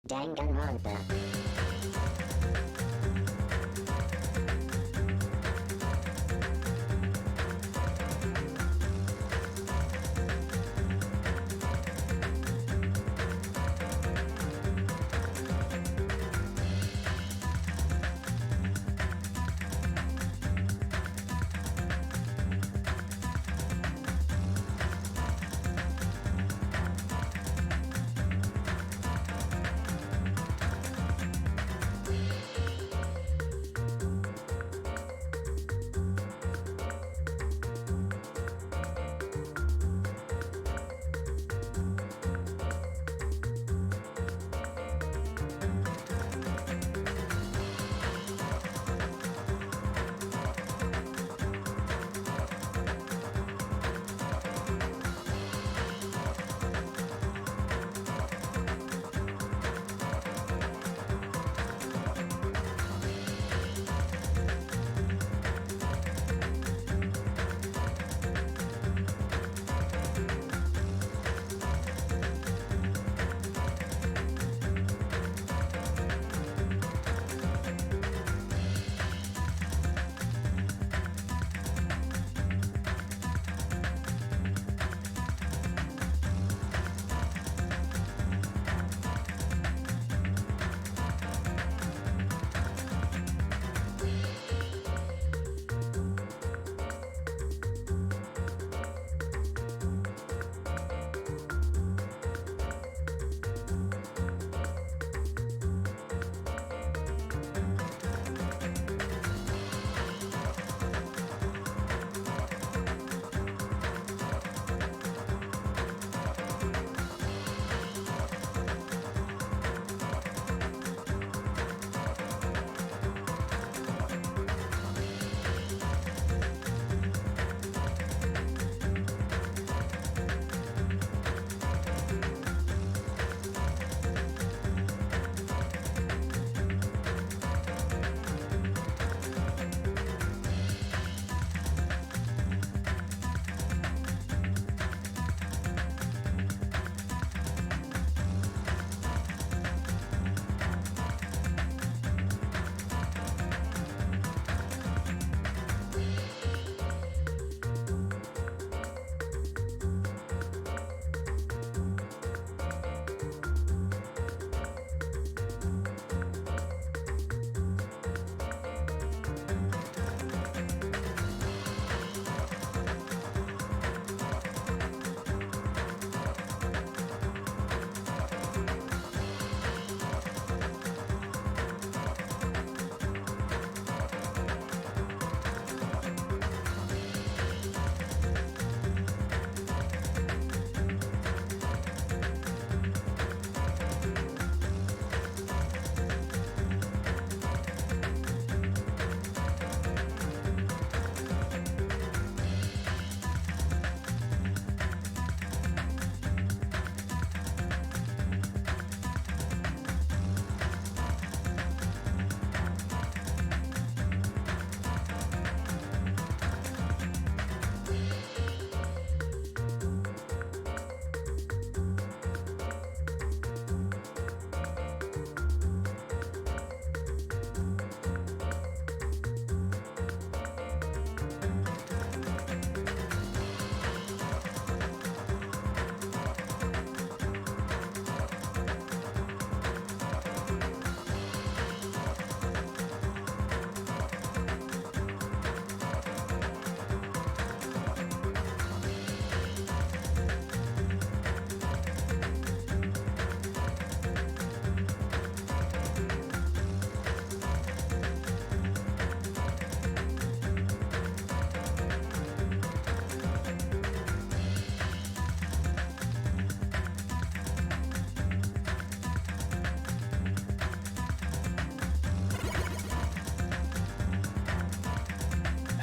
Danganronpa.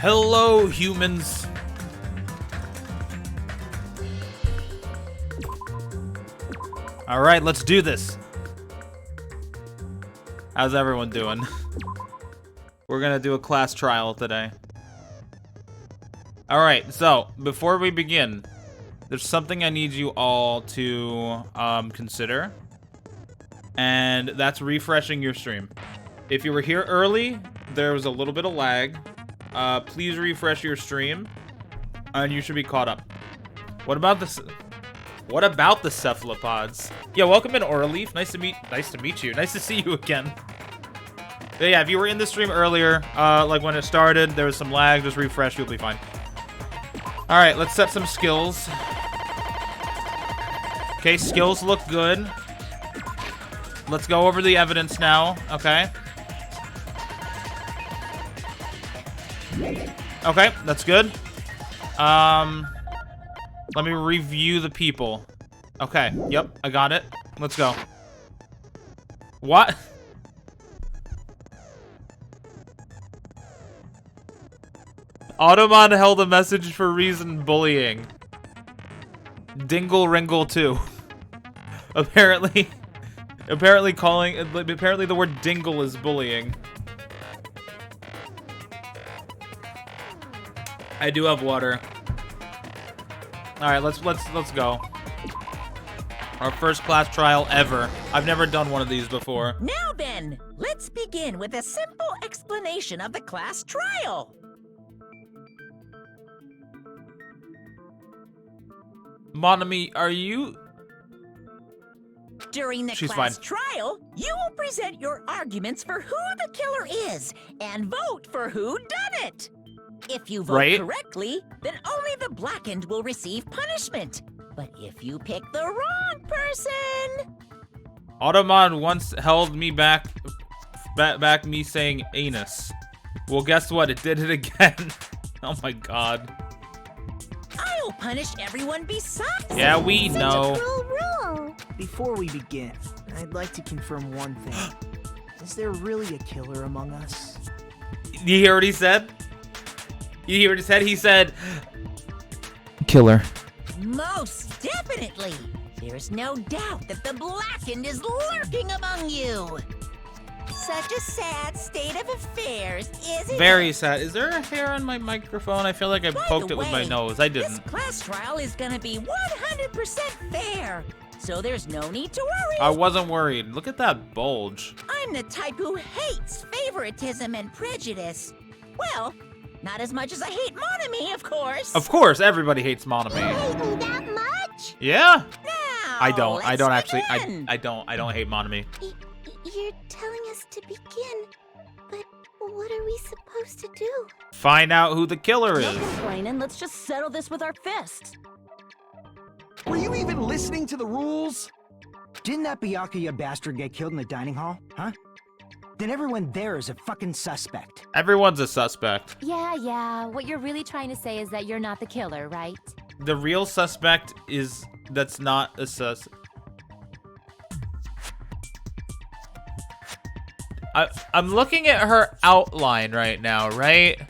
Hello, humans. All right, let's do this. How's everyone doing? We're gonna do a class trial today. All right, so before we begin, there's something I need you all to consider. and that's refreshing your stream. If you were here early, there was a little bit of lag. Please refresh your stream, and you should be caught up. What about the cephalopods? Yeah, welcome in, Oraleaf. Nice to meet you. Nice to see you again. But yeah, if you were in the stream earlier, like when it started, there was some lag. Just refresh, you'll be fine. All right, let's set some skills. Okay, skills look good. Let's go over the evidence now. Okay. Okay, that's good. Let me review the people. Okay, yep, I got it. Let's go. What? Automon held a message for reason bullying. Dingle Ringle 2. Apparently the word dingle is bullying. I do have water. All right, let's go. Our first class trial ever. I've never done one of these before. Now then, let's begin with a simple explanation of the class trial. Monami, are you... During the class trial, you will present your arguments for who the killer is and vote for who done it. If you vote correctly, then only the blackened will receive punishment. But if you pick the wrong person... Automon once held me back me saying anus. Well, guess what? It did it again. Oh my god. I'll punish everyone besides. Yeah, we know. Such a cruel rule. Before we begin, I'd like to confirm one thing. Is there really a killer among us? You hear what he said? You hear what he said? He said... Killer. Most definitely. There's no doubt that the blackened is lurking among you. Such a sad state of affairs, isn't it? Very sad. Is there a hair on my microphone? I feel like I poked it with my nose. I didn't. This class trial is gonna be 100% fair, so there's no need to worry. I wasn't worried. Look at that bulge. I'm the type who hates favoritism and prejudice. Well, not as much as I hate Monami, of course. Of course, everybody hates Monami. You hate me that much? Yeah. Now, I don't actually. begin. I don't hate Monami. You're telling us to begin, but what are we supposed to do? Find out who the killer No is. complaining, let's just settle this with our fists. Were you even listening to the rules? Didn't that Byakuya bastard get killed in the dining hall, huh? Then everyone there is a fucking suspect. Everyone's a suspect. Yeah, what you're really trying to say is that you're not the killer, right? The real suspect is that's not a sus. I'm looking at her outline right now, right?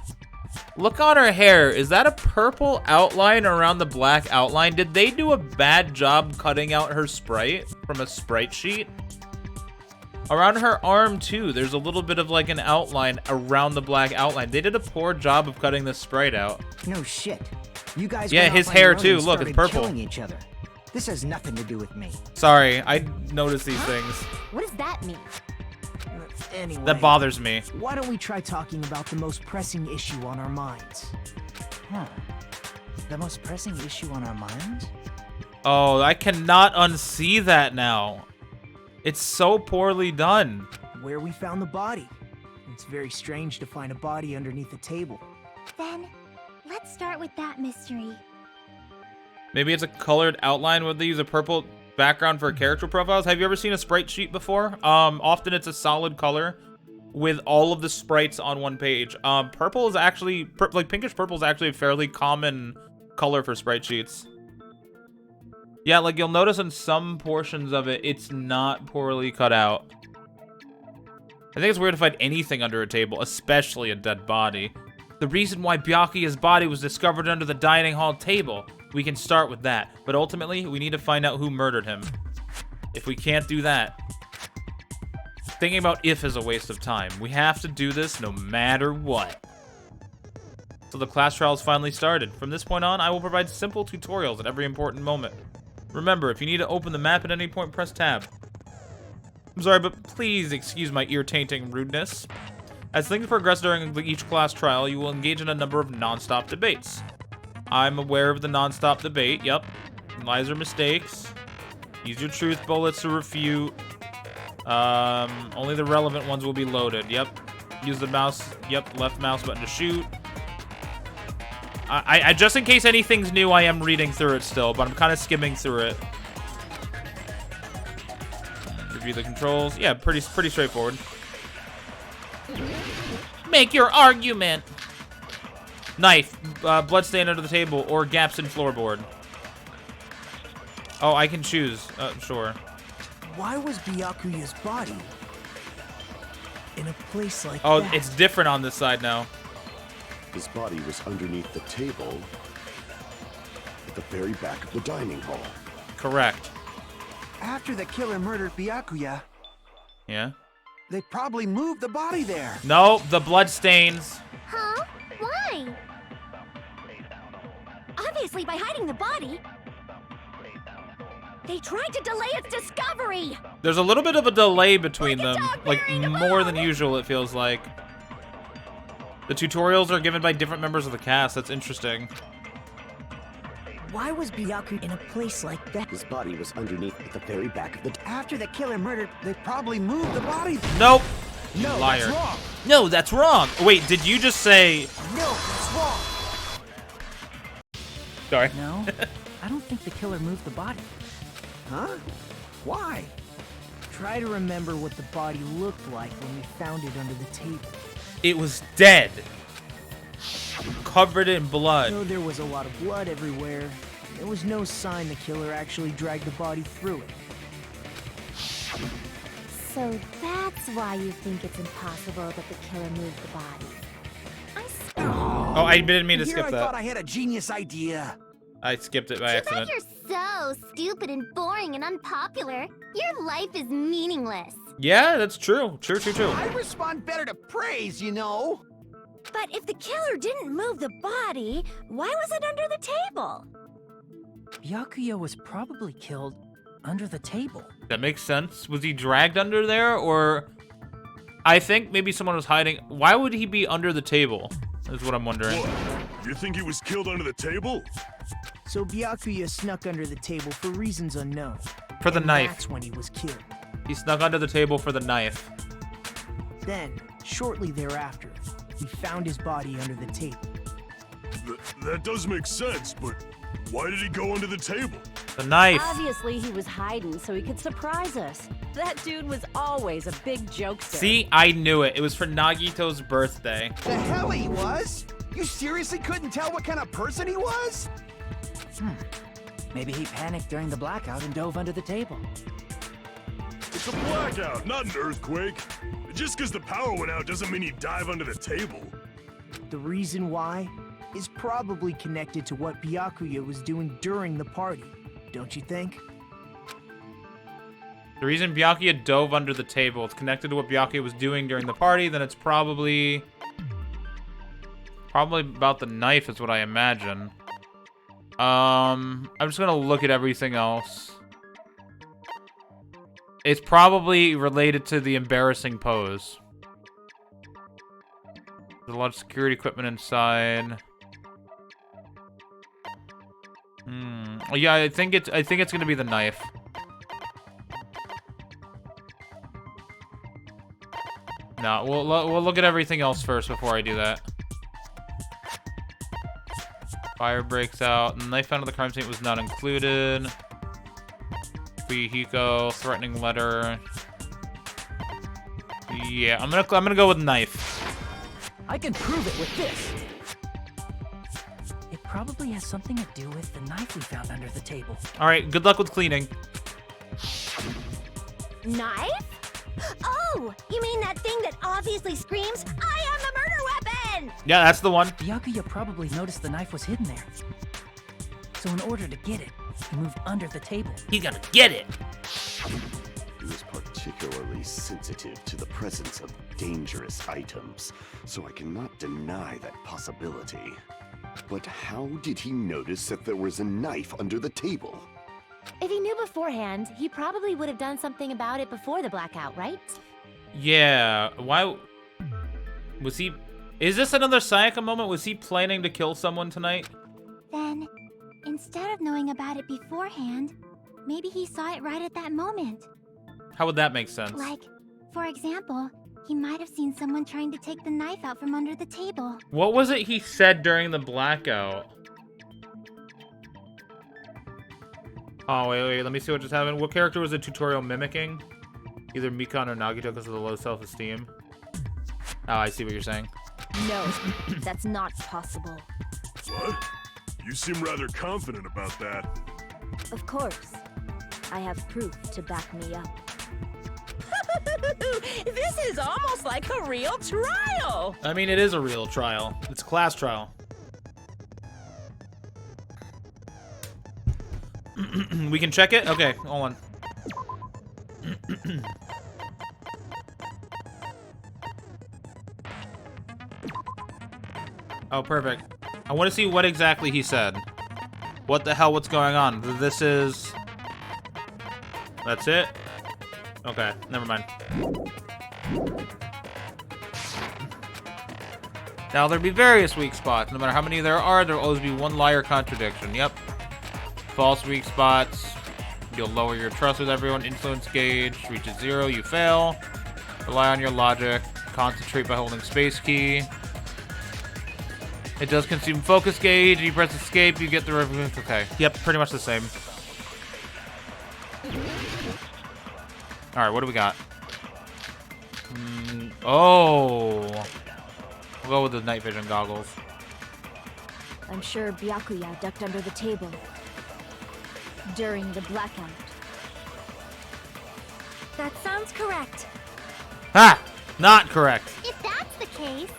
Look on her hair. Is that a purple outline around the black outline? Did they do a bad job cutting out her sprite from a sprite sheet? Around her arm, too, there's a little bit of like an outline around the black outline. They did a poor job of cutting this sprite out. No shit. You guys Yeah, went his off on hair your own too. and Look, it's started purple. killing each other. This has nothing to do with me. Sorry, I noticed these things. What does that mean? Anyway, That bothers me. why don't we try talking about the most pressing issue on our minds? Huh. The most pressing issue on our minds? Oh, I cannot unsee that now. It's so poorly done. Where we found the body. It's very strange to find a body underneath a table. Then, let's start with that mystery. Maybe it's a colored outline. Would they use a purple background for character profiles? Have you ever seen a sprite sheet before? Often it's a solid color with all of the sprites on one page. Purple is actually, like pinkish purple is actually a fairly common color for sprite sheets. Yeah, like you'll notice in some portions of it, it's not poorly cut out. I think it's weird to find anything under a table, especially a dead body. The reason why Byakuya's body was discovered under the dining hall table. We can start with that, but ultimately, we need to find out who murdered him. If we can't do that, thinking about if is a waste of time. We have to do this no matter what. So the class trial's finally started. From this point on, I will provide simple tutorials at every important moment. Remember, if you need to open the map at any point, press tab. I'm sorry, but please excuse my ear-tainting rudeness. As things progress during each class trial, you will engage in a number of non-stop debates. I'm aware of the non-stop debate. Yep. Lies or mistakes. Use your truth bullets to refute. Only the relevant ones will be loaded. Yep. Use the mouse. Yep. Left mouse button to shoot. I just in case anything's new, I am reading through it still, but I'm kind of skimming through it. Review the controls. Yeah, pretty straightforward. Make your argument. Knife, bloodstain under the table, or gaps in floorboard. Oh, I can choose. Sure. Why was Byakuya's body in a place like Oh, that? it's different on this side now. His body was underneath the table at the very back of the dining hall. Correct. After the killer murdered Byakuya, Yeah. they probably moved the body there. No, the blood stains. Huh? Why? Obviously, by hiding the body, they tried to delay its discovery. There's a little bit of a delay between Like a them, dog like burying a more than bone. usual. It feels like. The tutorials are given by different members of the cast. That's interesting. Why was Byakuya in a place like that? His body was underneath at the very back of the... After the killer murdered, they probably moved the body. Nope. No, Liar. that's wrong. No, that's wrong. Wait, did you just say? No, that's wrong. Sorry. No, I don't think the killer moved the body. Huh? Why? Try to remember what the body looked like when we found it under the table. It was dead. Covered in blood. Though there was a lot of blood everywhere, there was no sign the killer actually dragged the body through it. So that's why you think it's impossible that the killer moved the body. Oh, I didn't mean to Here skip I thought that. I had a genius idea. I skipped it by Too bad accident. you're so stupid and boring and unpopular. Your life is meaningless. Yeah, that's true. True. I respond better to praise, you know. But if the killer didn't move the body, why was it under the table? Byakuya was probably killed under the table. That makes sense. Was he dragged under there, or I think maybe someone was hiding? Why would he be under the table? Is what I'm wondering. What? You think he was killed under the table? So Byakuya snuck under the table for reasons unknown. For the And knife. That's when he was killed. He snuck under the table for the knife. Then, shortly thereafter, we found his body under the table. That does make sense, but why did he go under the table? The knife. Obviously, he was hiding so he could surprise us. That dude was always a big jokester. See, I knew it. It was for Nagito's birthday. The hell he was? You seriously couldn't tell what kind of person he was? Maybe he panicked during the blackout and dove under the table. It's a blackout, not an earthquake. Just because the power went out doesn't mean he'd dive under the table. The reason why is probably connected to what Byakuya was doing during the party, don't you think? The reason Byakuya dove under the table, it's connected to what Byakuya was doing during the party, then it's probably about the knife is what I imagine. I'm just gonna look at everything else. It's probably related to the embarrassing pose. There's a lot of security equipment inside. Yeah, I think it's gonna be the knife. No, we'll look at everything else first before I do that. Fire breaks out. The knife found at the crime scene was not included. Hiko, threatening letter. Yeah, I'm gonna go with knife. I can prove it with this. It probably has something to do with the knife we found under the table. All right, good luck with cleaning. Knife? Oh, you mean that thing that obviously screams, I am the murder weapon! Yeah, that's the one. Byakuya probably noticed the knife was hidden there. So in order to get it, he moved under the table. He's gonna get it. He was particularly sensitive to the presence of dangerous items, so I cannot deny that possibility. But how did he notice that there was a knife under the table? If he knew beforehand, he probably would have done something about it before the blackout, right? Yeah, why... Was he... Is this another Sayaka moment? Was he planning to kill someone tonight? Then, instead of knowing about it beforehand, maybe he saw it right at that moment. How would that make sense? Like, for example, he might have seen someone trying to take the knife out from under the table. What was it he said during the blackout? Oh, wait, let me see what just happened. What character was the tutorial mimicking? Either Mikan or Nagito because of the low self-esteem. Oh, I see what you're saying. No, that's not possible. What? You seem rather confident about that. Of course. I have proof to back me up. This is almost like a real trial. I mean, it is a real trial. It's a class trial. We can check it? Okay, hold on. Oh, perfect. I want to see what exactly he said. What the hell, what's going on? This is... That's it? Okay, never mind. Now, there'll be various weak spots. No matter how many there are, there'll always be one liar contradiction. Yep. False weak spots. You'll lower your trust with everyone. Influence gauge reaches 0. You fail. Rely on your logic. Concentrate by holding space key. It does consume focus gauge. You press escape, you get the reference. Okay. Yep, pretty much the same. Alright, what do we got? Oh. We'll go with the night vision goggles. I'm sure Byakuya ducked under the table during the blackout. That sounds correct. Ha! Not correct. If that's the case...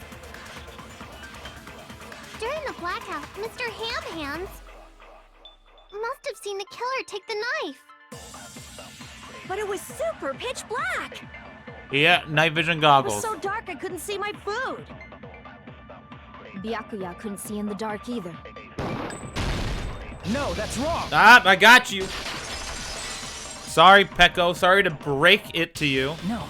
During the blackout, Mr. Ham Hands must have seen the killer take the knife. But it was super pitch black! Yeah, night vision It goggles. was so dark I couldn't see my food. Byakuya couldn't see in the dark either. No, that's wrong. Ah, I got you. Sorry, Peko. Sorry to break it to you. No,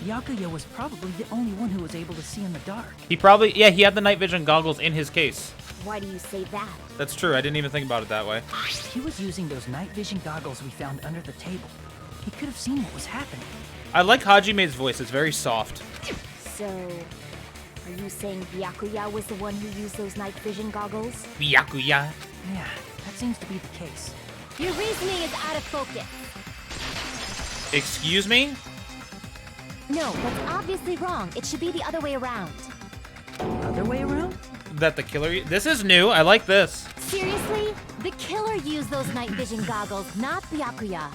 Byakuya was probably the only one who was able to see in the dark. He probably... Yeah, he had the night vision goggles in his case. Why do you say that? That's true. I didn't even think about it that way. He was using those night vision goggles we found under the table. He could have seen what was happening. I like Hajime's voice. It's very soft. So, are you saying Byakuya was the one who used those night vision goggles? Byakuya. Yeah, that seems to be the case. Your reasoning is out of focus. Excuse me? No, that's obviously wrong. It should be the other way around. Other way around? That the killer... This is new. I like this. Seriously? The killer used those night vision goggles, not Byakuya.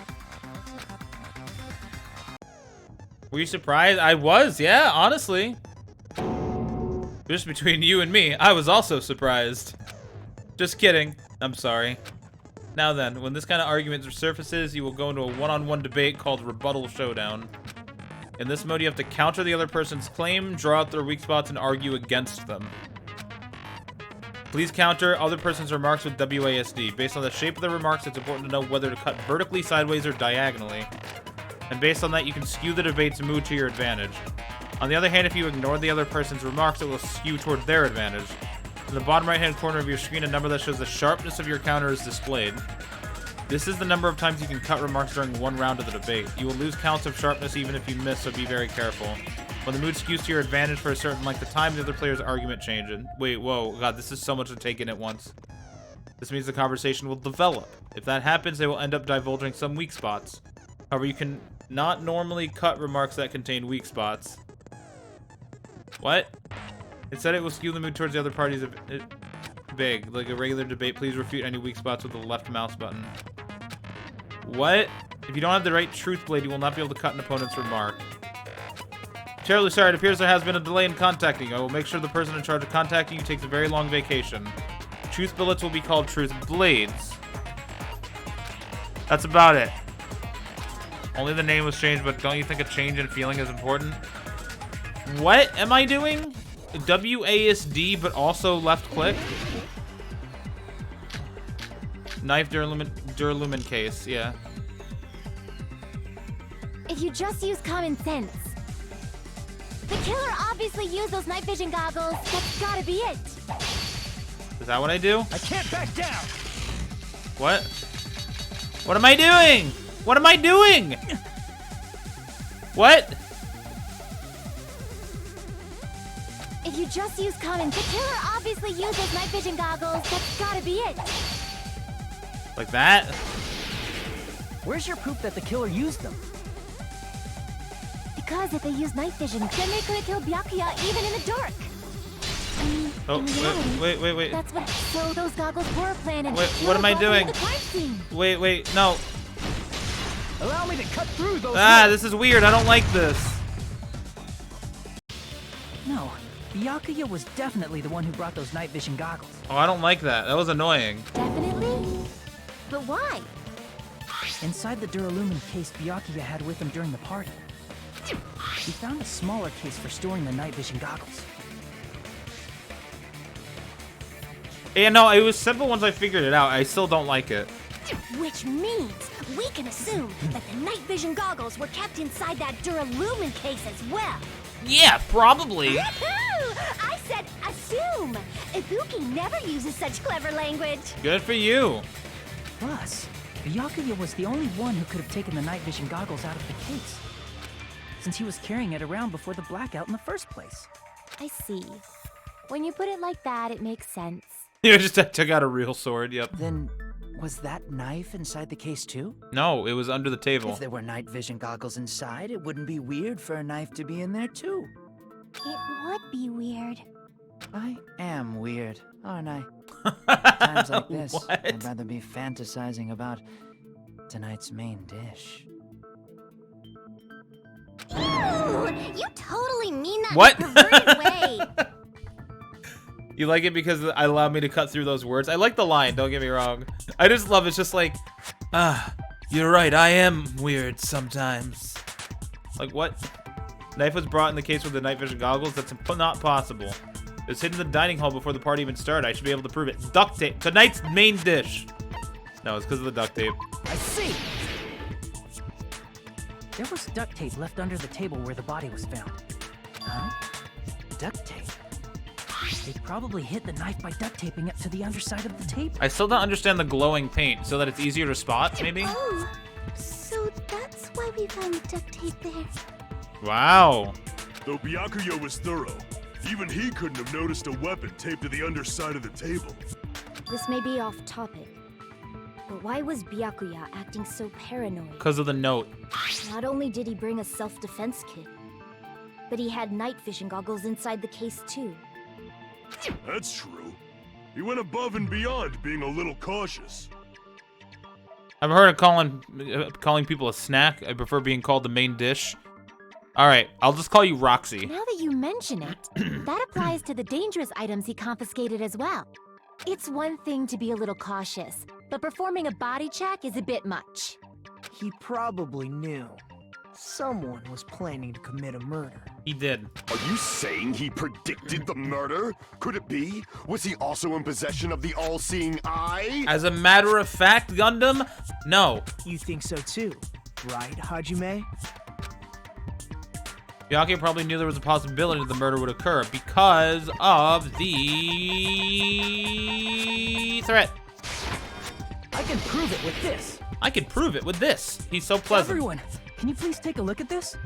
Were you surprised? I was, yeah, honestly. Just between you and me, I was also surprised. Just kidding. I'm sorry. Now then, when this kind of argument surfaces, you will go into a one-on-one debate called Rebuttal Showdown. In this mode, you have to counter the other person's claim, draw out their weak spots, and argue against them. Please counter other person's remarks with WASD. Based on the shape of the remarks, it's important to know whether to cut vertically, sideways, or diagonally. And based on that, you can skew the debate's mood to your advantage. On the other hand, if you ignore the other person's remarks, it will skew toward their advantage. In the bottom right-hand corner of your screen, a number that shows the sharpness of your counter is displayed. This is the number of times you can cut remarks during one round of the debate. You will lose counts of sharpness even if you miss, so be very careful. When the mood skews to your advantage for a certain length of time, the other player's argument changes. Wait, whoa, god, this is so much to take in at once. This means the conversation will develop. If that happens, they will end up divulging some weak spots. However, you can not normally cut remarks that contain weak spots. What? It said it will skew the mood towards the other party's big. Like a regular debate, please refute any weak spots with the left mouse button. What? If you don't have the right truth blade, you will not be able to cut an opponent's remark. Terribly sorry, it appears there has been a delay in contacting you. I will make sure the person in charge of contacting you takes a very long vacation. Truth billets will be called truth blades. That's about it. Only the name was changed, but don't you think a change in feeling is important? What am I doing? WASD, but also left click? Knife Duralumin case, yeah. If you just use common sense. The killer obviously used those night vision goggles. That's gotta be it. Is that what I do? I can't back down. What? What am I doing? What am I doing? What? If you just use common, the killer obviously used those night vision goggles. That's gotta be it. Like that? Where's your proof that the killer used them? Because if they used night vision, then they could have killed Byakuya even in the dark. I mean, Oh, in reality, wait. That's what. So those goggles were planted. Wait, what am I doing? The crime scene. Wait, no. Allow me to cut through those. This is weird. I don't like this. No, Byakuya was definitely the one who brought those night vision goggles. Oh, I don't like that. That was annoying. Definitely. But why? Inside the Duralumin case Byakuya had with him during the party, he found a smaller case for storing the night vision goggles. Yeah, no, it was simple once I figured it out. I still don't like it. Which means we can assume that the night vision goggles were kept inside that Duralumin case as well. Yeah, probably. Woohoo! I said assume. Ibuki never uses such clever language. Good for you. Plus, Byakuya was the only one who could have taken the night vision goggles out of the case, since he was carrying it around before the blackout in the first place. I see. When you put it like that, it makes sense. You just took out a real sword, yep. Then, was that knife inside the case too? No, it was under the table. If there were night vision goggles inside, it wouldn't be weird for a knife to be in there too. It would be weird. I am weird, aren't I? Times like this, What? I'd rather be fantasizing about tonight's main dish. Ew! You totally mean that What? in a perverted way. You like it because it allowed me to cut through those words? I like the line, don't get me wrong. I just love it's just like, you're right, I am weird sometimes. Like what? Knife was brought in the case with the night vision goggles? That's not possible. It was hidden in the dining hall before the party even started. I should be able to prove it. Duct tape. Tonight's main dish. No, it's because of the duct tape. I see! There was duct tape left under the table where the body was found. Huh? Duct tape? They probably hid the knife by duct taping it to the underside of the table. I still don't understand the glowing paint, so that it's easier to spot, maybe? Oh, so that's why we found the duct tape there. Wow. Though Byakuya was thorough, even he couldn't have noticed a weapon taped to the underside of the table. This may be off topic, but why was Byakuya acting so paranoid? Because of the note. Not only did he bring a self-defense kit, but he had night vision goggles inside the case too. That's true. He went above and beyond being a little cautious. I've heard of calling people a snack. I prefer being called the main dish. All right, I'll just call you Roxy. Now that you mention it, that applies to the dangerous items he confiscated as well. It's one thing to be a little cautious, but performing a body check is a bit much. He probably knew. Someone was planning to commit a murder. He did. Are you saying he predicted the murder? Could it be? Was he also in possession of the all-seeing eye? As a matter of fact, Gundam, no. You think so too, right, Hajime? Byakuya probably knew there was a possibility that the murder would occur because of the threat. I can prove it with this. I can prove it with this. He's so pleasant. Everyone, can you please take a look at this?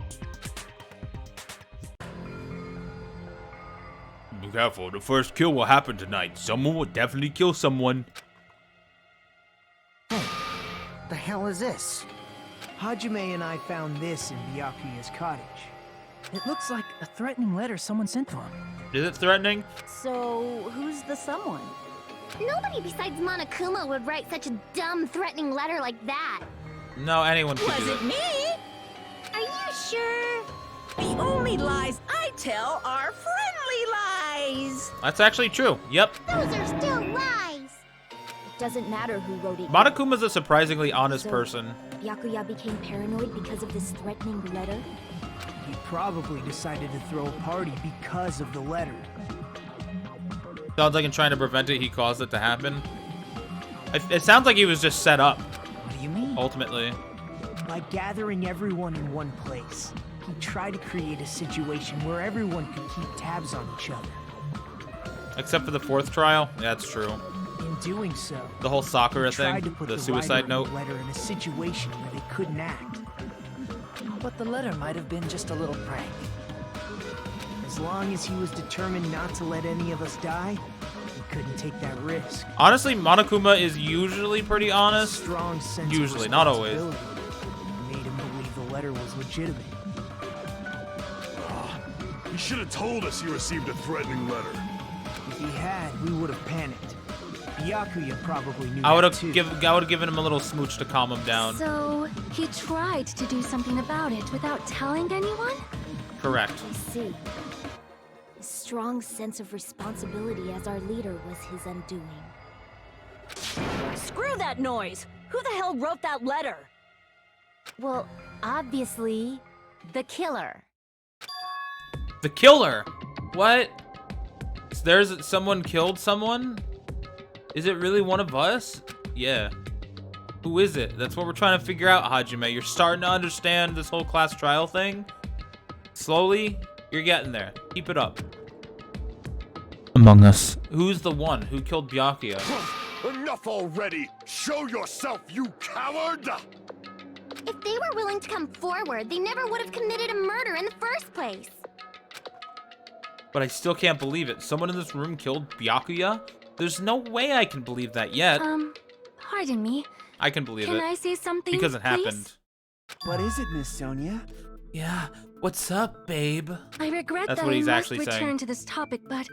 Be careful, the first kill will happen tonight. Someone will definitely kill someone. Hey, the hell is this? Hajime and I found this in Byakuya's cottage. It looks like a threatening letter someone sent to him. Is it threatening? So, who's the someone? Nobody besides Monokuma would write such a dumb, threatening letter like that. No, anyone could do Was it that. me? Are you sure? The only lies I tell are friendly lies. That's actually true. Yep. Those are still lies. It doesn't matter who wrote it. Monokuma's a surprisingly honest So, person. Byakuya became paranoid because of this threatening letter? He probably decided to throw a party because of the letter. Sounds like in trying to prevent it, he caused it to happen. It sounds like he was just set up, What do you mean? ultimately. By gathering everyone in one place, he tried to create a situation where everyone could keep tabs on each other. Except for the 4th trial. Yeah, that's true. In doing so, The whole Sakura he tried thing, to put the writer suicide and note. the letter in a situation where they couldn't act. But the letter might have been just a little prank. As long as he was determined not to let any of us die, he couldn't take that risk. Honestly, Monokuma is usually pretty honest. Strong sense Usually, of not always. responsibility made him believe the letter was legitimate. He should have told us he received a threatening letter. If he had, we would have panicked. Byakuya probably knew I would that have too. given him a little smooch to calm him down. So, he tried to do something about it without telling anyone? Correct. I see. His strong sense of responsibility as our leader was his undoing. Screw that noise! Who the hell wrote that letter? Well, obviously, the killer. The killer. What? There's someone killed someone? Is it really one of us? Yeah. Who is it? That's what we're trying to figure out, Hajime. You're starting to understand this whole class trial thing. Slowly, you're getting there. Keep it up. Among Us. Who's the one who killed Byakuya? Enough already! Show yourself, you coward! If they were willing to come forward, they never would have committed a murder in the first place. But I still can't believe it. Someone in this room killed Byakuya? There's no way I can believe that yet. Pardon me. I can believe Can it. I say something, Because it please? happened. What is it, Miss Sonia? Yeah, what's up, babe? I regret That's that what I he's must actually return saying. to this topic, but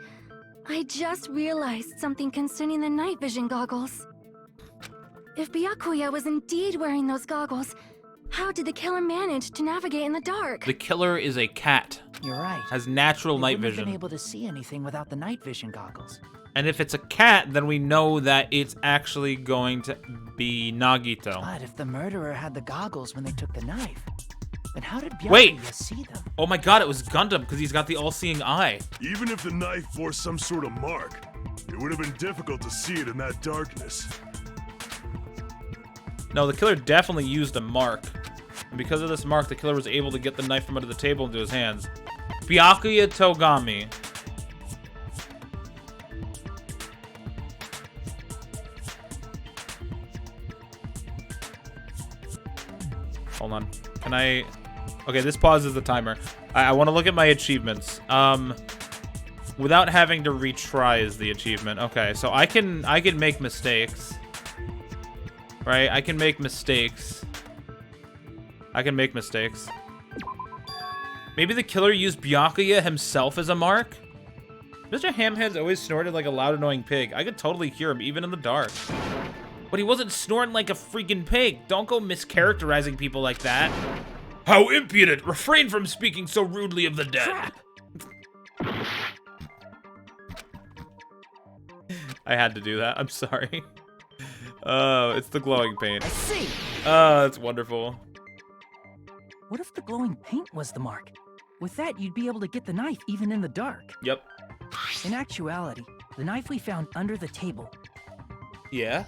I just realized something concerning the night vision goggles. If Byakuya was indeed wearing those goggles, how did the killer manage to navigate in the dark? The killer is a cat. You're right. Has natural They night wouldn't have been vision. able to see anything without the night vision goggles. And if it's a cat, then we know that it's actually going to be Nagito. But if the murderer had the goggles when they took the knife, then how did Byakuya Wait. see them? Oh my god, it was Gundam because he's got the all-seeing eye. Even if the knife bore some sort of mark, it would have been difficult to see it in that darkness. No, the killer definitely used a mark. And because of this mark, the killer was able to get the knife from under the table into his hands. Byakuya Togami. Hold on. Can I... Okay, this pauses the timer. I want to look at my achievements. Without having to retry is the achievement. Okay, so I can make mistakes. Right? I can make mistakes. I can make mistakes. Maybe the killer used Byakuya himself as a mark? Mr. Hamhead's always snorted like a loud, annoying pig. I could totally hear him, even in the dark. But he wasn't snorting like a freaking pig. Don't go mischaracterizing people like that. How impudent! Refrain from speaking so rudely of the dead. Crap! I had to do that. I'm sorry. Oh, it's the glowing paint. I see! Oh, that's wonderful. What if the glowing paint was the mark? With that, you'd be able to get the knife even in the dark. Yep. In actuality, the knife we found under the table Yeah?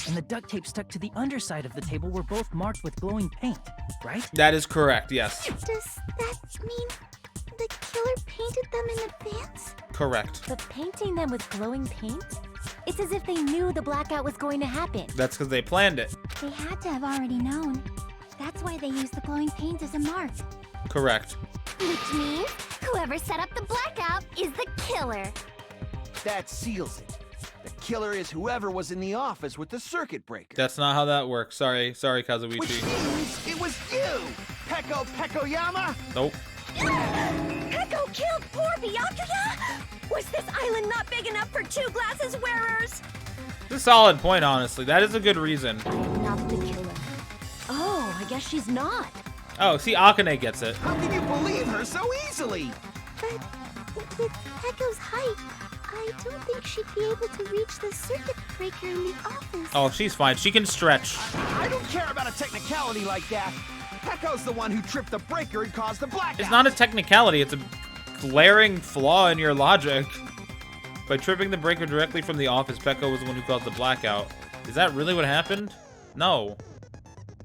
and the duct tape stuck to the underside of the table were both marked with glowing paint, right? That is correct, yes. Does that mean the killer painted them in advance? Correct. But painting them with glowing paint? It's as if they knew the blackout was going to happen. That's because they planned it. They had to have already known. That's why they used the glowing paint as a mark. Correct. Which means whoever set up the blackout is the killer. That seals it. The killer is whoever was in the office with the circuit breaker. That's not how that works. Sorry, Kazuichi. Which means it was you, Peko Pekoyama! Nope. Peko killed poor Byakuya? Was this island not big enough for 2 glasses wearers? It's a solid point, honestly. That is a good reason. Not the killer. Oh, I guess she's not. Oh, see, Akane gets it. How can you believe her so easily? But with Peko's height, I don't think she'd be able to reach the circuit breaker in the office. Oh, she's fine. She can stretch. I don't care about a technicality like that. Peko's the one who tripped the breaker and caused the blackout. It's not a technicality. It's a glaring flaw in your logic. By tripping the breaker directly from the office, Peko was the one who caused the blackout. Is that really what happened? No.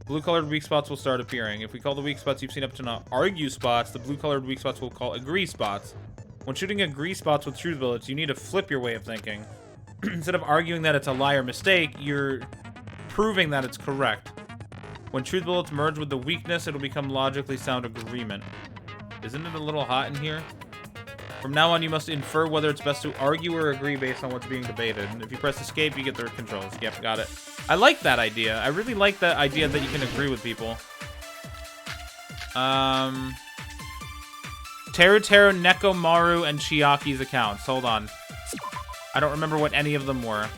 Blue-colored weak spots will start appearing. If we call the weak spots you've seen up to now argue spots, the blue-colored weak spots will call agree spots. When shooting agree spots with truth bullets, you need to flip your way of thinking. Instead of arguing that it's a lie or mistake, you're proving that it's correct. When truth bullets merge with the weakness, it'll become logically sound agreement. Isn't it a little hot in here? From now on, you must infer whether it's best to argue or agree based on what's being debated. If you press escape, you get the controls. Yep, got it. I like that idea. I really like that idea that you can agree with people. Teru Teru, Nekomaru, and Chiaki's accounts. Hold on. I don't remember what any of them were.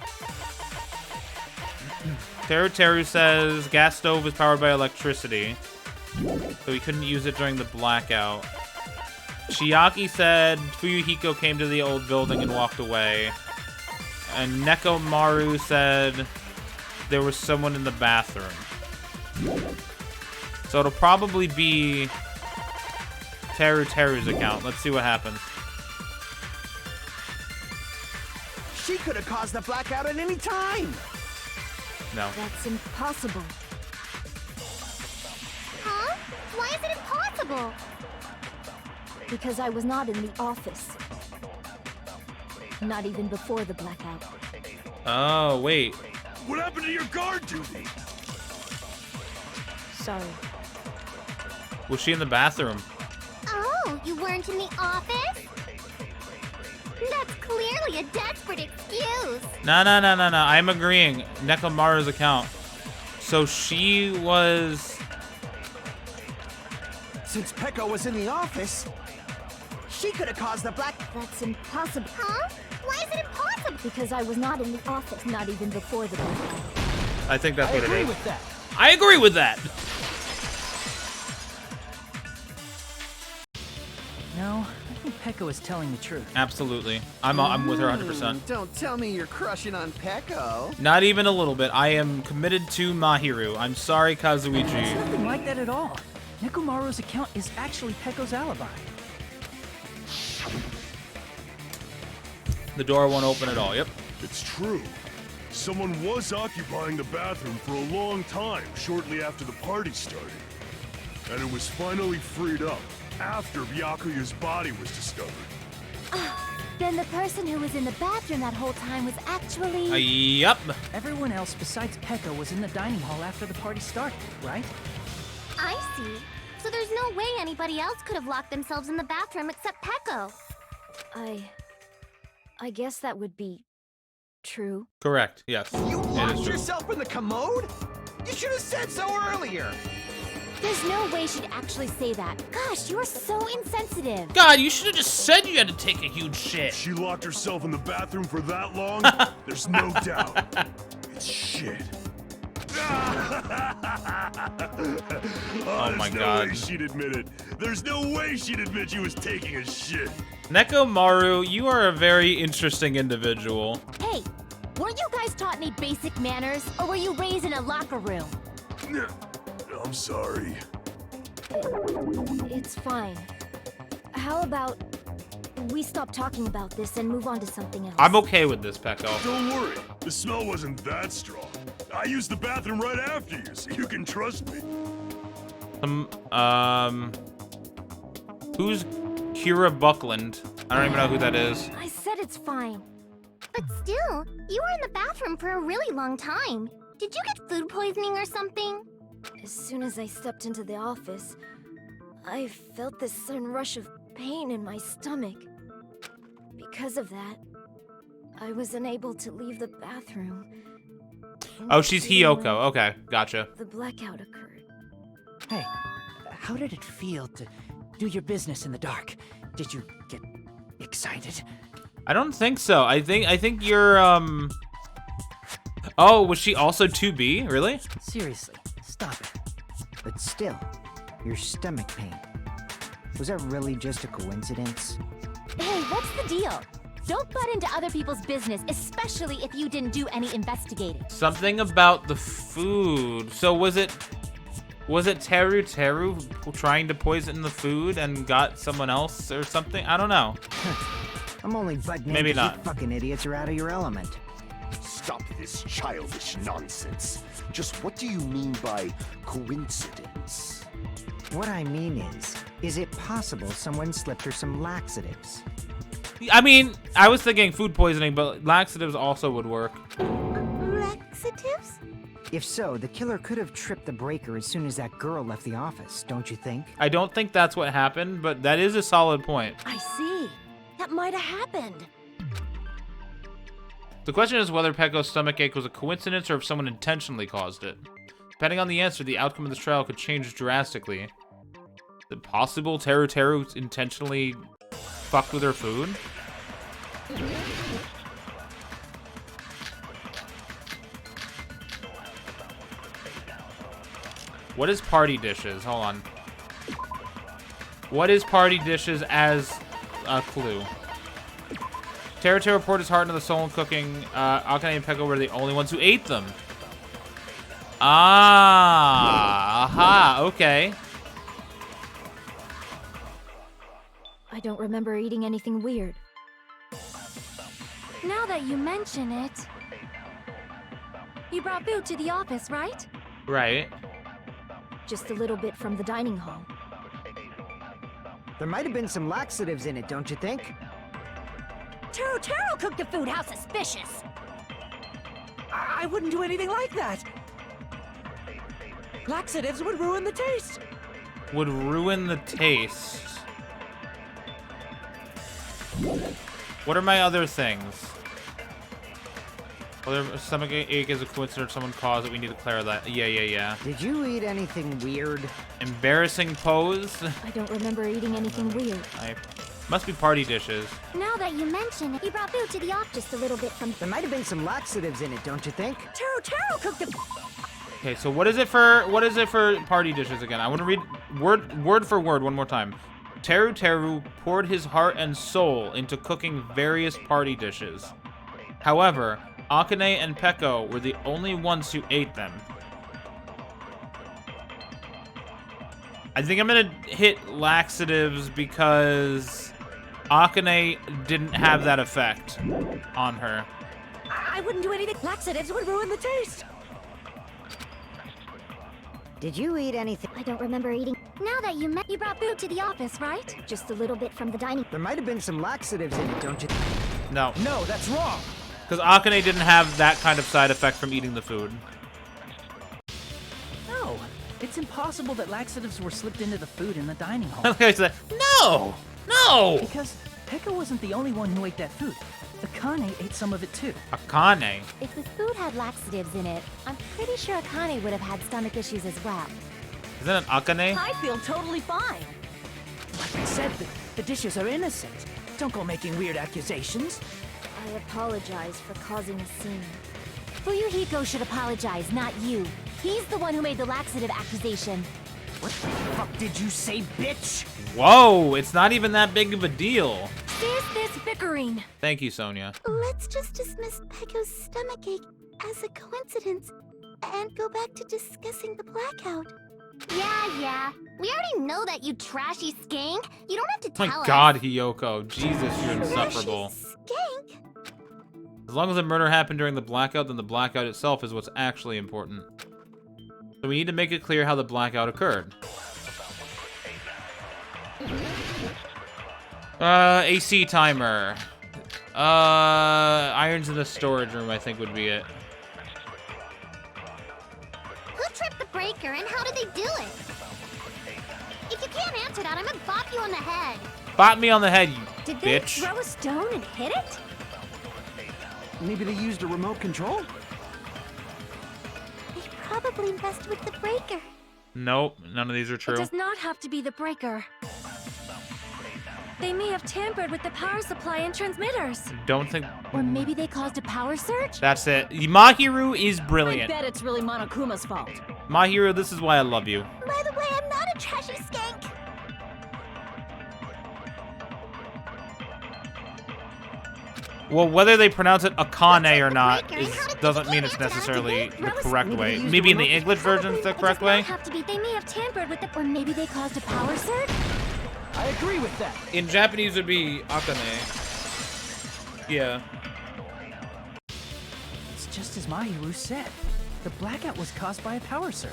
Teru Teru says gas stove is powered by electricity, so he couldn't use it during the blackout. Chiaki said Fuyuhiko came to the old building and walked away. And Nekomaru said there was someone in the bathroom. So it'll probably be Teru Teru's account. Let's see what happens. She could have caused the blackout at any time. No. That's impossible. Huh? Why is it impossible? Because I was not in the office. Not even before the blackout. Oh, wait. What happened to your guard duty? Sorry. Was she in the bathroom? Oh, you weren't in the office? That's clearly a desperate excuse. No. I'm agreeing. Nekomaru's account. So she was... Since Peko was in the office, she could have caused the black... That's impossible. Huh? Why is it impossible? Because I was not in the office, not even before the blackout. I think that's what it I is. agree with that. I agree with that. No, I think Peko is telling the truth. Absolutely. I'm with her 100%. Don't tell me you're crushing on Peko. Not even a little bit. I am committed to Mahiru. I'm sorry, It's Kazuichi. nothing like that at all. Nekomaru's account is actually Peko's alibi. The door won't open at all. Yep. It's true. Someone was occupying the bathroom for a long time shortly after the party started. And it was finally freed up after Byakuya's body was discovered. Then the person who was in the bathroom that whole time was actually... Yep. Everyone else besides Peko was in the dining hall after the party started, right? I see. So there's no way anybody else could have locked themselves in the bathroom except Peko. I guess that would be true. Correct. Yes. You It is locked true. yourself in the commode? You should have said so earlier. There's no way she'd actually say that. Gosh, you are so insensitive. God, you should have just said you had to take a huge shit. She locked herself in the bathroom for that long? There's no doubt. It's shit. Oh my There's no God. way she'd admit it. There's no way she'd admit she was taking a shit. Nekomaru, you are a very interesting individual. Hey, weren't you guys taught any basic manners, or were you raised in a locker room? I'm sorry. It's fine. How about we stop talking about this and move on to something else? I'm okay with this, Peko. Don't worry. The smell wasn't that strong. I used the bathroom right after you, so you can trust me. Who's Kira Buckland? I don't even know who that is. I said it's fine. But still, you were in the bathroom for a really long time. Did you get food poisoning or something? As soon as I stepped into the office, I felt this sudden rush of pain in my stomach. Because of that, I was unable to leave the bathroom. Oh, she's Hiyoko. Okay, gotcha. The blackout occurred. Hey, how did it feel to do your business in the dark? Did you get excited? I don't think so. I think you're Oh, was she also 2B? Really? Seriously, stop it. But still, your stomach pain. Was that really just a coincidence? Hey, what's the deal? Don't butt into other people's business, especially if you didn't do any investigating. Something about the food. So was it Teru Teru trying to poison the food and got someone else or something? I don't know. I'm only butting in Maybe 'cause not. You fucking idiots are out of your element. Stop this childish nonsense. Just what do you mean by coincidence? What I mean is it possible someone slipped her some laxatives? I mean, I was thinking food poisoning, but laxatives also would work. Laxatives? If so, the killer could have tripped the breaker as soon as that girl left the office, don't you think? I don't think that's what happened, but that is a solid point. I see. That might have happened. The question is whether Pecco's stomachache was a coincidence or if someone intentionally caused it. Depending on the answer, the outcome of this trial could change drastically. Is it possible Teru intentionally fucked with her food? What is party dishes? Hold on. What is party dishes as a clue? Teru poured his heart into the soul in cooking. Akane and Pecco were the only ones who ate them. Ah, aha, okay. I don't remember eating anything weird. Now that you mention it... You brought food to the office, right? Right. Just a little bit from the dining hall. There might have been some laxatives in it, don't you think? Teru cooked the food. How suspicious! I wouldn't do anything like that. Laxatives would ruin the taste. Would ruin the taste. What are my other things? Whether stomach ache is a coincidence or someone caused it, we need to clear that. Yeah. Did you eat anything weird? Embarrassing pose? I don't remember eating anything weird. Must be party dishes. Now that you mention it, you brought food to the office just a little bit from... There might have been some laxatives in it, don't you think? Teru cooked the... Okay, so what is it for party dishes again? I want to read word for word one more time. Teru poured his heart and soul into cooking various party dishes. However, Akane and Pecco were the only ones who ate them. I think I'm gonna hit laxatives because Akane didn't have that effect on her. I wouldn't do anything. Laxatives would ruin the taste. Did you eat anything? I don't remember eating. Now that you brought food to the office, right? Just a little bit from the dining... There might have been some laxatives in it, don't you? No. No, that's wrong. Because Akane didn't have that kind of side effect from eating the food. No, it's impossible that laxatives were slipped into the food in the dining hall. Okay, so no! Because Pecco wasn't the only one who ate that food. Akane ate some of it too. Akane? If the food had laxatives in it, I'm pretty sure Akane would have had stomach issues as well. Is that an Akane? I feel totally fine. Like I said, the dishes are innocent. Don't go making weird accusations. I apologize for causing a scene. Fuyuhiko should apologize, not you. He's the one who made the laxative accusation. What the fuck did you say, bitch? Whoa, it's not even that big of a deal. Is this bickering? Thank you, Sonia. Let's just dismiss Pecco's stomachache as a coincidence and go back to discussing the blackout. Yeah. We already know that, you trashy skank. You don't have to tell us. My God, Hiyoko. Jesus, you're insufferable. Skank? As long as the murder happened during the blackout, then the blackout itself is what's actually important. So we need to make it clear how the blackout occurred. AC timer. Irons in the storage room, I think would be it. Who tripped the breaker and how did they do it? If you can't answer that, I'm gonna bop you on the head. Bop me on the head, you Did they bitch. throw a stone and hit it? Maybe they used a remote control? They probably messed with the breaker. Nope, none of these are It true. does not have to be the breaker. They may have tampered with the power supply and transmitters. Don't think... Or maybe they caused a power surge? That's it. Mahiru is I brilliant. bet it's really Monokuma's fault. Mahiru, this is why I love you. By the way, I'm not a trashy skank. Well, whether they pronounce it Akane or not doesn't mean it's necessarily the correct way. Maybe in the English version it's the correct way. They may have tampered with the... Or maybe they caused a power surge? I agree with that. In Japanese it would be Akane. Yeah. It's just as Mahiru said. The blackout was caused by a power surge.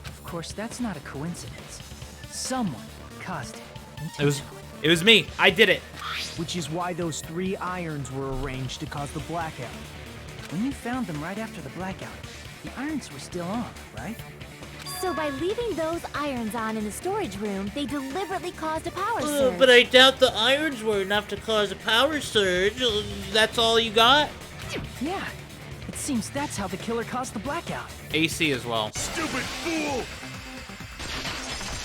Of course, that's not a coincidence. Someone caused it. It was me. I did it. Which is why those 3 irons were arranged to cause the blackout. When you found them right after the blackout, the irons were still on, right? So by leaving those irons on in the storage room, they deliberately caused a power surge. But I doubt the irons were enough to cause a power surge. That's all you got? Yeah. It seems that's how the killer caused the blackout. AC as well. Stupid fool!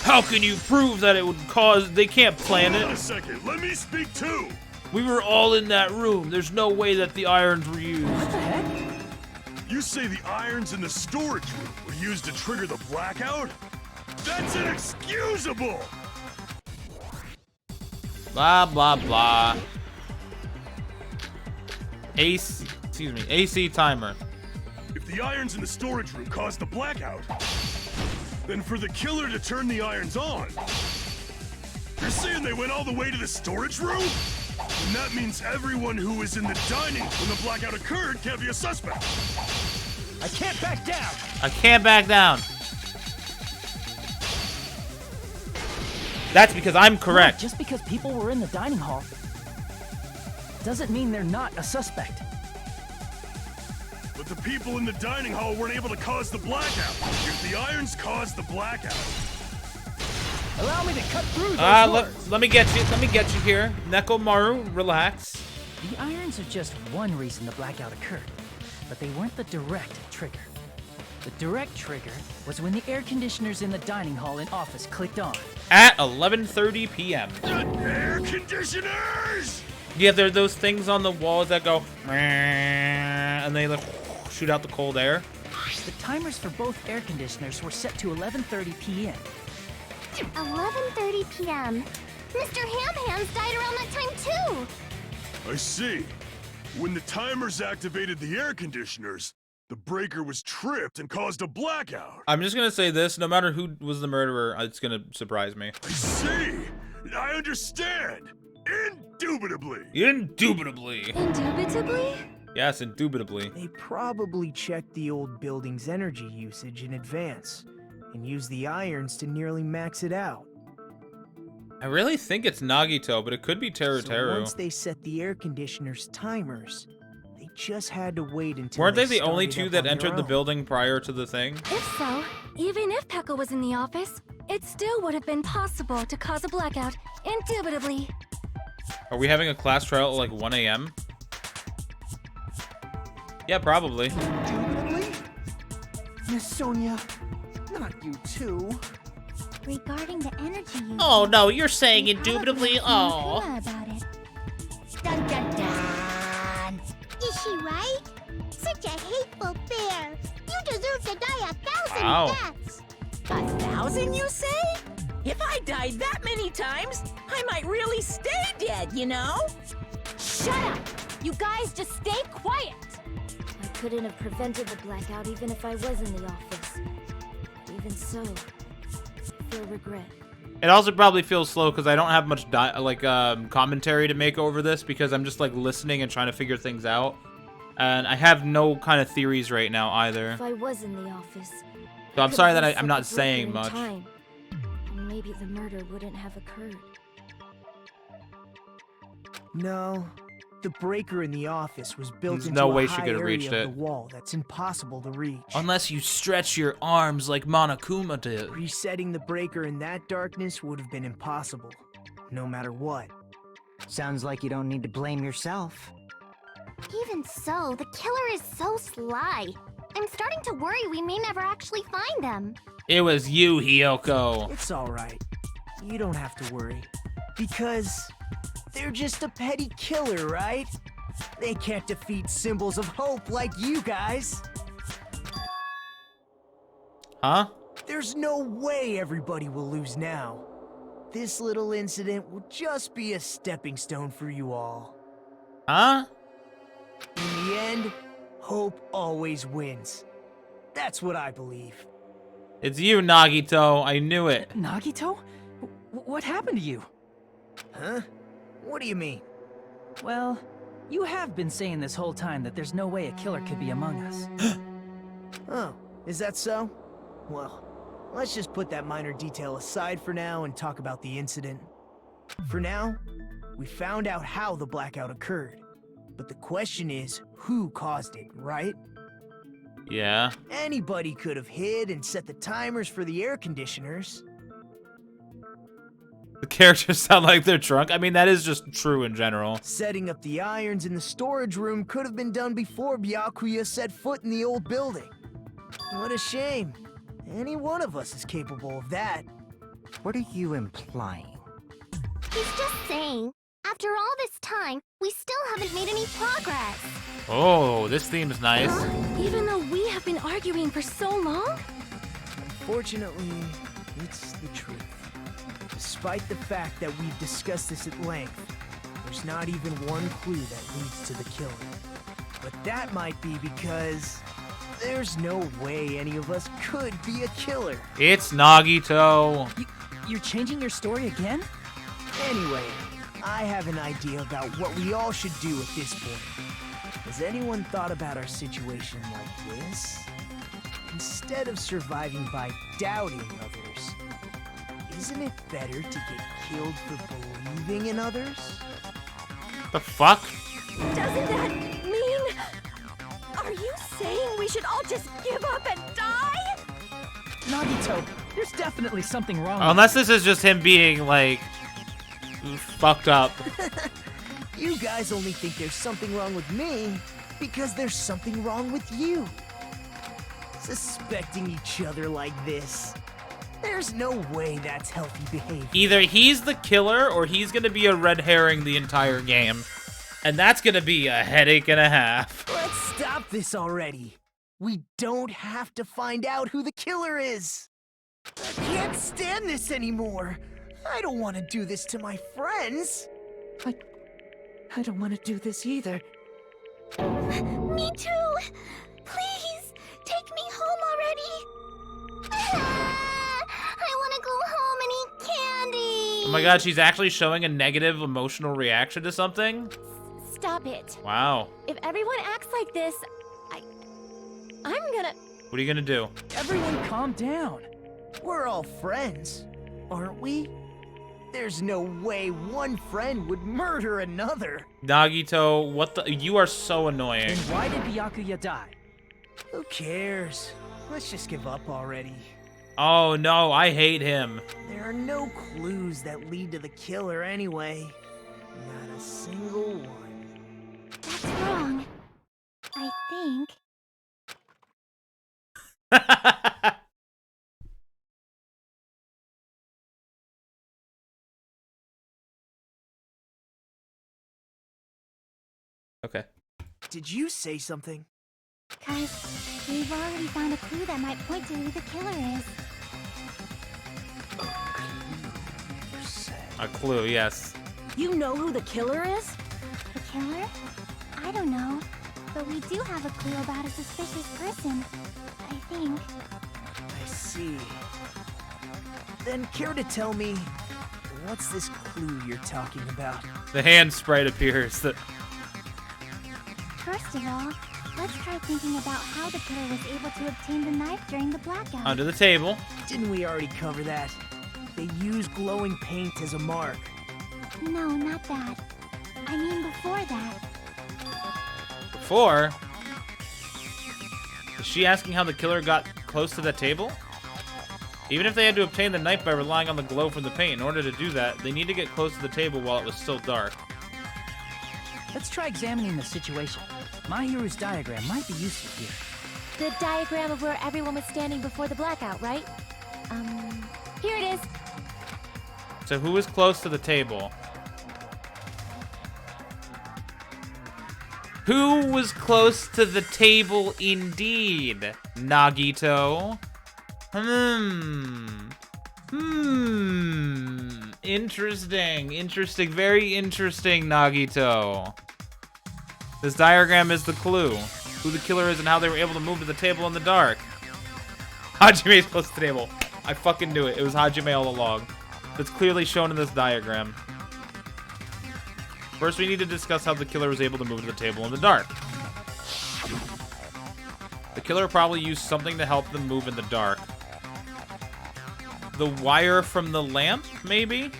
How can you prove that it would cause... They can't plan Hold on a it. second, let me speak too! We were all in that room. There's no way that the irons were used. What the heck? You say the irons in the storage room were used to trigger the blackout? That's inexcusable! Blah, blah, blah. AC timer. If the irons in the storage room caused the blackout, then for the killer to turn the irons on, you're saying they went all the way to the storage room? And that means everyone who was in the dining when the blackout occurred can't be a suspect. I can't back down! I can't back down. That's because I'm correct. Just because people were in the dining hall doesn't mean they're not a suspect. But the people in the dining hall weren't able to cause the blackout. If the irons caused the blackout, Allow me to cut through those Let me get you. Let me get you here. Nekomaru, relax. The irons are just one reason the blackout occurred, but they weren't the direct trigger. The direct trigger was when the air conditioners in the dining hall and office clicked on. At 11:30 p.m. air conditioners! Yeah, there are those things on the walls that go and they like shoot out the cold air. The timers for both air conditioners were set to 11:30 p.m. 11:30 p.m. Mr. Ham-Hams died around that time too! I see. When the timers activated the air conditioners, the breaker was tripped and caused a blackout. I'm just gonna say this: no matter who was the murderer, it's gonna surprise me. I see. I understand. Indubitably. Indubitably. Indubitably? Yes, indubitably. They probably checked the old building's energy usage in advance and used the irons to nearly max it out. I really think it's Nagito, but it could be Teru So Teru. once they set the air conditioner's timers, they just had to wait until Weren't they the only started two up that on their entered the own. building prior to the thing? If so, even if Pekka was in the office, it still would have been possible to cause a blackout, indubitably. Are we having a class trial at like 1 a.m.? Yeah, probably. Indubitably? Miss Sonia, not you too. Regarding the energy usage... Oh no, you're saying we probably indubitably. have to Oh. Akuma about it. Dun dun dun! Is she right? Such a hateful bear! You deserve to die 1,000 Wow. deaths! 1,000, you say? If I died that many times, I might really stay dead, you know? Shut up! You guys just stay quiet! I couldn't have prevented the blackout even if I was in the office. Even so, I feel regret. It also probably feels slow because I don't have much commentary to make over this because I'm just like listening and trying to figure things out. And I have no kind of theories right now either. If I was in the office, So I'm could sorry have that reset I'm the not breaker saying in much. time, and maybe the murder wouldn't have occurred. No, the breaker in the office was built There's into no a way she high could have area reached of it. the wall that's impossible to reach. Unless you stretch your arms like Monokuma did. Resetting the breaker in that darkness would have been impossible, no matter what. Sounds like you don't need to blame yourself. Even so, the killer is so sly. I'm starting to worry we may never actually find them. It was you, Hiyoko. It's alright. You don't have to worry. Because they're just a petty killer, right? They can't defeat symbols of hope like you guys. Huh? There's no way everybody will lose now. This little incident will just be a stepping stone for you all. Huh? In the end, hope always wins. That's what I believe. It's you, Nagito. I knew it. Nagito? What happened to you? Huh? What do you mean? Well, You have been saying this whole time that there's no way a killer could be among us. Oh, is that so? Well, let's just put that minor detail aside for now and talk about the incident. For now, we found out how the blackout occurred. But the question is, who caused it, right? Yeah. Anybody could have hid and set the timers for the air conditioners. The characters sound like they're drunk. I mean, that is just true in general. Setting up the irons in the storage room could have been done before Byakuya set foot in the old building. What a shame. Any one of us is capable of that. What are you implying? He's just saying, after all this time, we still haven't made any progress. Oh, this theme's nice. Even though we have been arguing for so long? Unfortunately, it's the truth. Despite the fact that we've discussed this at length, there's not even one clue that leads to the killing. But that might be because there's no way any of us could be a killer. It's Nagito. You're changing your story again? Anyway, I have an idea about what we all should do at this point. Has anyone thought about our situation like this? Instead of surviving by doubting others, isn't it better to get killed for believing in others? The fuck? Doesn't that mean... Are you saying we should all just give up and die? Nagito, there's definitely something wrong. Unless this is just him being, like, fucked up. You guys only think there's something wrong with me because there's something wrong with you. Suspecting each other like this. There's no way that's healthy behavior. Either he's the killer or he's gonna be a red herring the entire game. And that's gonna be a headache and a half. Let's stop this already. We don't have to find out who the killer is. I can't stand this anymore. I don't want to do this to my friends. I don't want to do this either. Me too! Please, take me home already! I want to go home and eat candy! Oh my god, she's actually showing a negative emotional reaction to something? Stop it. Wow. If everyone acts like this, I'm gonna... What are you gonna do? Everyone calm down. We're all friends, aren't we? There's no way one friend would murder another. Nagito, what the? You are so annoying. Then why did Byakuya die? Who cares? Let's just give up already. Oh no, I hate him. There are no clues that lead to the killer anyway. Not a single one. That's wrong. I think. Okay. Did you say something? 'Cause we've already found a clue that might point to who the killer is. A clue, yes. You know who the killer is? The killer? I don't know. But we do have a clue about a suspicious person. I think. I see. Then care to tell me, what's this clue you're talking about? The hand sprite appears. First of all, let's try thinking about how the killer was able to obtain the knife during the blackout. Under the table. Didn't we already cover that? They use glowing paint as a mark. No, not that. I mean before that. Before? Is she asking how the killer got close to the table? Even if they had to obtain the knife by relying on the glow from the paint, in order to do that, they need to get close to the table while it was still dark. Let's try examining the situation. Mahiru's diagram might be useful here. The diagram of where everyone was standing before the blackout, right? Here it is. So who was close to the table? Who was close to the table indeed? Nagito? Interesting. Very interesting, Nagito. This diagram is the clue. Who the killer is and how they were able to move to the table in the dark. Hajime's close to the table. I fucking knew it. It was Hajime all along. That's clearly shown in this diagram. First, we need to discuss how the killer was able to move to the table in the dark. The killer probably used something to help them move in the dark. The wire from the lamp, maybe?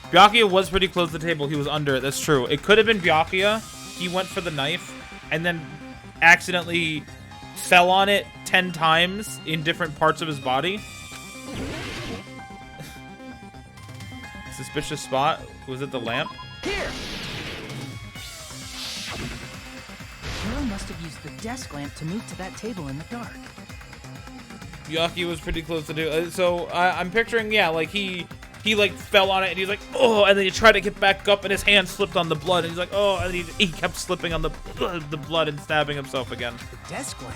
Byakuya was pretty close to the table. He was under it. That's true. It could have been Byakuya. He went for the knife and then accidentally fell on it 10 times in different parts of his body. Suspicious spot. Was it the lamp? Here! Killer must have used the desk lamp to move to that table in the dark. Byakuya was pretty close to do it. So I'm picturing, yeah, like he like fell on it and he's like, oh, and then he tried to get back up and his hand slipped on the blood and he's like, oh, and he kept slipping on the blood and stabbing himself again. The desk lamp?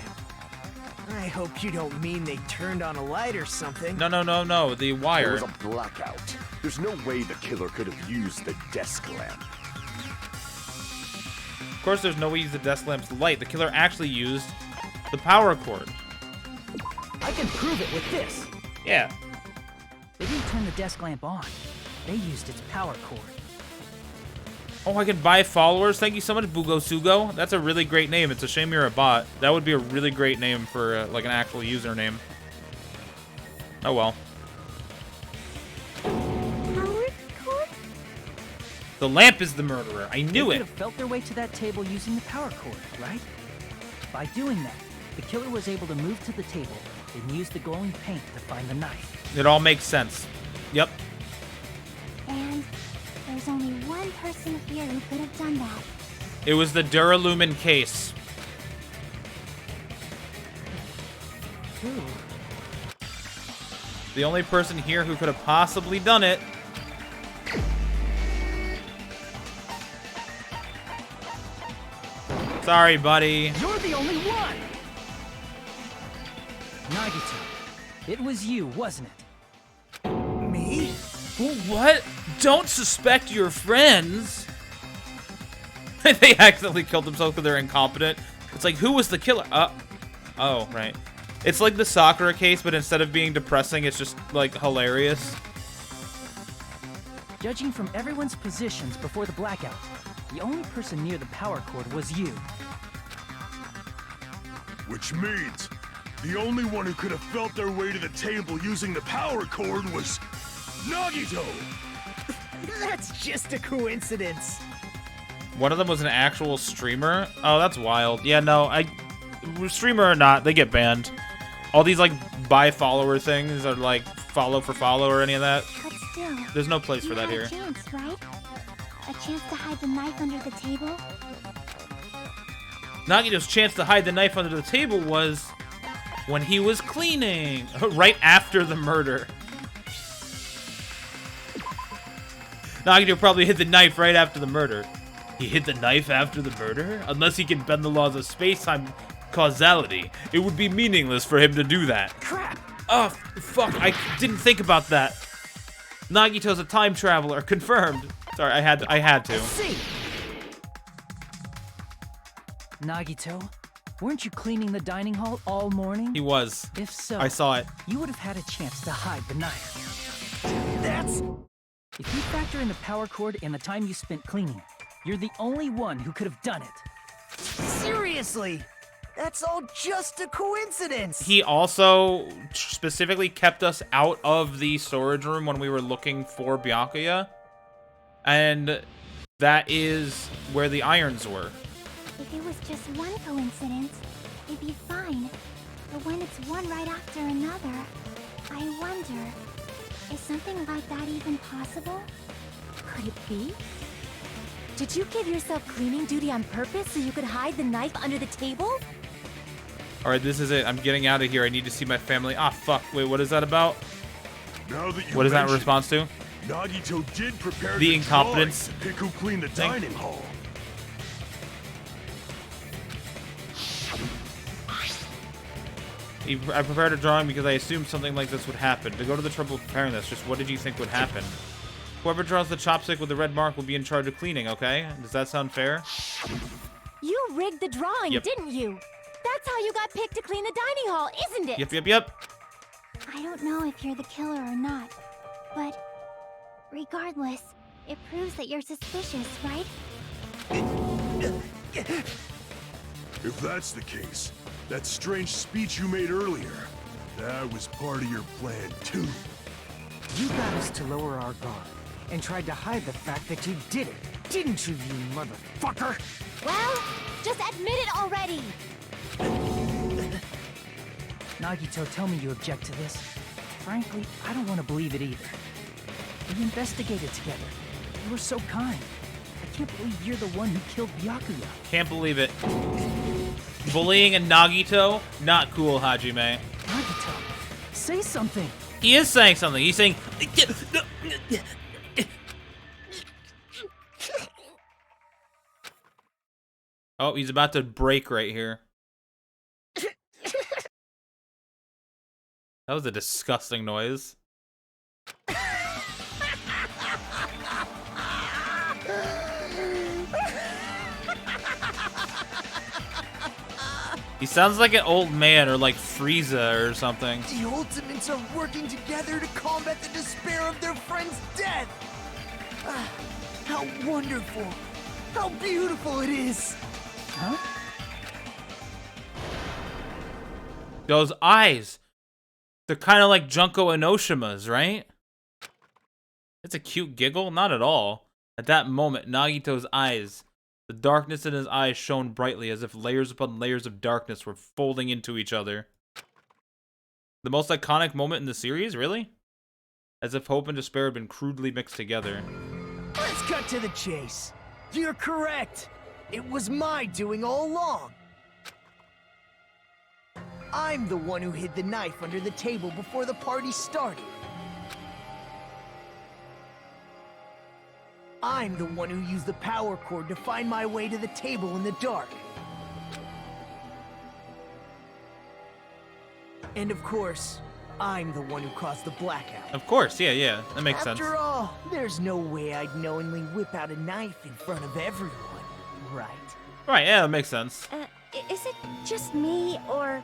I hope you don't mean they turned on a light or something. No, the wire. There was a blackout. There's no way the killer could have used the desk lamp. Of course, there's no way to use the desk lamp's light. The killer actually used the power cord. I can prove it with this. Yeah. They didn't turn the desk lamp on. They used its power cord. Oh, I can buy followers. Thank you so much, Bugo Sugo. That's a really great name. It's a shame you're a bot. That would be a really great name for like an actual username. Oh well. Power cord? The lamp is the murderer. I knew They it. could have felt their way to that table using the power cord, right? By doing that, the killer was able to move to the table and use the glowing paint to find the knife. It all makes sense. Yep. And there's only one person here who could have done that. It was the Duralumin case. Ooh. The only person here who could have possibly done it. Sorry, buddy. You're the only one! Nagito, it was you, wasn't it? Me? What? Don't suspect your friends. They accidentally killed themselves because they're incompetent. It's like, who was the killer? Oh, right. It's like the Sakura case, but instead of being depressing, it's just, like, hilarious. Judging from everyone's positions before the blackout, the only person near the power cord was you. Which means the only one who could have felt their way to the table using the power cord was Nagito! That's just a coincidence. One of them was an actual streamer. Oh, that's wild. Yeah, no, streamer or not, they get banned. All these, like, buy follower things are, like, follow for follow or any of that. But still, There's no place for that you here. had a chance, right? A chance to hide the knife under the table? Nagito's chance to hide the knife under the table was when he was cleaning. Right after the murder. Nagito probably hid the knife right after the murder. He hid the knife after the murder? Unless he can bend the laws of space-time causality, it would be meaningless for him to do that. Crap! Oh, fuck, I didn't think about that. Nagito's a time traveler, confirmed. Sorry, I had to. Let's see. Nagito, weren't you cleaning the dining hall all morning? He was. If so, I saw it. you would have had a chance to hide the knife. That's... If you factor in the power cord and the time you spent cleaning, you're the only one who could have done it. Seriously? That's all just a coincidence. He also specifically kept us out of the storage room when we were looking for Byakuya. And that is where the irons were. If it was just one coincidence, it'd be fine. But when it's one right after another, I wonder, is something like that even possible? Could it be? Did you give yourself cleaning duty on purpose so you could hide the knife under the table? Alright, this is it. I'm getting out of here. I need to see my family. Ah, fuck. Wait, what is that about? Now that you What is that in mention response to? Nagito did prepare The incompetence. drawing to pick who cleaned the dining hall. I prepared a drawing because I assumed something like this would happen. To go to the trouble of preparing this, just what did you think would happen? Whoever draws the chopstick with the red mark will be in charge of cleaning, okay? Does that sound fair? You rigged the drawing, Yep. didn't you? That's how you got picked to clean the dining hall, isn't it? Yep. I don't know if you're the killer or not, but regardless, It proves that you're suspicious, right? If that's the case, that strange speech you made earlier, that was part of your plan too. You got us to lower our guard and tried to hide the fact that you did it, didn't you, you motherfucker? Well, just admit it already! Nagito, tell me you object to this. Frankly, I don't want to believe it either. We investigated together. You were so kind. I can't believe you're the one who killed Byakuya. Can't believe it. Bullying a Nagito? Not cool, Hajime. Nagito, say something. He is saying something. He's saying... Oh, he's about to break right here. That was a disgusting noise. He sounds like an old man or like Frieza or something. The Ultimates are working together to combat the despair of their friend's death. How wonderful. How beautiful it is. Huh? Those eyes. They're kind of like Junko Enoshima's, right? It's a cute giggle? Not at all. At that moment, Nagito's eyes, the darkness in his eyes shone brightly as if layers upon layers of darkness were folding into each other. The most iconic moment in the series, really? As if hope and despair had been crudely mixed together. Let's cut to the chase. You're correct. It was my doing all along. I'm the one who hid the knife under the table before the party started. I'm the one who used the power cord to find my way to the table in the dark. And of course, I'm the one who caused the blackout. Of course, yeah, that makes sense. After all, there's no way I'd knowingly whip out a knife in front of everyone, right? Right, yeah, that makes sense. Is it just me, or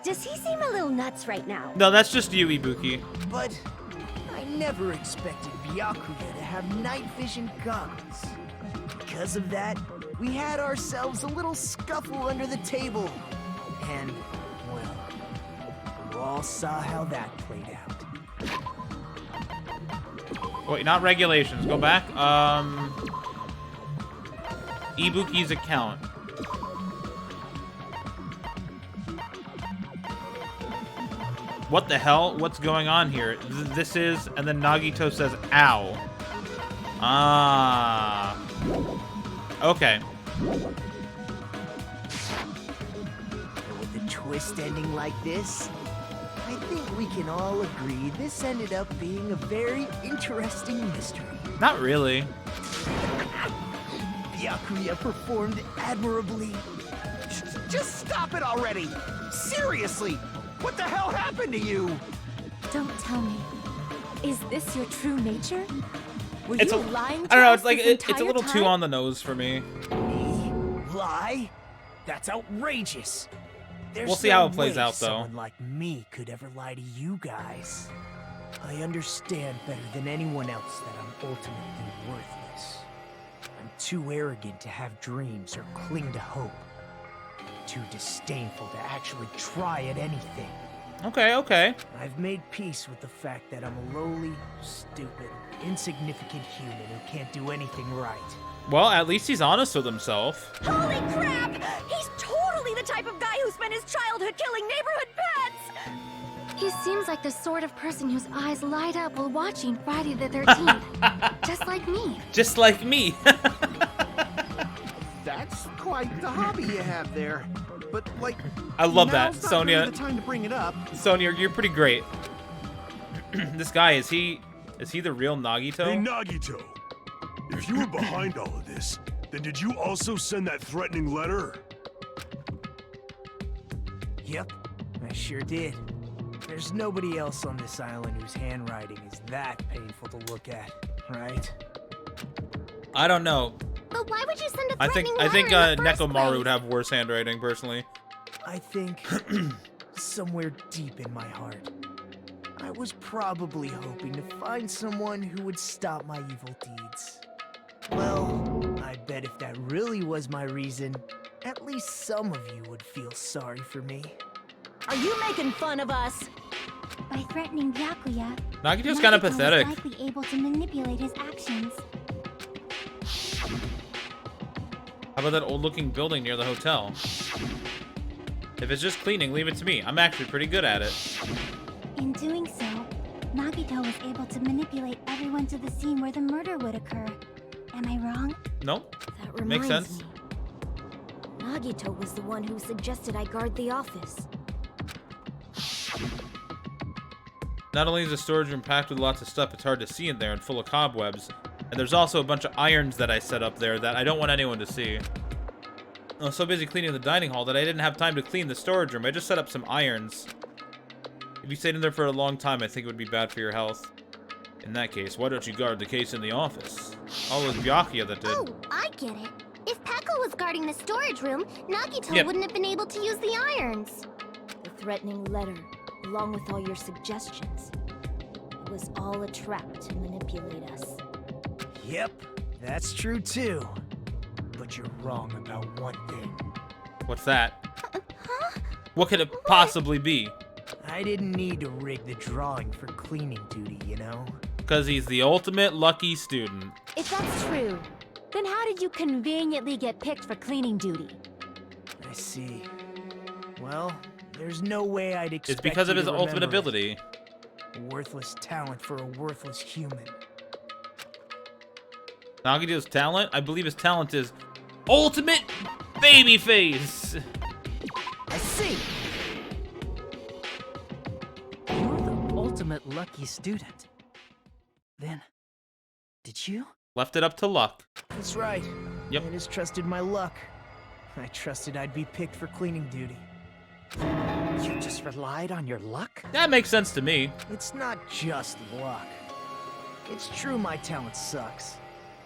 does he seem a little nuts right now? No, that's just you, Ibuki. But I never expected Byakuya to have night vision goggles. Because of that, we had ourselves a little scuffle under the table. And, well, you all saw how that played out. Wait, not regulations. Go back. Ibuki's account. What the hell? What's going on here? This is... And then Nagito says, ow. Ah. Okay. And with a twist ending like this, I think we can all agree this ended up being a very interesting mystery. Not really. Byakuya performed admirably. Just stop it already! Seriously! What the hell happened to you? Don't tell me. Is this your true nature? Were It's you a, lying to I don't know, us it's like this it's a entire little time? too on the nose for me. Me? Lie? That's outrageous. There's We'll see no how it plays way out, though. Someone like me could ever lie to you guys. I understand better than anyone else that I'm ultimately worthless. I'm too arrogant to have dreams or cling to hope. Too disdainful to actually try at anything. Okay. I've made peace with the fact that I'm a lowly, stupid, insignificant human who can't do anything right. Well, at least he's honest with himself. Holy crap! He's totally the type of guy who spent his childhood killing neighborhood pets! He seems like the sort of person whose eyes light up while watching Friday the 13th. Just like me. Just like me. That's quite the hobby you have there. But, like, I love that, now's not Sonia. really the time to bring it up. Sonia, you're pretty great. This guy, is he the real Nagito? Hey, Nagito. If you were behind all of this, then did you also send that threatening letter? Yep, I sure did. There's nobody else on this island whose handwriting is that painful to look at, right? I don't know. But why would you send a I threatening think letter in the first Nekomaru place? would have worse handwriting, personally. I think somewhere deep in my heart, I was probably hoping to find someone who would stop my evil deeds. Well, I bet if that really was my reason, at least some of you would feel sorry for me. Are you making fun of us? By threatening Byakuya, Nagito's kind of Nagito pathetic. was likely able to manipulate his actions. How about that old-looking building near the hotel? If it's just cleaning, leave it to me. I'm actually pretty good at it. In doing so, Nagito was able to manipulate everyone to the scene where the murder would occur. Am I wrong? Nope. That reminds Makes sense. me. Nagito was the one who suggested I guard the office. Not only is the storage room packed with lots of stuff, it's hard to see in there and full of cobwebs. And there's also a bunch of irons that I set up there that I don't want anyone to see. I was so busy cleaning the dining hall that I didn't have time to clean the storage room. I just set up some irons. If you stayed in there for a long time, I think it would be bad for your health. In that case, why don't you guard the case in the office? Oh, it was Byakuya that did. Oh, I get it. If Peko was guarding the storage room, Nagito Yep. wouldn't have been able to use the irons. The threatening letter, along with all your suggestions. It was all a trap to manipulate us. Yep, that's true too. But you're wrong about one thing. What's that? What could it possibly be? I didn't need to rig the drawing for cleaning duty, you know? Because he's the ultimate lucky student. If that's true, then how did you conveniently get picked for cleaning duty? I see. Well, there's no way I'd expect It's because of you his to ultimate remember ability. it. A worthless talent for a worthless human. Nagito's talent? I believe his talent is ultimate babyface. I see! You're the ultimate lucky student. Then, did you? Left it up to luck. That's right. Yep. I just trusted my luck. I trusted I'd be picked for cleaning duty. You just relied on your luck? That makes sense to me. It's not just luck. It's true my talent sucks.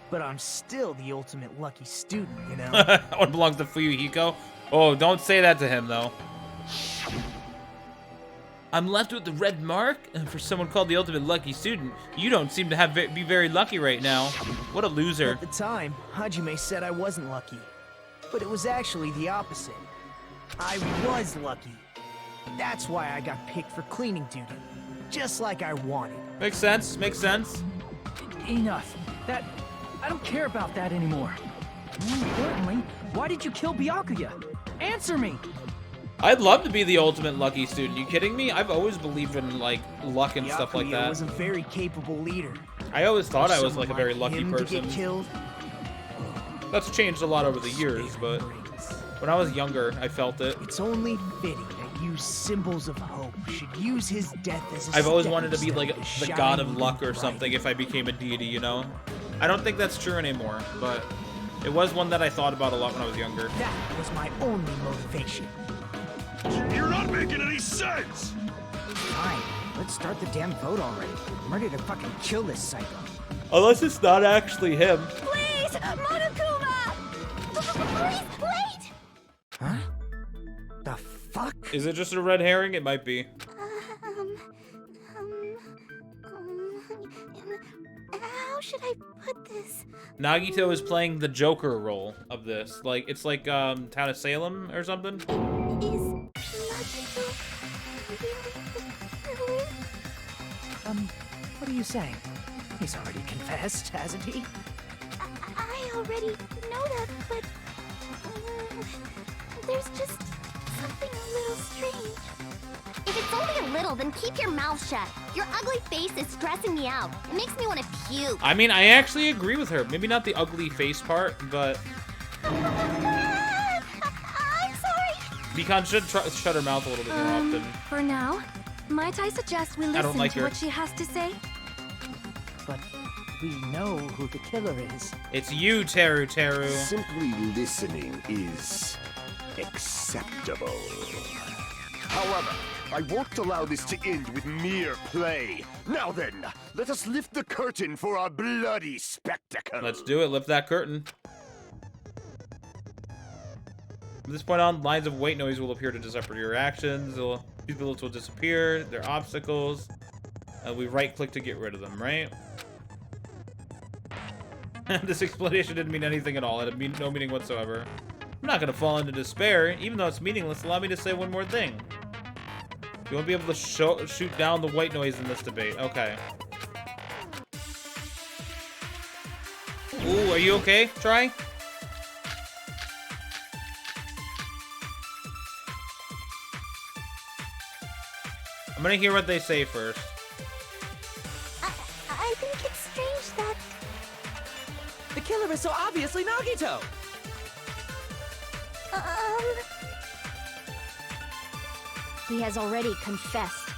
But I'm still the ultimate lucky student, you know? One belongs to Fuyuhiko. Oh, don't say that to him, though. I'm left with the red mark? And for someone called the ultimate lucky student, you don't seem to be very lucky right now. What a loser. At the time, Hajime said I wasn't lucky. But it was actually the opposite. I was lucky. That's why I got picked for cleaning duty. Just like I wanted. Makes sense, makes sense. Enough. I don't care about that anymore. More importantly, why did you kill Byakuya? Answer me! I'd love to be the ultimate lucky student. You kidding me? I've always believed in, like, luck and stuff like Byakuya that. was a very capable leader. I always thought I was, Someone like, a very lucky him person. To get killed, That's changed a lot over the years, but when I was younger, I felt it. it's only fitting that you symbols of hope should use his death as a I've always wanted to be stepping like stone the to god of shining luck or bright. something if I became a deity, you know? I don't think that's true anymore, but it was one that I thought about a lot when I was younger. That was my only motivation. You're not making any sense! Fine, let's start the damn vote already. I'm ready to fucking kill this psycho. Unless it's not actually him. Please, Monokuma! Please, wait! Huh? The fuck? Is it just a red herring? It might be. How should I put this? Nagito is playing the Joker role of this. Like, it's like, Town of Salem or something? Is Nagito really the villain? What are you saying? He's already confessed, hasn't he? I already know that, but there's just something a little strange. If it's only a little, then keep your mouth shut. Your ugly face is stressing me out. It makes me want to puke. I mean, I actually agree with her. Maybe not the ugly face part, but I'm sorry. Mikan should shut her mouth a little bit more often. For now, might I suggest we don't listen like to her. what she has to say? But we know who the killer is. It's you, Teru. Simply listening is acceptable. However, I won't allow this to end with mere play. Now then, let us lift the curtain for our bloody spectacle. Let's do it. Lift that curtain. From this point on, lines of white noise will appear to disrupt your actions. These bullets will disappear. They're obstacles. We right-click to get rid of them, right? This explanation didn't mean anything at all. It had no meaning whatsoever. I'm not gonna fall into despair. Even though it's meaningless, allow me to say one more thing. You won't be able to shoot down the white noise in this debate. Okay. Ooh, are you okay? Try? I'm gonna hear what they say first. I think it's strange that... The killer is so obviously Nagito! He has already confessed.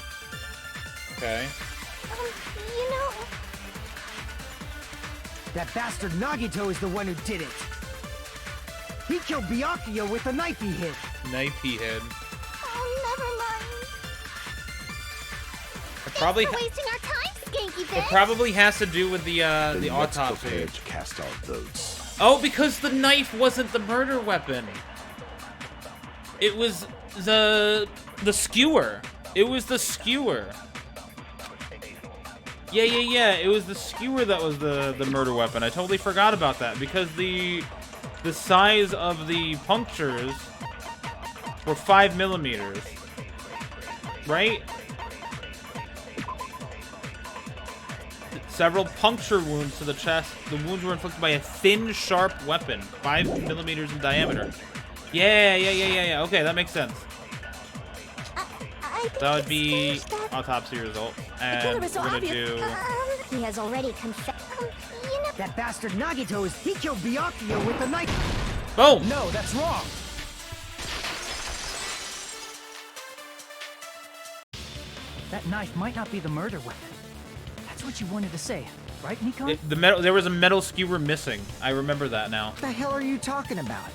Okay. You know... That bastard Nagito is the one who did it. He killed Byakuya with a knife he hid. Knife he hid. Oh, never mind. It probably Thanks for wasting our time, Skanky it Bitch. probably has to do with the Then let's autopsy. prepare to cast our votes. Oh, because the knife wasn't the murder weapon. It was the skewer. It was the skewer. Yeah. It was the skewer that was the murder weapon. I totally forgot about that because the size of the punctures were 5 millimeters, right? Several puncture wounds to the chest. The wounds were inflicted by a thin, sharp weapon, 5 millimeters in diameter. Yeah. Okay, that makes sense. That would be autopsy result. And we're gonna do... He has already confessed. That bastard Nagito he killed Byakuya with a knife. Boom! No, that's wrong. That knife might not be the murder weapon. That's what you wanted to say, right, Nikon? There was a metal skewer missing. I remember that now. What the hell are you talking about?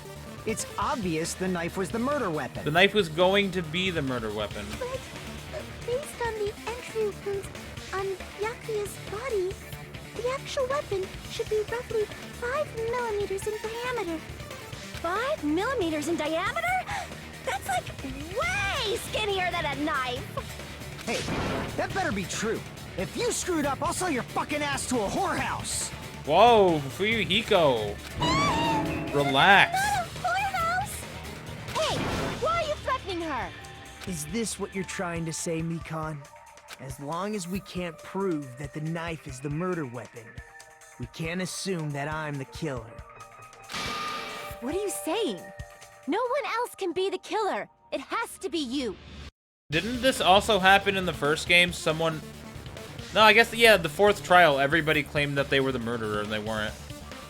It's obvious the knife was the murder weapon. The knife was going to be the murder weapon. But based on the entry wounds on Byakuya's body, the actual weapon should be roughly 5 millimeters in diameter. 5 millimeters in diameter? That's like way skinnier than a knife. Hey, that better be true. If you screwed up, I'll sell your fucking ass to a whorehouse. Whoa, Fuyuhiko. Relax. Hey, why are you threatening her? Is this what you're trying to say, Mikan? As long as we can't prove that the knife is the murder weapon, we can't assume that I'm the killer. What are you saying? No one else can be the killer. It has to be you. Didn't this also happen in the first game? Someone... No, I guess, yeah, the fourth trial, everybody claimed that they were the murderer and they weren't.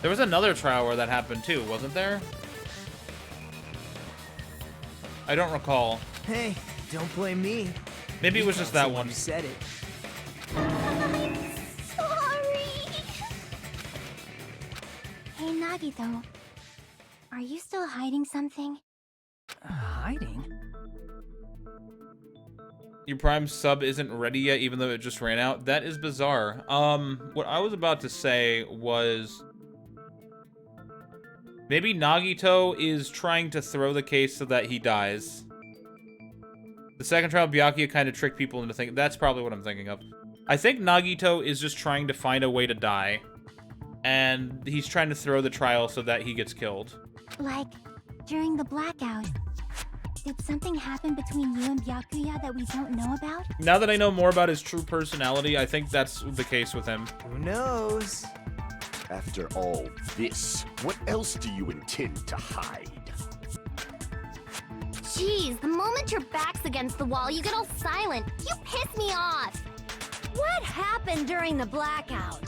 There was another trial where that happened too, wasn't there? I don't recall. Hey, don't blame me. Maybe it was just that one. You said it. I'm sorry. Hey, Nagito. Are you still hiding something? Hiding? Your Prime sub isn't ready yet, even though it just ran out. That is bizarre. What I was about to say was... Maybe Nagito is trying to throw the case so that he dies. The second trial, Byakuya kind of tricked people into thinking... That's probably what I'm thinking of. I think Nagito is just trying to find a way to die. And he's trying to throw the trial so that he gets killed. Like, during the blackout, did something happen between you and Byakuya that we don't know about? Now that I know more about his true personality, I think that's the case with him. Who knows? After all this, what else do you intend to hide? Jeez, the moment your back's against the wall, you get all silent. You piss me off. What happened during the blackout?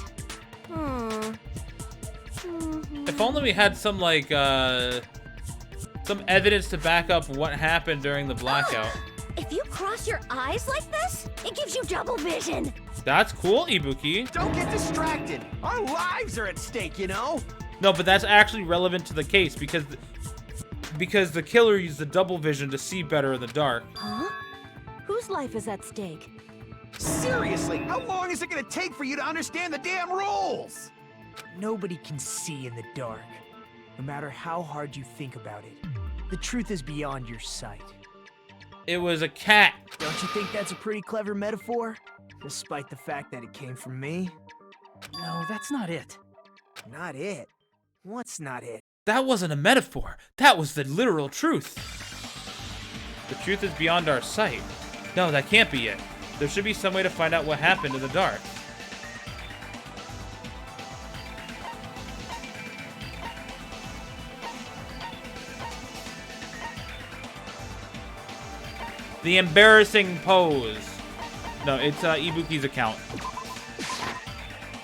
If only we had some, like, some evidence to back up what happened during the blackout. If you cross your eyes like this, it gives you double vision. That's cool, Ibuki. Don't get distracted. Our lives are at stake, you know? No, but that's actually relevant to the case because the killer used the double vision to see better in the dark. Huh? Whose life is at stake? Seriously, how long is it gonna take for you to understand the damn rules? Nobody can see in the dark, no matter how hard you think about it. The truth is beyond your sight. It was a cat. Don't you think that's a pretty clever metaphor? Despite the fact that it came from me? No, that's not it. Not it? What's not it? That wasn't a metaphor. That was the literal truth. The truth is beyond our sight. No, that can't be it. There should be some way to find out what happened in the dark. The embarrassing pose. No, it's Ibuki's account.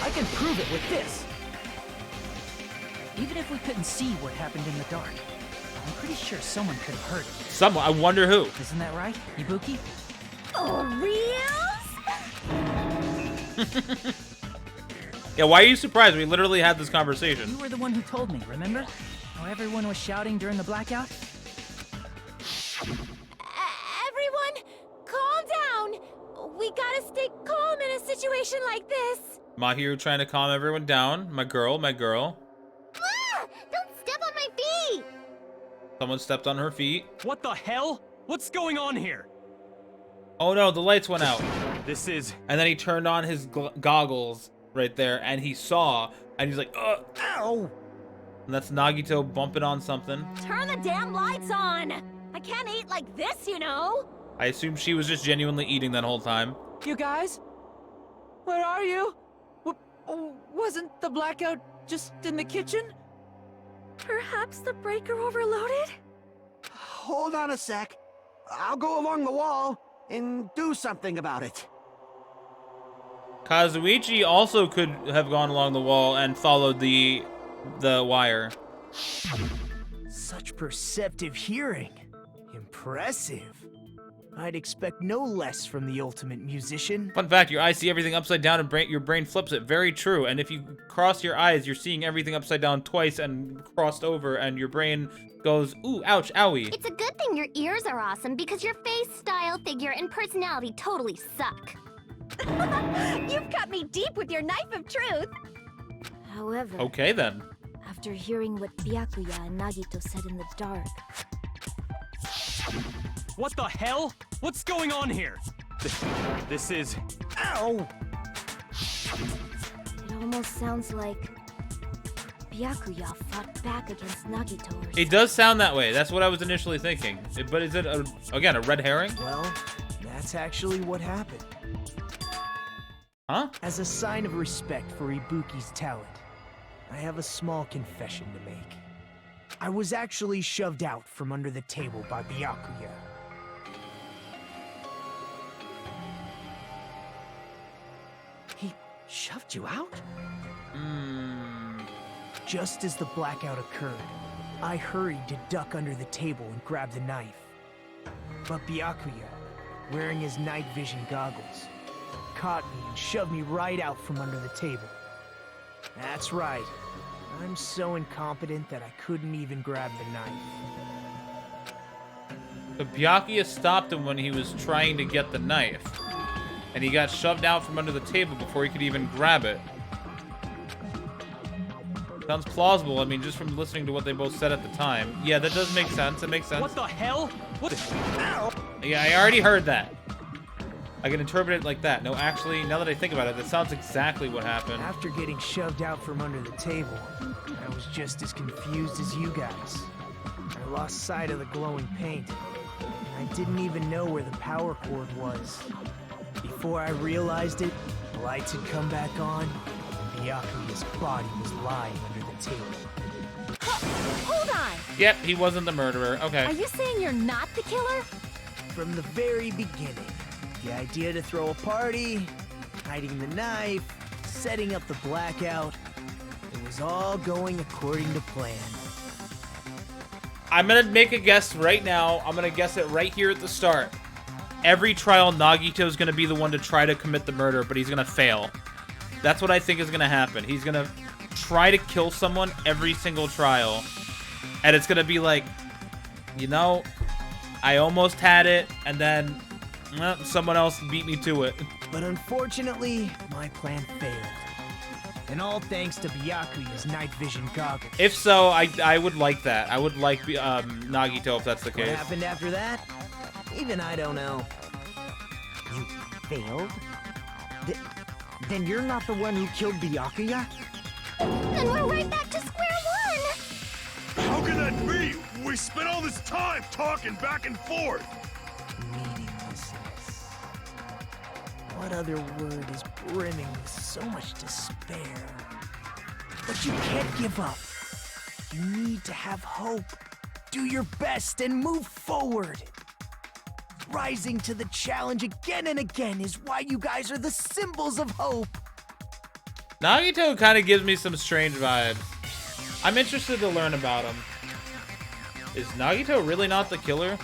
I can prove it with this. Even if we couldn't see what happened in the dark, I'm pretty sure someone could have heard it. Someone? I wonder who. Isn't that right, Ibuki? Oh, reals? Yeah, why are you surprised? We literally had this conversation. You were the one who told me, remember? How everyone was shouting during the blackout? Everyone, calm down. We gotta stay calm in a situation like this. Mahiru trying to calm everyone down. My girl, my girl. Ah! Don't step on my feet! Someone stepped on her feet. What the hell? What's going on here? Oh no, the lights went out. This is... And then he turned on his goggles right there, and he saw, and he's like, ugh. Ow! And that's Nagito bumping on something. Turn the damn lights on. I can't eat like this, you know. I assume she was just genuinely eating that whole time. You guys? Where are you? Wasn't the blackout just in the kitchen? Perhaps the breaker overloaded? Hold on a sec. I'll go along the wall and do something about it. Kazuichi also could have gone along the wall and followed the wire. Such perceptive hearing. Impressive. I'd expect no less from the ultimate musician. Fun fact, your eyes see everything upside down and your brain flips it. Very true. And if you cross your eyes, you're seeing everything upside down twice and crossed over, and your brain goes, ooh, ouch, owie. It's a good thing your ears are awesome because your face, style, figure, and personality totally suck. You've cut me deep with your knife of truth. However, Okay, then. after hearing what Byakuya and Nagito said in the dark, What the hell? What's going on here? This is... Ow! it almost sounds like Byakuya fought back against Nagito or It does sound that way. That's what I was initially thinking. But is it, again, a red herring? Well, that's actually what happened. Huh? As a sign of respect for Ibuki's talent, I have a small confession to make. I was actually shoved out from under the table by Byakuya. He shoved you out? Just as the blackout occurred, I hurried to duck under the table and grab the knife. But Byakuya, wearing his night vision goggles, caught me and shoved me right out from under the table. That's right. I'm so incompetent that I couldn't even grab the knife. But Byakuya stopped him when he was trying to get the knife. And he got shoved out from under the table before he could even grab it. Sounds plausible, I mean, just from listening to what they both said at the time. Yeah, that does make sense, it makes sense. What the hell? What the... Ow! Yeah, I already heard that. I can interpret it like that. No, actually, now that I think about it, that sounds exactly what happened. After getting shoved out from under the table, I was just as confused as you guys. I lost sight of the glowing paint, and I didn't even know where the power cord was. Before I realized it, the lights had come back on, and Byakuya's body was lying under the table. hold on. Yep, he wasn't the murderer. Okay. Are you saying you're not the killer? From the very beginning, the idea to throw a party, hiding the knife, setting up the blackout, it was all going according to plan. I'm gonna make a guess right now. I'm gonna guess it right here at the start. Every trial, Nagito's gonna be the one to try to commit the murder, but he's gonna fail. That's what I think is gonna happen. He's gonna try to kill someone every single trial, and it's gonna be like, you know, I almost had it, and then someone else beat me to it. But unfortunately, my plan failed. And all thanks to Byakuya's night vision goggles. If so, I would like that. I would like Nagito if that's the case. What happened after that? Even I don't know. You failed? Then you're not the one who killed Byakuya? Then we're right back to square one! How can that be? We spent all this time talking back and forth! Meaninglessness. What other word is brimming with so much despair? But you can't give up. You need to have hope. Do your best and move forward. Rising to the challenge again and again is why you guys are the symbols of hope. Nagito kind of gives me some strange vibes. I'm interested to learn about him. Is Nagito really not the killer?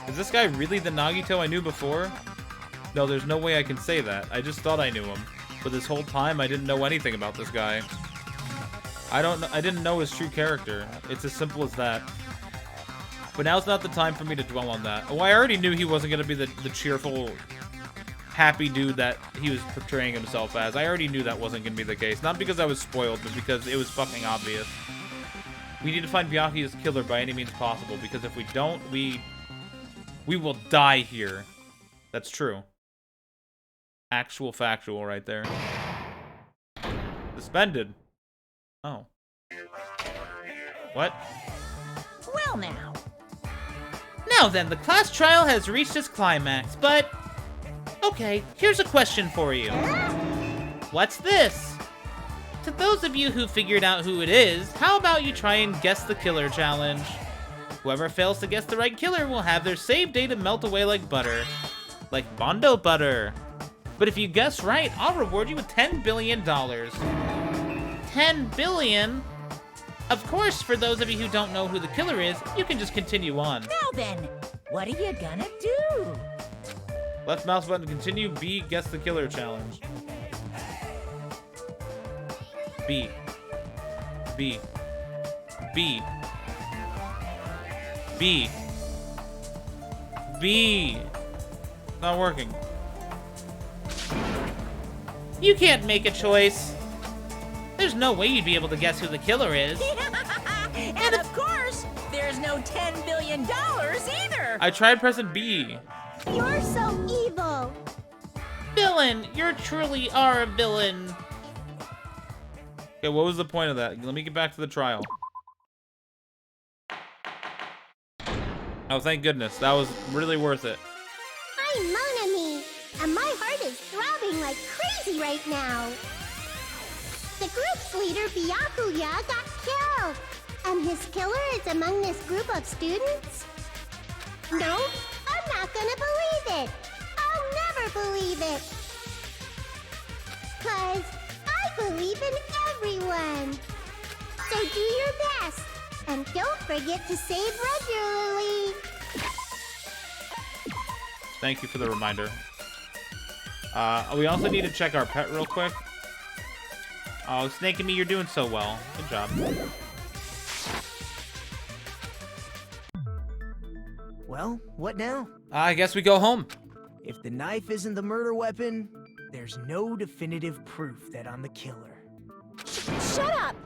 Is this guy really the Nagito I knew before? No, there's no way I can say that. I just thought I knew him. But this whole time, I didn't know anything about this guy. I didn't know his true character. It's as simple as that. But now's not the time for me to dwell on that. Oh, I already knew he wasn't going to be the cheerful, happy dude that he was portraying himself as. I already knew that wasn't going to be the case. Not because I was spoiled, but because it was fucking obvious. We need to find Byakuya's killer by any means possible, because if we don't, we will die here. That's true. Actual factual right there. Suspended. Oh. What? Well now. Now then, the class trial has reached its climax, but... Okay, here's a question for you. What's this? To those of you who figured out who it is, how about you try and guess the killer challenge? Whoever fails to guess the right killer will have their save data melt away like butter. Like Bondo butter. But if you guess right, I'll reward you with $10 billion. 10 billion? Of course, for those of you who don't know who the killer is, you can just continue on. Now then, what are you gonna do? Left mouse button to continue. B, guess the killer challenge. B. B. B. B. B. Not working. You can't make a choice. There's no way you'd be able to guess who the killer is. And of course, there's no $10 billion either. I tried pressing B. You're so evil. Villain, you truly are a villain. Okay, what was the point of that? Let me get back to the trial. Oh, thank goodness. That was really worth it. I'm Monami, and my heart is throbbing like crazy right now. The group's leader, Byakuya, got killed. And his killer is among this group of students? No, I'm not gonna believe it. I'll never believe it. 'Cause I believe in everyone. So do your best. And don't forget to save regularly. Thank you for the reminder. We also need to check our pet real quick. Oh, Snake and me, you're doing so well. Good job. Well, what now? I guess we go home. If the knife isn't the murder weapon, there's no definitive proof that I'm the killer. Shut up!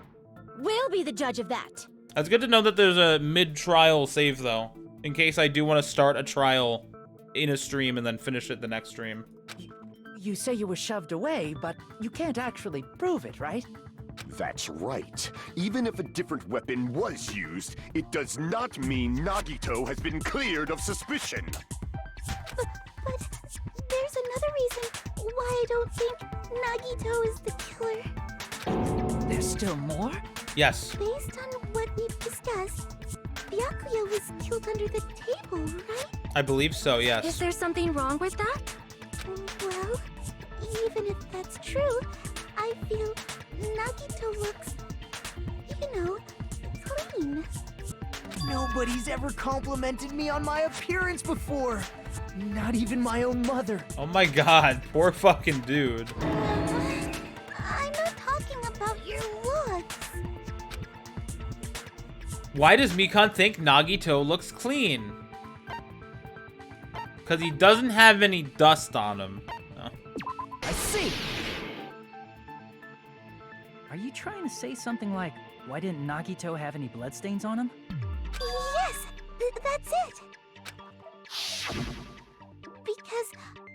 We'll be the judge of that. It's good to know that there's a mid-trial save, though, in case I do want to start a trial in a stream and then finish it the next stream. You say you were shoved away, but you can't actually prove it, right? That's right. Even if a different weapon was used, it does not mean Nagito has been cleared of suspicion. But there's another reason why I don't think Nagito is the killer. There's still more? Yes. Based on what we've discussed, Byakuya was killed under the table, right? I believe so, yes. Is there something wrong with that? Well, even if that's true, I feel Nagito looks, clean. Nobody's ever complimented me on my appearance before. Not even my own mother. Oh my god, poor fucking dude. I'm not talking about your looks. Why does Mikan think Nagito looks clean? Because he doesn't have any dust on him. Oh. I see! Are you trying to say something like, why didn't Nagito have any bloodstains on him? Yes, that's it. Because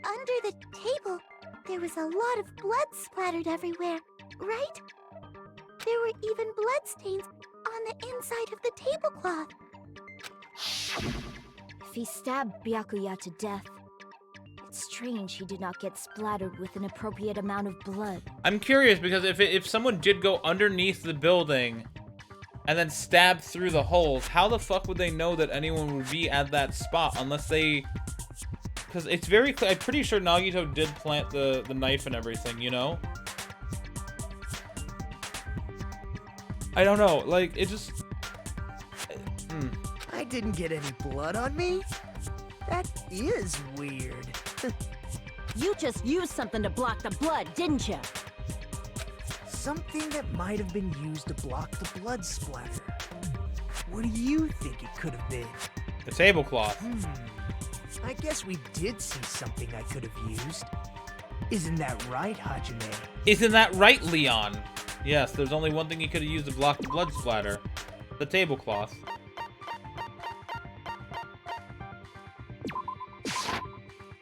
under the table, there was a lot of blood splattered everywhere, right? There were even bloodstains on the inside of the tablecloth. If he stabbed Byakuya to death, it's strange he did not get splattered with an appropriate amount of blood. I'm curious because if someone did go underneath the building and then stab through the holes, how the fuck would they know that anyone would be at that spot unless they... Because it's very clear. I'm pretty sure Nagito did plant the knife and everything, you know? I don't know. Like, it just... I didn't get any blood on me? That is weird. You just used something to block the blood, didn't you? Something that might have been used to block the blood splatter. What do you think it could have been? The tablecloth. I guess we did see something I could have used. Isn't that right, Hajime? Isn't that right, Leon? Yes, there's only one thing you could have used to block the blood splatter. The tablecloth.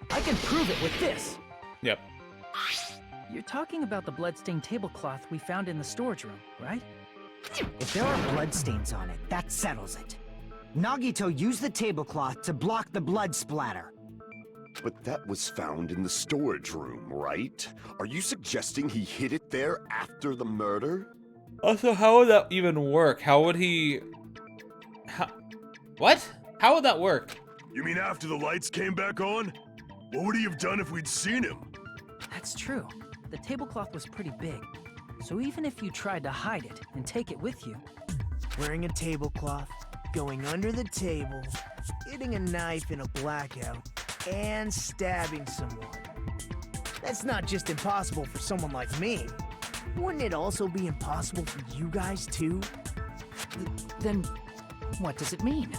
I can prove it with this. Yep. You're talking about the bloodstained tablecloth we found in the storage room, right? If there are bloodstains on it, that settles it. Nagito used the tablecloth to block the blood splatter. But that was found in the storage room, right? Are you suggesting he hid it there after the murder? Also, how would that even work? How would he... What? How would that work? You mean after the lights came back on? What would he have done if we'd seen him? That's true. The tablecloth was pretty big. So even if you tried to hide it and take it with you... Wearing a tablecloth, going under the table, hitting a knife in a blackout, and stabbing someone. That's not just impossible for someone like me. Wouldn't it also be impossible for you guys too? Then what does it mean?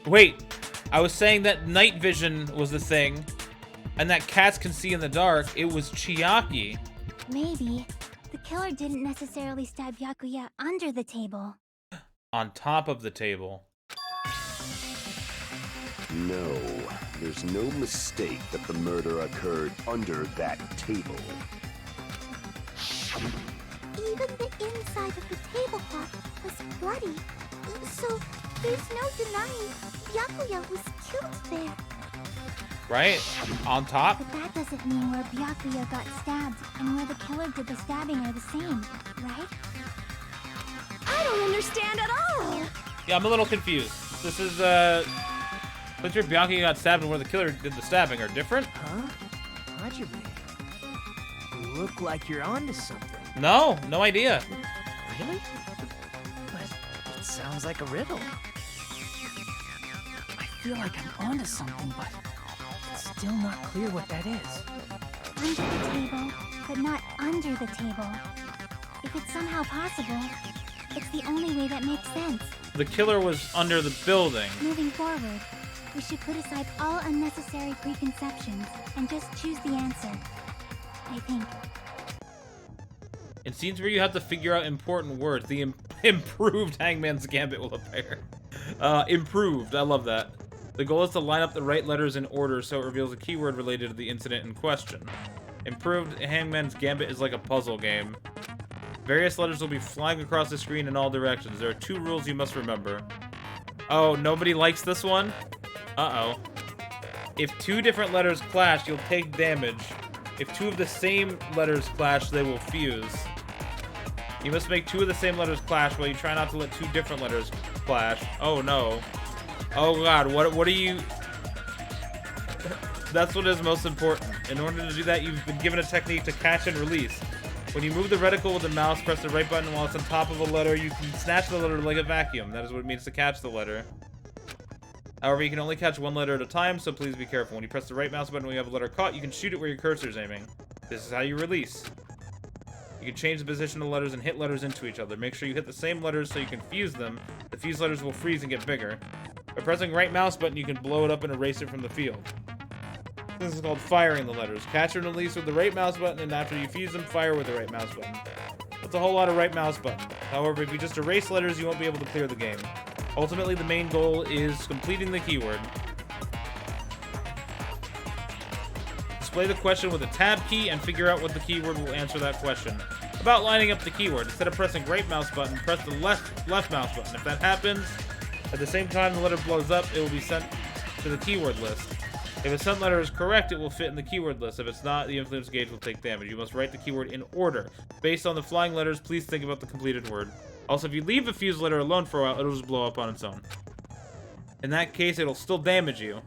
Wait, I was saying that night vision was the thing, and that cats can see in the dark. It was Chiaki. Maybe the killer didn't necessarily stab Byakuya under the table. On top of the table. No, there's no mistake that the murder occurred under that table. Even the inside of the tablecloth was bloody, so there's no denying Byakuya was killed there. Right? On top? But that doesn't mean where Byakuya got stabbed and where the killer did the stabbing are the same, right? I don't understand at all! Yeah, I'm a little confused. This is, Picture Byakuya got stabbed and where the killer did the stabbing are different? Huh? Hajime, you look like you're onto something. No, no idea. Really? But it sounds like a riddle. I feel like I'm onto something, but it's still not clear what that is. Under the table, but not under the table. If it's somehow possible, it's the only way that makes sense. The killer was under the building. Moving forward, we should put aside all unnecessary preconceptions and just choose the answer. I think. In scenes where you have to figure out important words, the improved Hangman's Gambit will appear. Improved, I love that. The goal is to line up the right letters in order so it reveals a keyword related to the incident in question. Improved Hangman's Gambit is like a puzzle game. Various letters will be flying across the screen in all directions. There are 2 rules you must remember. Oh, nobody likes this one? Uh-oh. If 2 different letters clash, you'll take damage. If 2 of the same letters clash, they will fuse. You must make 2 of the same letters clash while you try not to let 2 different letters clash. Oh no. Oh god, what are you... That's what is most important. In order to do that, you've been given a technique to catch and release. When you move the reticle with the mouse, press the right button while it's on top of a letter, you can snatch the letter like a vacuum. That is what it means to catch the letter. However, you can only catch 1 letter at a time, so please be careful. When you press the right mouse button when you have a letter caught, you can shoot it where your cursor is aiming. This is how you release. You can change the position of the letters and hit letters into each other. Make sure you hit the same letters so you can fuse them. The fused letters will freeze and get bigger. By pressing right mouse button, you can blow it up and erase it from the field. This is called firing the letters. Catch and release with the right mouse button, and after you fuse them, fire with the right mouse button. That's a whole lot of right mouse button. However, if you just erase letters, you won't be able to clear the game. Ultimately, the main goal is completing the keyword. Display the question with a tab key and figure out what the keyword will answer that question. About lining up the keyword. Instead of pressing right mouse button, press the left mouse button. If that happens, at the same time the letter blows up, it will be sent to the keyword list. If a sent letter is correct, it will fit in the keyword list. If it's not, the influence gauge will take damage. You must write the keyword in order. Based on the flying letters, please think about the completed word. Also, if you leave a fused letter alone for a while, it'll just blow up on its own. In that case, it'll still damage you.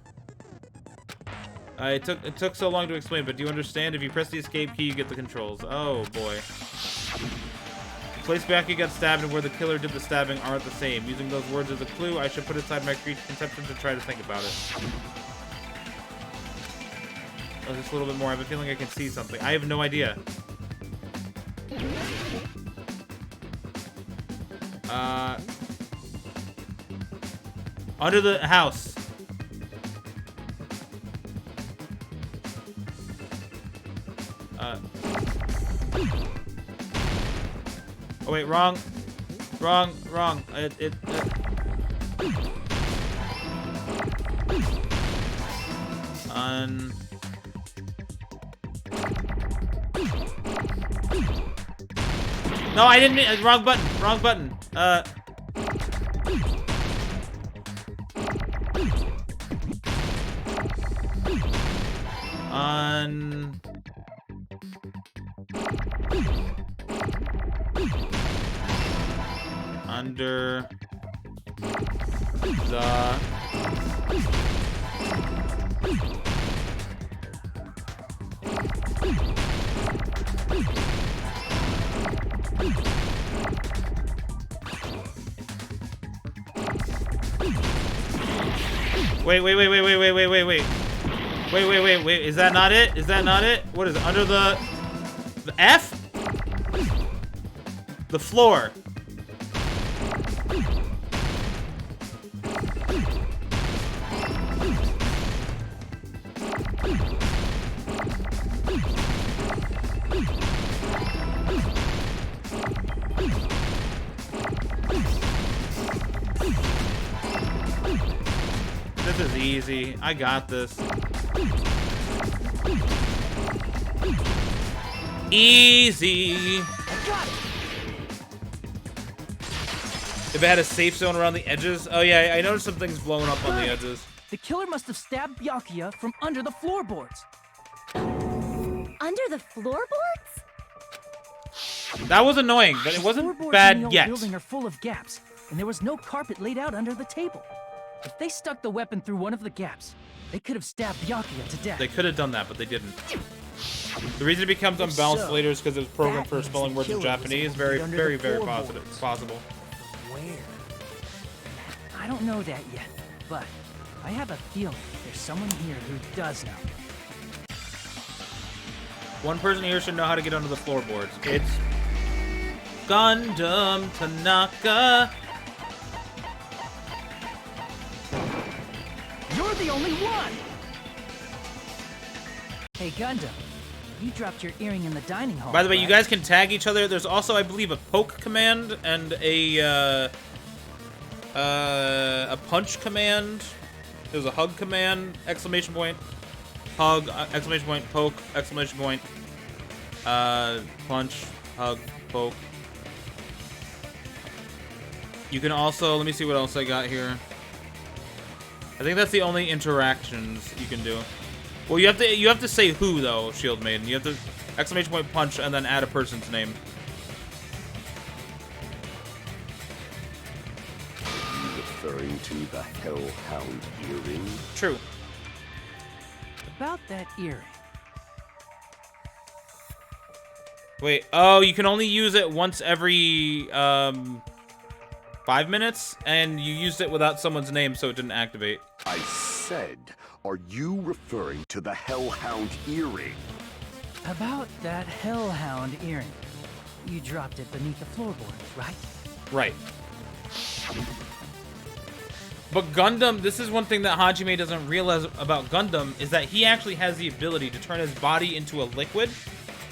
It took so long to explain, but do you understand? If you press the escape key, you get the controls. Oh, boy. The place Byakuya got stabbed and where the killer did the stabbing aren't the same. Using those words as a clue, I should put aside my conception to try to think about it. Oh, just a little bit more. I have a feeling I can see something. I have no idea. Under the house. Oh wait, wrong. No, I didn't mean, wrong button. Under the Wait. Is that not it? What is it? Under the F? The floor. This is easy. I got this. Easy. I got it. If it had a safe zone around the edges. Oh yeah, I noticed some things blowing up on the edges. The killer must have stabbed Byakuya from under the floorboards. Under the floorboards? That was annoying, but it wasn't Floorboards in the bad old yet. building are full of gaps, and there was no carpet laid out under the table. If they stuck the weapon through one of the gaps, they could have stabbed Byakuya to death. They could have done that, but they didn't. The reason it becomes unbalanced later is because it was programmed for spelling words in Japanese. Very positive. Possible. Where? I don't know that yet, but I have a feeling there's someone here who does know. One person here should know how to get under the floorboards. It's Gundam Tanaka. You're the only one! Hey, Gundam. You dropped your earring in the dining hall. By the way, you right? guys can tag each other. There's also, I believe, a poke command and a punch command. There's a hug command, exclamation point, hug, exclamation point, poke, exclamation point, punch, hug, poke. You can also, let me see what else I got here. I think that's the only interactions you can do. Well, you have to say who though, Shield Maiden. You have to exclamation point punch and then add a person's name. Are you referring to the Hellhound earring? True. About that earring. Wait, oh, you can only use it once every 5 minutes, and you used it without someone's name, so it didn't activate. I said, are you referring to the Hellhound earring? About that Hellhound earring. You dropped it beneath the floorboards, right? Right. But Gundam, this is one thing that Hajime doesn't realize about Gundam, is that he actually has the ability to turn his body into a liquid,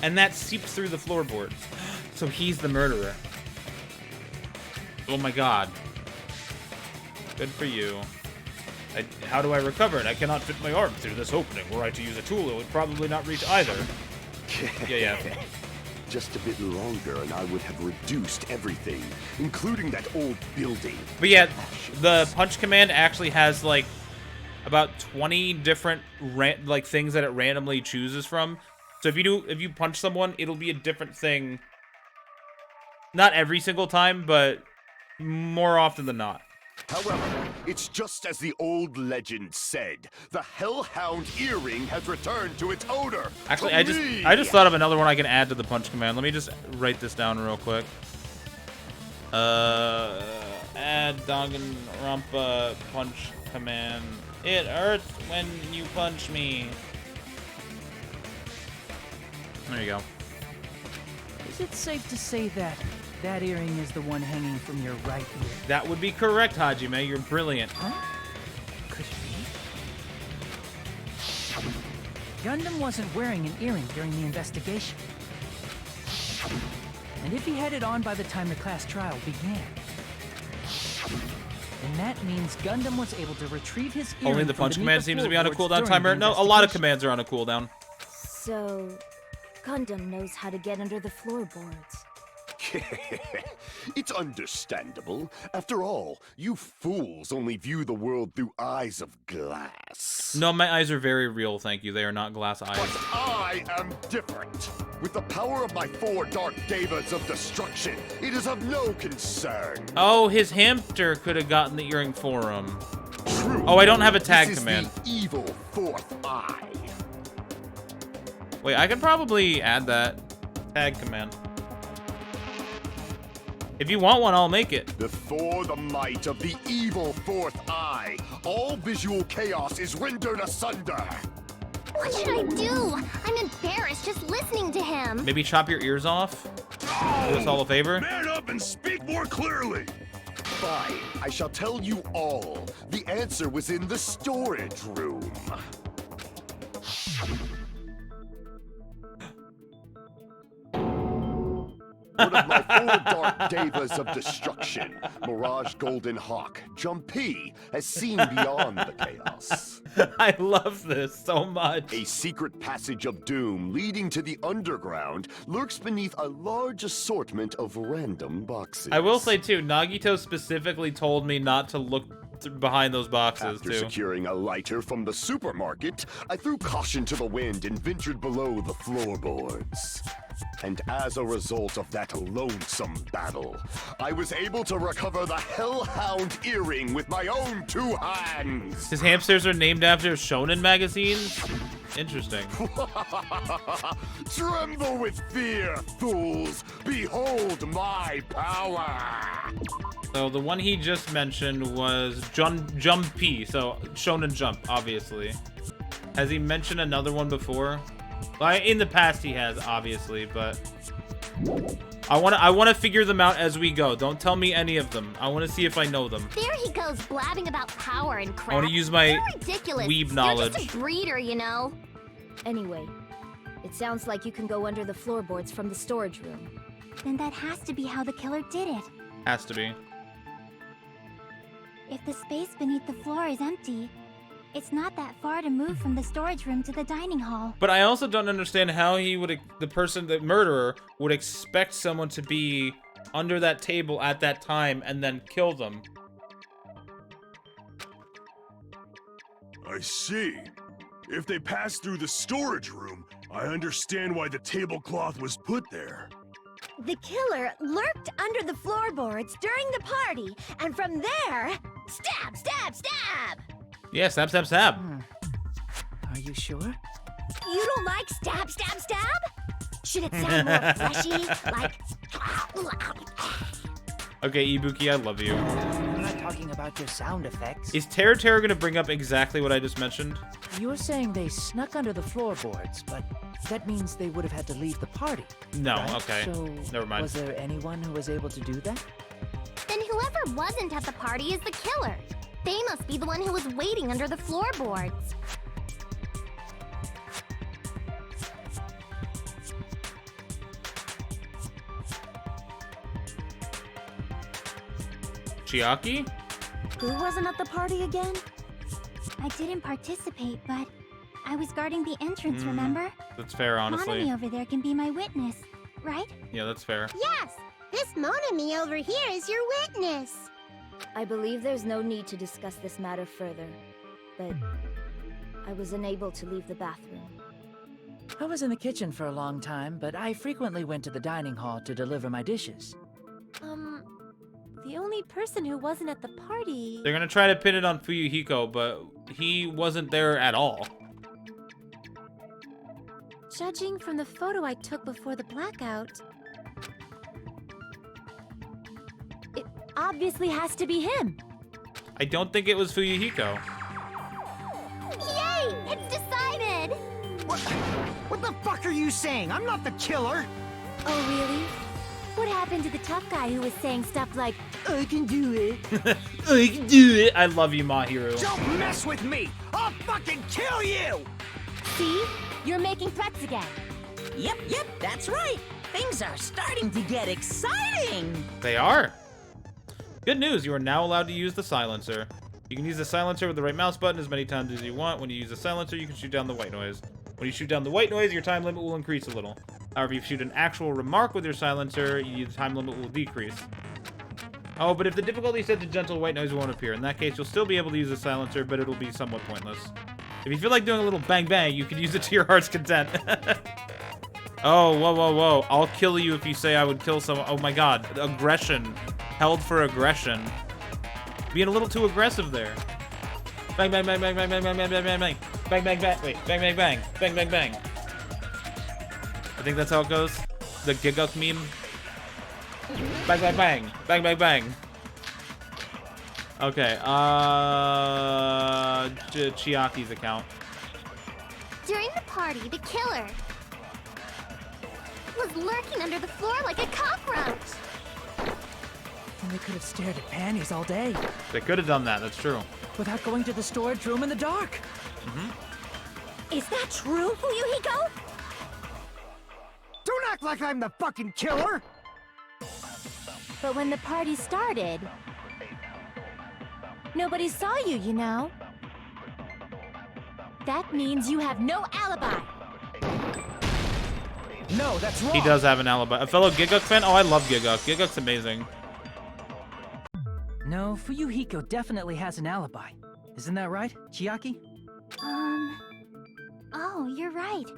and that seeps through the floorboards. So he's the murderer. Oh my god. Good for you. How do I recover it? I cannot fit my arm through this opening. Were I to use a tool, it would probably not reach either. Yeah. Just a bit longer and I would have reduced everything, including that old building. But yeah, the punch command actually has like about 20 different things that it randomly chooses from. So if you punch someone, it'll be a different thing. Not every single time, but more often than not. However, it's just as the old legend said. The Hellhound earring has returned to its owner. Actually, I just thought of another one I can add to the punch command. Let me just write this down real quick. Add Danganronpa punch command. It hurts when you punch me. There you go. Is it safe to say that that earring is the one hanging from your right ear? That would be correct, Hajime. You're brilliant. Huh? Could it be? Gundam wasn't wearing an earring during the investigation. And if he had it on by the time the class trial began, then that means Gundam was able to retrieve his earring. Only the punch command seems to be on a cooldown timer. No, a lot of commands are on a cooldown. So, Gundam knows how to get under the floorboards. It's understandable. After all, you fools only view the world through eyes of glass. No, my eyes are very real, thank you. They are not glass eyes. But I am different. With the power of my 4 dark devas of destruction, it is of no concern. Oh, his hamster could have gotten the earring for him. True. Oh, I don't have a tag this command. Is the evil 4th eye. Wait, I can probably add that tag command. If you want one, I'll make it. Before the might of the evil 4th eye, all visual chaos is rendered asunder. What should I do? I'm embarrassed just listening to him. Maybe chop your ears off? Do us all a favor? Man up and speak more clearly! Fine, I shall tell you all. The answer was in the storage room. One of my 4 dark devas of destruction, Mirage Golden Hawk, Jumpy, has seen beyond the chaos. I love this so much. A secret passage of doom leading to the underground lurks beneath a large assortment of random boxes. I will say, too, Nagito specifically told me not to look behind those boxes, After too. securing a lighter from the supermarket, I threw caution to the wind and ventured below the floorboards. And as a result of that lonesome battle, I was able to recover the Hellhound earring with my own 2 hands. His hamsters are named after shonen magazines? Interesting. Tremble with fear, fools! Behold my power! So the one he just mentioned was Jumpy, so Shonen Jump, obviously. Has he mentioned another one before? Well, in the past he has, obviously, but I want to figure them out as we go. Don't tell me any of them. I want to see if I know them. There he goes blabbing about power and crap. I want to use my weeb knowledge. You're just a breeder, you know. Anyway, it sounds like you can go under the floorboards from the storage room. Then that has to be how the killer did it. Has to be. If the space beneath the floor is empty, it's not that far to move from the storage room to the dining hall. But I also don't understand how he would, the murderer, would expect someone to be under that table at that time and then kill them. I see. If they passed through the storage room, I understand why the tablecloth was put there. The killer lurked under the floorboards during the party, and from there, stab, stab, stab! Yeah, stab, stab, stab. Are you sure? You don't like stab, stab, stab? Should it sound more fleshy, like... Okay, Ibuki, I love you. I'm not talking about your sound effects. Is Terra gonna bring up exactly what I just mentioned? You were saying they snuck under the floorboards, but that means they would have had to leave the party. No, right? okay. So, never mind. Was there anyone who was able to do that? Then whoever wasn't at the party is the killer. They must be the one who was waiting under the floorboards. Chiaki? Who wasn't at the party again? I didn't participate, but I was guarding the entrance, remember? That's fair, honestly. Monami over there can be my witness, right? Yeah, that's fair. Yes! This Monami over here is your witness! I believe there's no need to discuss this matter further, but I was unable to leave the bathroom. I was in the kitchen for a long time, but I frequently went to the dining hall to deliver my dishes. The only person who wasn't at the party... They're gonna try to pin it on Fuyuhiko, but he wasn't there at all. Judging from the photo I took before the blackout, it obviously has to be him. I don't think it was Fuyuhiko. Yay! It's decided! What the fuck are you saying? I'm not the killer! Oh, really? What happened to the tough guy who was saying stuff like, I can do it. I can do it. I love you, Mahiru. Don't mess with me! I'll fucking kill you! see? You're making threats again. Yep, that's right. Things are starting to get exciting. They are. Good news, you are now allowed to use the silencer. You can use the silencer with the right mouse button as many times as you want. When you use the silencer, you can shoot down the white noise. When you shoot down the white noise, your time limit will increase a little. However, if you shoot an actual remark with your silencer, the time limit will decrease. Oh, but if the difficulty is set to gentle, white noise won't appear. In that case, you'll still be able to use the silencer, but it'll be somewhat pointless. If you feel like doing a little bang bang, you can use it to your heart's content. Oh, whoa. I'll kill you if you say I would kill someone. Oh my god. Aggression. Held for aggression. Being a little too aggressive there. Bang, bang, bang, bang, bang, bang, bang, bang, bang, bang, bang. Bang, bang, bang. Wait. Bang, bang, bang. Bang, bang, bang. I think that's how it goes. The Giguk meme. Bang, bang, bang. Bang, bang, bang. Okay, Chiaki's account. During the party, the killer was lurking under the floor like a cockroach. And they could have stared at panties all day. They could have done that, that's true. Without going to the storage room in the dark. Is that true, Fuyuhiko? Don't act like I'm the fucking killer! But when the party started, nobody saw you, you know. That means you have no alibi. No, that's wrong. He does have an alibi. A fellow Giguk fan? Oh, I love Giguk. Giguk's amazing. No, Fuyuhiko definitely has an alibi. Isn't that right, Chiaki? Oh, you're right.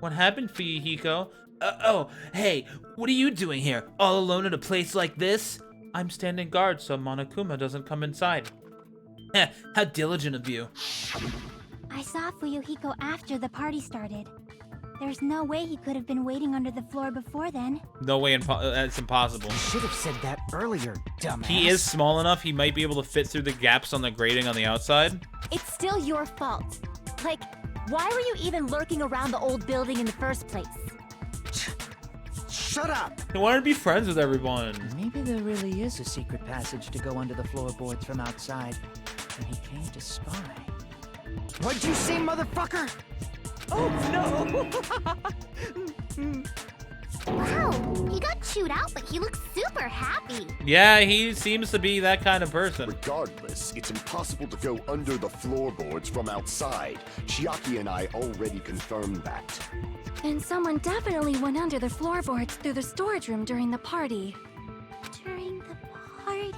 What happened, Fuyuhiko? Oh, hey, what are you doing here? All alone in a place like this? I'm standing guard so Monokuma doesn't come inside. Heh, how diligent of you. I saw Fuyuhiko after the party started. There's no way he could have been waiting under the floor before then. No way, it's impossible. You should have said that earlier, dumbass. He is small enough, he might be able to fit through the gaps on the grating on the outside. It's still your fault. Like, why were you even lurking around the old building in the first place? Shut up! He wanted to be friends with everyone. Maybe there really is a secret passage to go under the floorboards from outside, and he came to spy. What'd you say, motherfucker? Oh, no! Wow, he got chewed out, but he looks super happy. Yeah, he seems to be that kind of person. Regardless, it's impossible to go under the floorboards from outside. Chiaki and I already confirmed that. And someone definitely went under the floorboards through the storage room during the party. During the party?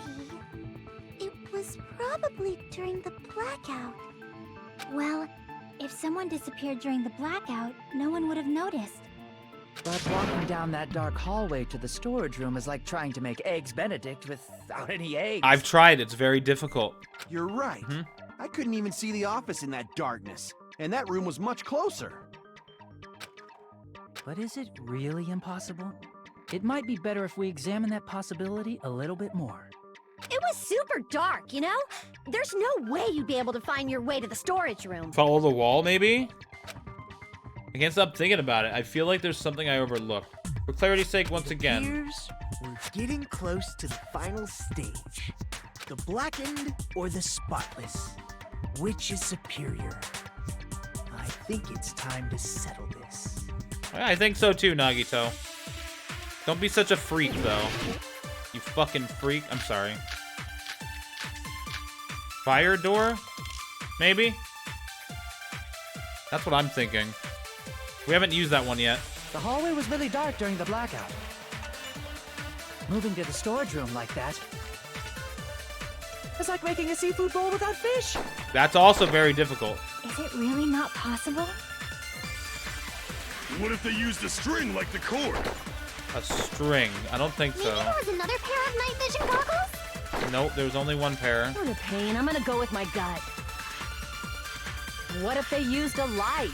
It was probably during the blackout. Well, if someone disappeared during the blackout, no one would have noticed. But walking down that dark hallway to the storage room is like trying to make Eggs Benedict without any eggs. I've tried, it's very difficult. You're right. I couldn't even see the office in that darkness, and that room was much closer. But is it really impossible? It might be better if we examine that possibility a little bit more. It was super dark, you know? There's no way you'd be able to find your way to the storage room. Follow the wall, maybe? I can't stop thinking about it. I feel like there's something I overlooked. For clarity's sake, once again. We're getting close to the final stage. The blackened or the spotless? Which is superior? I think it's time to settle this. I think so too, Nagito. Don't be such a freak, though. You fucking freak. I'm sorry. Fire door? Maybe? That's what I'm thinking. We haven't used that one yet. The hallway was really dark during the blackout. Moving to the storage room like that. It's like making a seafood bowl without fish. That's also very difficult. Is it really not possible? What if they used a string like the cord? A string? I don't think Maybe so. there was another pair of night vision goggles? Nope, there was only one pair. What a pain. I'm gonna go with my gut. What if they used a light?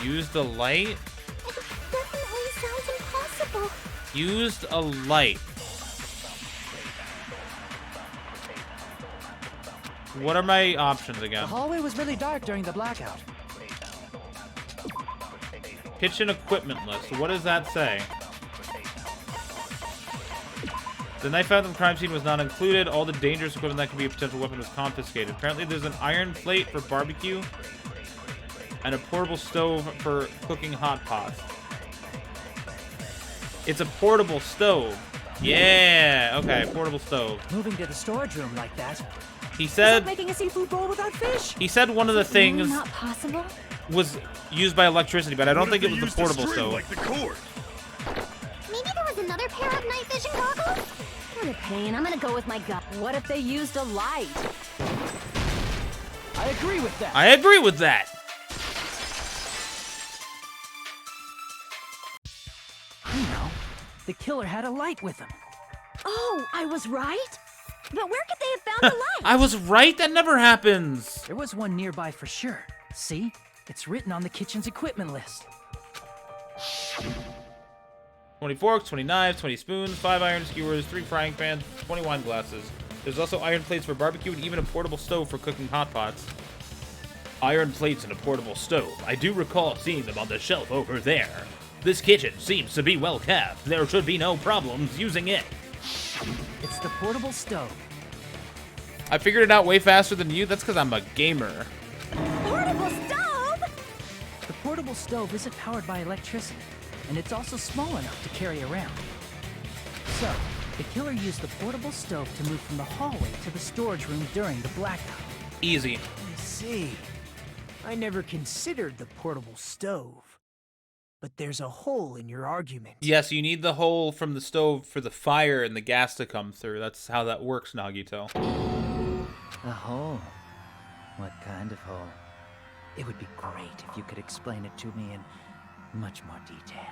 Used a light? It definitely sounds impossible. Used a light. What are my options The again? hallway was really dark during the blackout. Kitchen equipment list. What does that say? The knife found at the crime scene was not included. All the dangerous equipment that could be a potential weapon was confiscated. Apparently there's an iron plate for barbecue and a portable stove for cooking hot pots. It's a portable stove. Yeah, okay, portable stove. Moving to the storage room like that. He It's said like making a seafood bowl without fish. he said one of the Really things not possible? was used by electricity, but I don't What think if it they was the used a portable string stove. like the cord? Maybe there was another pair of night vision goggles? What a pain. I'm gonna go with my gut. What if they used a light? I agree with that. I agree with that. You know, the killer had a light with him. Oh, I was right? But where could they have found the light? I was right. That never happens. There was one nearby for sure. See? It's written on the kitchen's equipment list. 20 forks, 20 knives, 20 spoons, 5 iron skewers, 3 frying pans, 20 wine glasses. There's also iron plates for barbecue and even a portable stove for cooking hot pots. Iron plates and a portable stove. I do recall seeing them on the shelf over there. This kitchen seems to be well kept. There should be no problems using it. It's the portable stove. I figured it out way faster than you. That's because I'm a gamer. Portable stove? The portable stove isn't powered by electricity, and it's also small enough to carry around. So, the killer used the portable stove to move from the hallway to the storage room during the blackout. Easy. I see. I never considered the portable stove. But there's a hole in your argument. Yes, you need the hole from the stove for the fire and the gas to come through. That's how that works, Nagito. A hole? What kind of hole? It would be great if you could explain it to me in much more detail.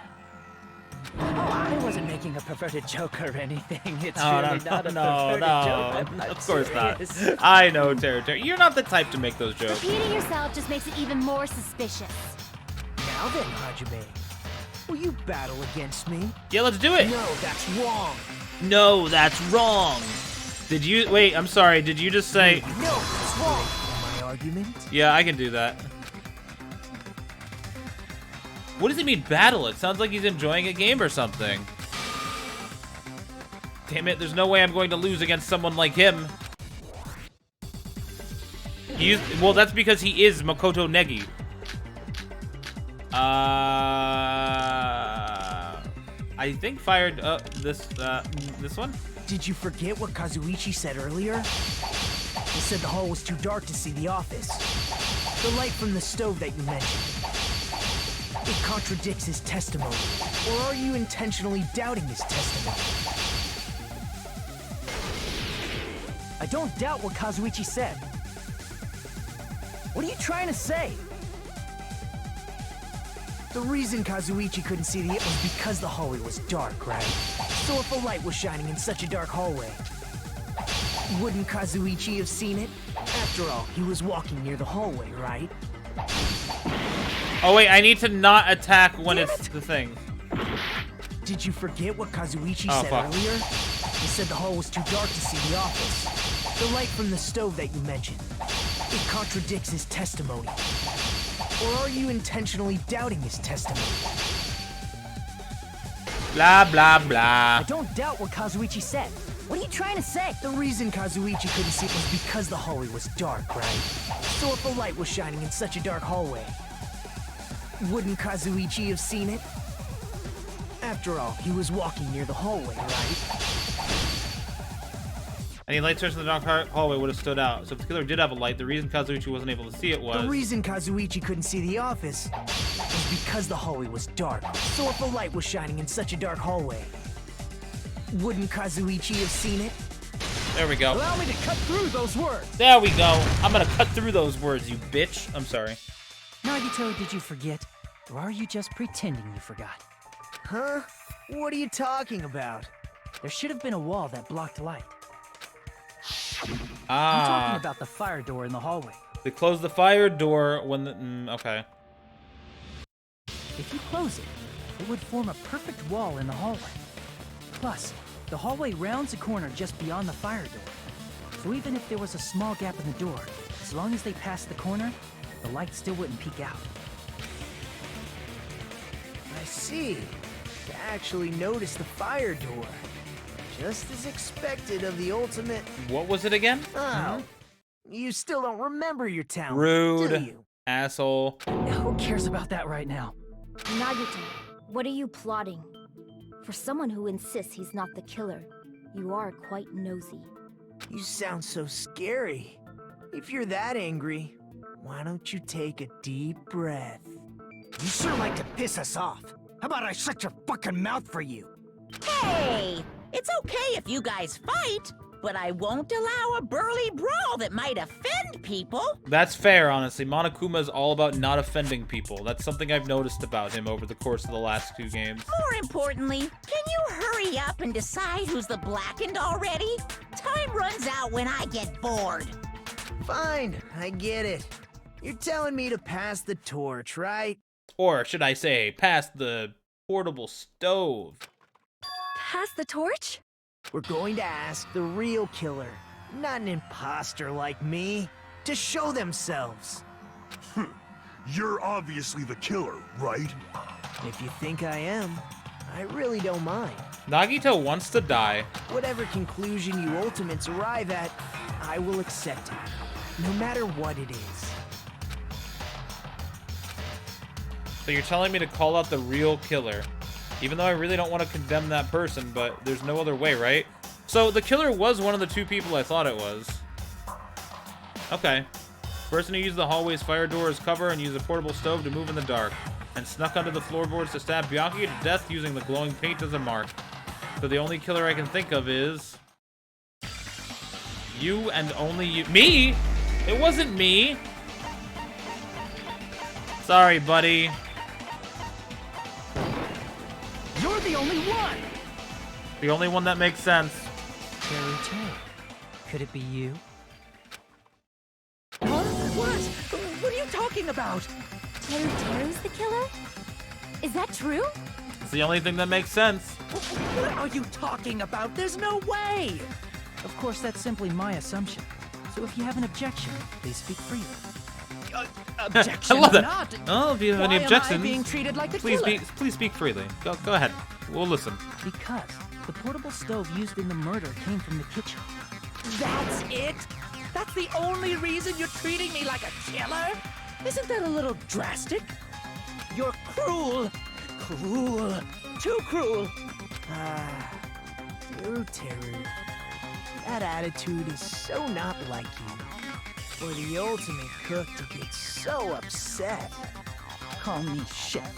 Oh, I wasn't making a perverted joke or anything. It's really not a perverted joke. I'm not Of course serious. not. I know, Terry. You're not the type to make those jokes. Repeating yourself just makes it even more suspicious. Now then, Hajime, will you battle against me? Yeah, let's do it. No, that's wrong. No, that's wrong. Did you... Wait, I'm sorry. Did you just say... No, that's wrong. My argument? Yeah, I can do that. What does he mean, battle? It sounds like he's enjoying a game or something. Damn it, there's no way I'm going to lose against someone like him. Well, that's because he is Makoto Negi. I think fired this one. Did you forget what Kazuichi said earlier? He said the hall was too dark to see the office. The light from the stove that you mentioned. It contradicts his testimony. Or are you intentionally doubting his testimony? I don't doubt what Kazuichi said. What are you trying to say? The reason Kazuichi couldn't see the it was because the hallway was dark, right? So if a light was shining in such a dark hallway, wouldn't Kazuichi have seen it? After all, he was walking near the hallway, right? Oh wait, I need to not attack when it's the thing. Did you forget what Kazuichi Oh, said fuck. earlier? He said the hall was too dark to see the office. The light from the stove that you mentioned. It contradicts his testimony. Or are you intentionally doubting his testimony? Blah, blah, blah. I don't doubt what Kazuichi said. What are you trying to say? The reason Kazuichi couldn't see it was because the hallway was dark, right? So if a light was shining in such a dark hallway, wouldn't Kazuichi have seen it? After all, he was walking near the hallway, right? Any light source in the dark hallway would have stood out. So if the killer did have a light, the reason Kazuichi wasn't able to see it was... The reason Kazuichi couldn't see the office was because the hallway was dark. So if a light was shining in such a dark hallway, wouldn't Kazuichi have seen it? There we go. Allow me to cut through those words. There we go. I'm gonna cut through those words, you bitch. I'm sorry. Nagito, did you forget? Or are you just pretending you forgot? Huh? What are you talking about? There should have been a wall that blocked light. I'm Ah. talking about the fire door in the hallway. They closed the fire door when the... okay. If you close it, it would form a perfect wall in the hallway. Plus, the hallway rounds a corner just beyond the fire door. So even if there was a small gap in the door, as long as they passed the corner, the light still wouldn't peek out. I see. To actually notice the fire door. Just as expected of the ultimate... What was it again? Oh. You still don't remember your talent, Rude. do you? Asshole. Who cares about that right now? Nagito, what are you plotting? For someone who insists he's not the killer, you are quite nosy. You sound so scary. If you're that angry, why don't you take a deep breath? You sure like to piss us off. How about I shut your fucking mouth for you? Hey! It's okay if you guys fight, but I won't allow a burly brawl that might offend people. That's fair, honestly. Monokuma is all about not offending people. That's something I've noticed about him over the course of the last 2 games. More importantly, can you hurry up and decide who's the blackened already? Time runs out when I get bored. Fine, I get it. You're telling me to pass the torch, right? Or should I say, past the portable stove. Pass the torch? We're going to ask the real killer, not an imposter like me, to show themselves. You're obviously the killer, right? If you think I am, I really don't mind. Nagito wants to die. Whatever conclusion you ultimates arrive at, I will accept it, no matter what it is. So you're telling me to call out the real killer. Even though I really don't want to condemn that person, but there's no other way, right? So the killer was one of the 2 people I thought it was. Okay. Person who used the hallway's fire door as cover and used a portable stove to move in the dark. And snuck under the floorboards to stab Byakuya to death using the glowing paint as a mark. So the only killer I can think of is... you and only you. Me? It wasn't me. Sorry, buddy. You're the only one! The only one that makes sense. Teru. Could it be you? Huh? What are you talking about? Teru's the killer? Is that true? It's the only thing that makes sense. What are you talking about? There's no way! Of course, that's simply my assumption. So if you have an objection, please speak freely. I Objection love that. not. Oh, if you have any Why objections, am I being treated like a please killer? please speak freely. Go ahead. We'll listen. Because the portable stove used in the murder came from the kitchen. That's it? That's the only reason you're treating me like a killer? Isn't that a little drastic? You're cruel. Cruel. Too cruel. Teru. That attitude is so not like you. For the ultimate cook to get so upset. Call me chef.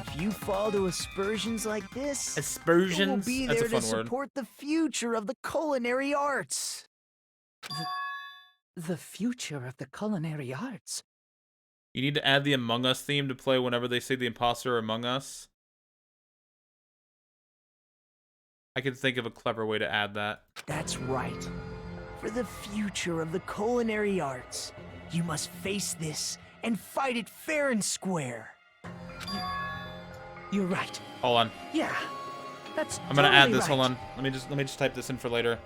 If you fall to aspersions like this, Aspersions? we'll be That's there a fun to word. support the future of the culinary arts. The future of the culinary arts. You need to add the Among Us theme to play whenever they say the imposter or Among Us. I could think of a clever way to add that. That's right. For the future of the culinary arts, you must face this and fight it fair and square. You're right. Hold on. Yeah. That's I'm gonna add totally this. right. Hold on. Let me just type this in for later.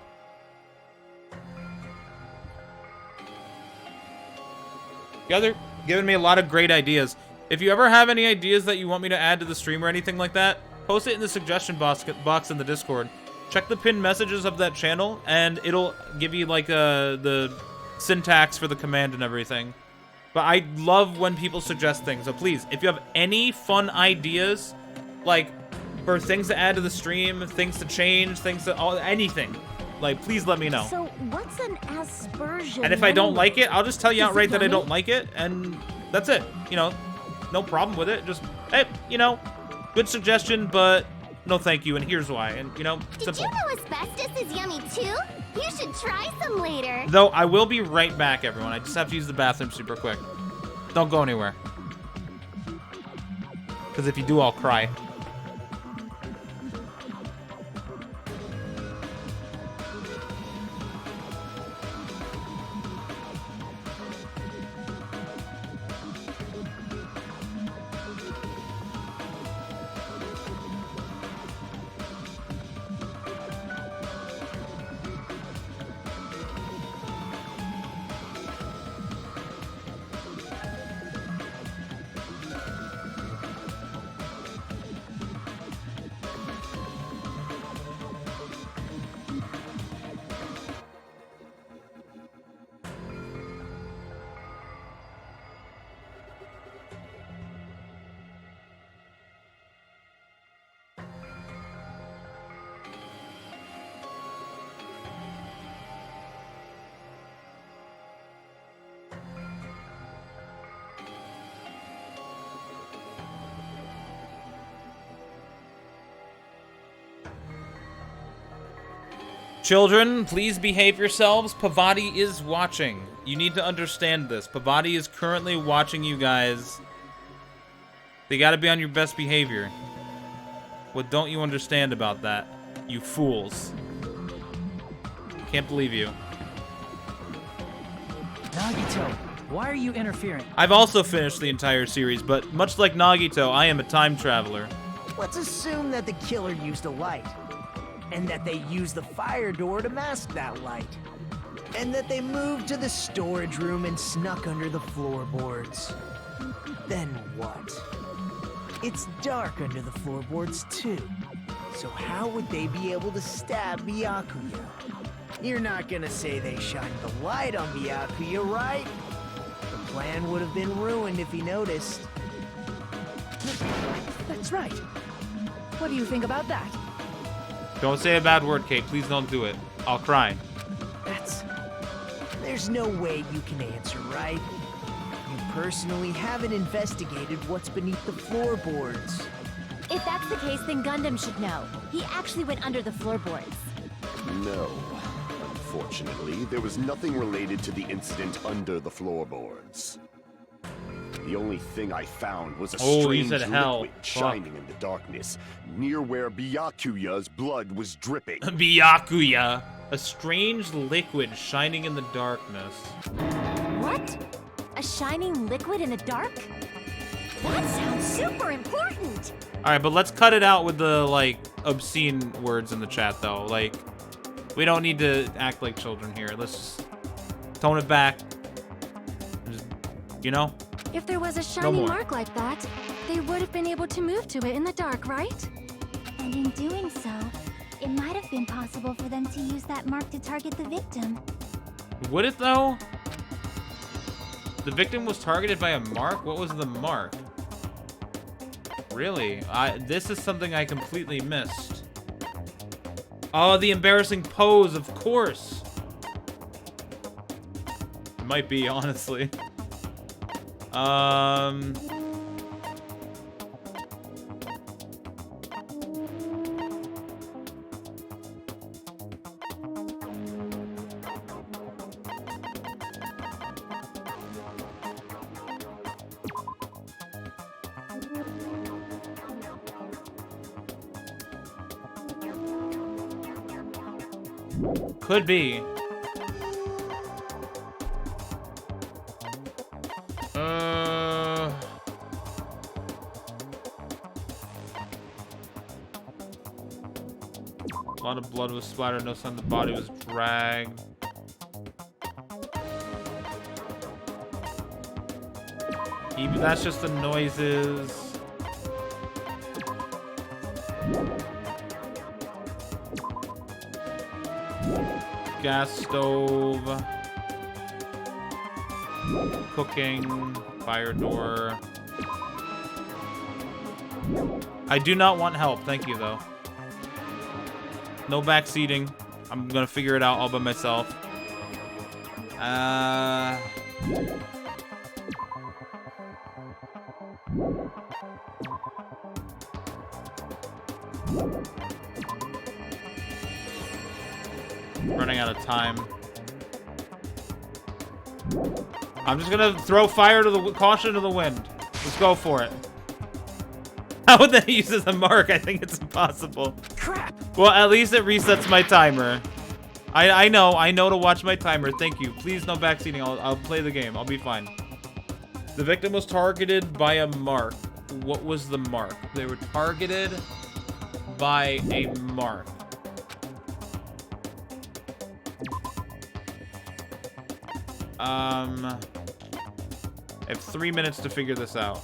You guys are giving me a lot of great ideas. If you ever have any ideas that you want me to add to the stream or anything like that, post it in the suggestion box in the Discord. Check the pinned messages of that channel, and it'll give you like the syntax for the command and everything. But I love when people suggest things. So please, if you have any fun ideas, like for things to add to the stream, things to change, anything, Like, please let me know. So what's an aspersion? And if I don't like it, I'll just tell you Is it outright that I yummy? don't like it, and that's it. You know, no problem with it. Just, hey, you know, good suggestion, but no thank you, and here's why. And, you know, Did simple. you know asbestos is yummy too? You should try some later. Though, I will be right back, everyone. I just have to use the bathroom super quick. Don't go anywhere. Because if you do, I'll cry. Children, please behave yourselves. Pavati is watching. You need to understand this. Pavati is currently watching you guys. They gotta be on your best behavior. What don't you understand about that? You fools. Can't believe you. Nagito, why are you interfering? I've also finished the entire series, but much like Nagito, I am a time traveler. Let's assume that the killer used a light. And that they used the fire door to mask that light. And that they moved to the storage room and snuck under the floorboards. Then what? It's dark under the floorboards too. So how would they be able to stab Byakuya? You're not gonna say they shined the light on Byakuya, right? The plan would have been ruined if he noticed. That's right. What do you think about that? Don't say a bad word, Kate. Please don't do it. I'll cry. There's no way you can answer, right? You personally haven't investigated what's beneath the floorboards. If that's the case, then Gundam should know. He actually went under the floorboards. No. Unfortunately, there was nothing related to the incident under the floorboards. The only thing I found was a strange liquid shining in the darkness, near where Byakuya's blood was dripping. Byakuya! A strange liquid shining in the darkness. What? A shining liquid in the dark? That sounds super important! Alright, but let's cut it out with the, like, obscene words in the chat, though. Like, we don't need to act like children here. Let's just tone it back. Just, you know? If there was a shining mark like that, they would have been able to move to it in the dark, right? And in doing so, it might have been possible for them to use that mark to target the victim. Would it, though? The victim was targeted by a mark? What was the mark? Really? This is something I completely missed. Oh, the embarrassing pose, of course. It might be, honestly. Could be. A lot of blood was splattered, no sign the body was dragged. That's just the noises. Gas stove. Cooking. Fire door. I do not want help, thank you though. No backseating. I'm gonna figure it out all by myself. Running out of time. I'm just gonna throw fire to the caution to the wind. Let's go for it. How would that use as a mark? I think it's impossible. Crap! Well, at least it resets my timer. I know to watch my timer. Thank you. Please no backseating. I'll play the game. I'll be fine. The victim was targeted by a mark. What was the mark? They were targeted by a mark. I have 3 minutes to figure this out.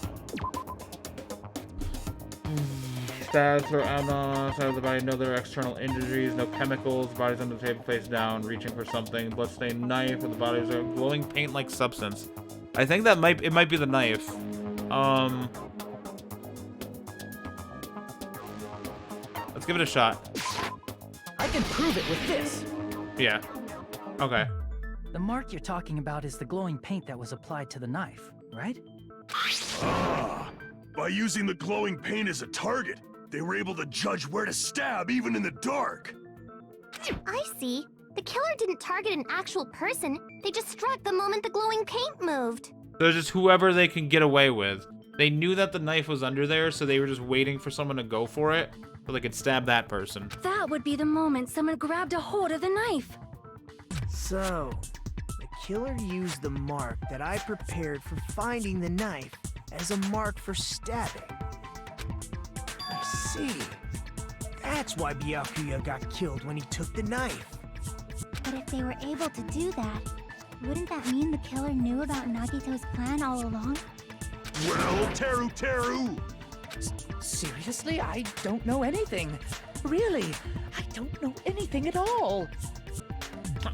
Stats or ammo, side of the body, no other external injuries, no chemicals, body's on the table, face down, reaching for something, bloodstained knife, and the body's a glowing paint-like substance. I think that it might be the knife. Let's give it a shot. I can prove it with this. Yeah. Okay. The mark you're talking about is the glowing paint that was applied to the knife, right? Ah, by using the glowing paint as a target, they were able to judge where to stab even in the dark. I see. The killer didn't target an actual person. They just struck the moment the glowing paint moved. So just whoever they can get away with. They knew that the knife was under there, so they were just waiting for someone to go for it, so they could stab that person. That would be the moment someone grabbed a hold of the knife. So, the killer used the mark that I prepared for finding the knife as a mark for stabbing. I see. That's why Byakuya got killed when he took the knife. But if they were able to do that, wouldn't that mean the killer knew about Nagito's plan all along? Well, Teru! Seriously, I don't know anything. Really, I don't know anything at all.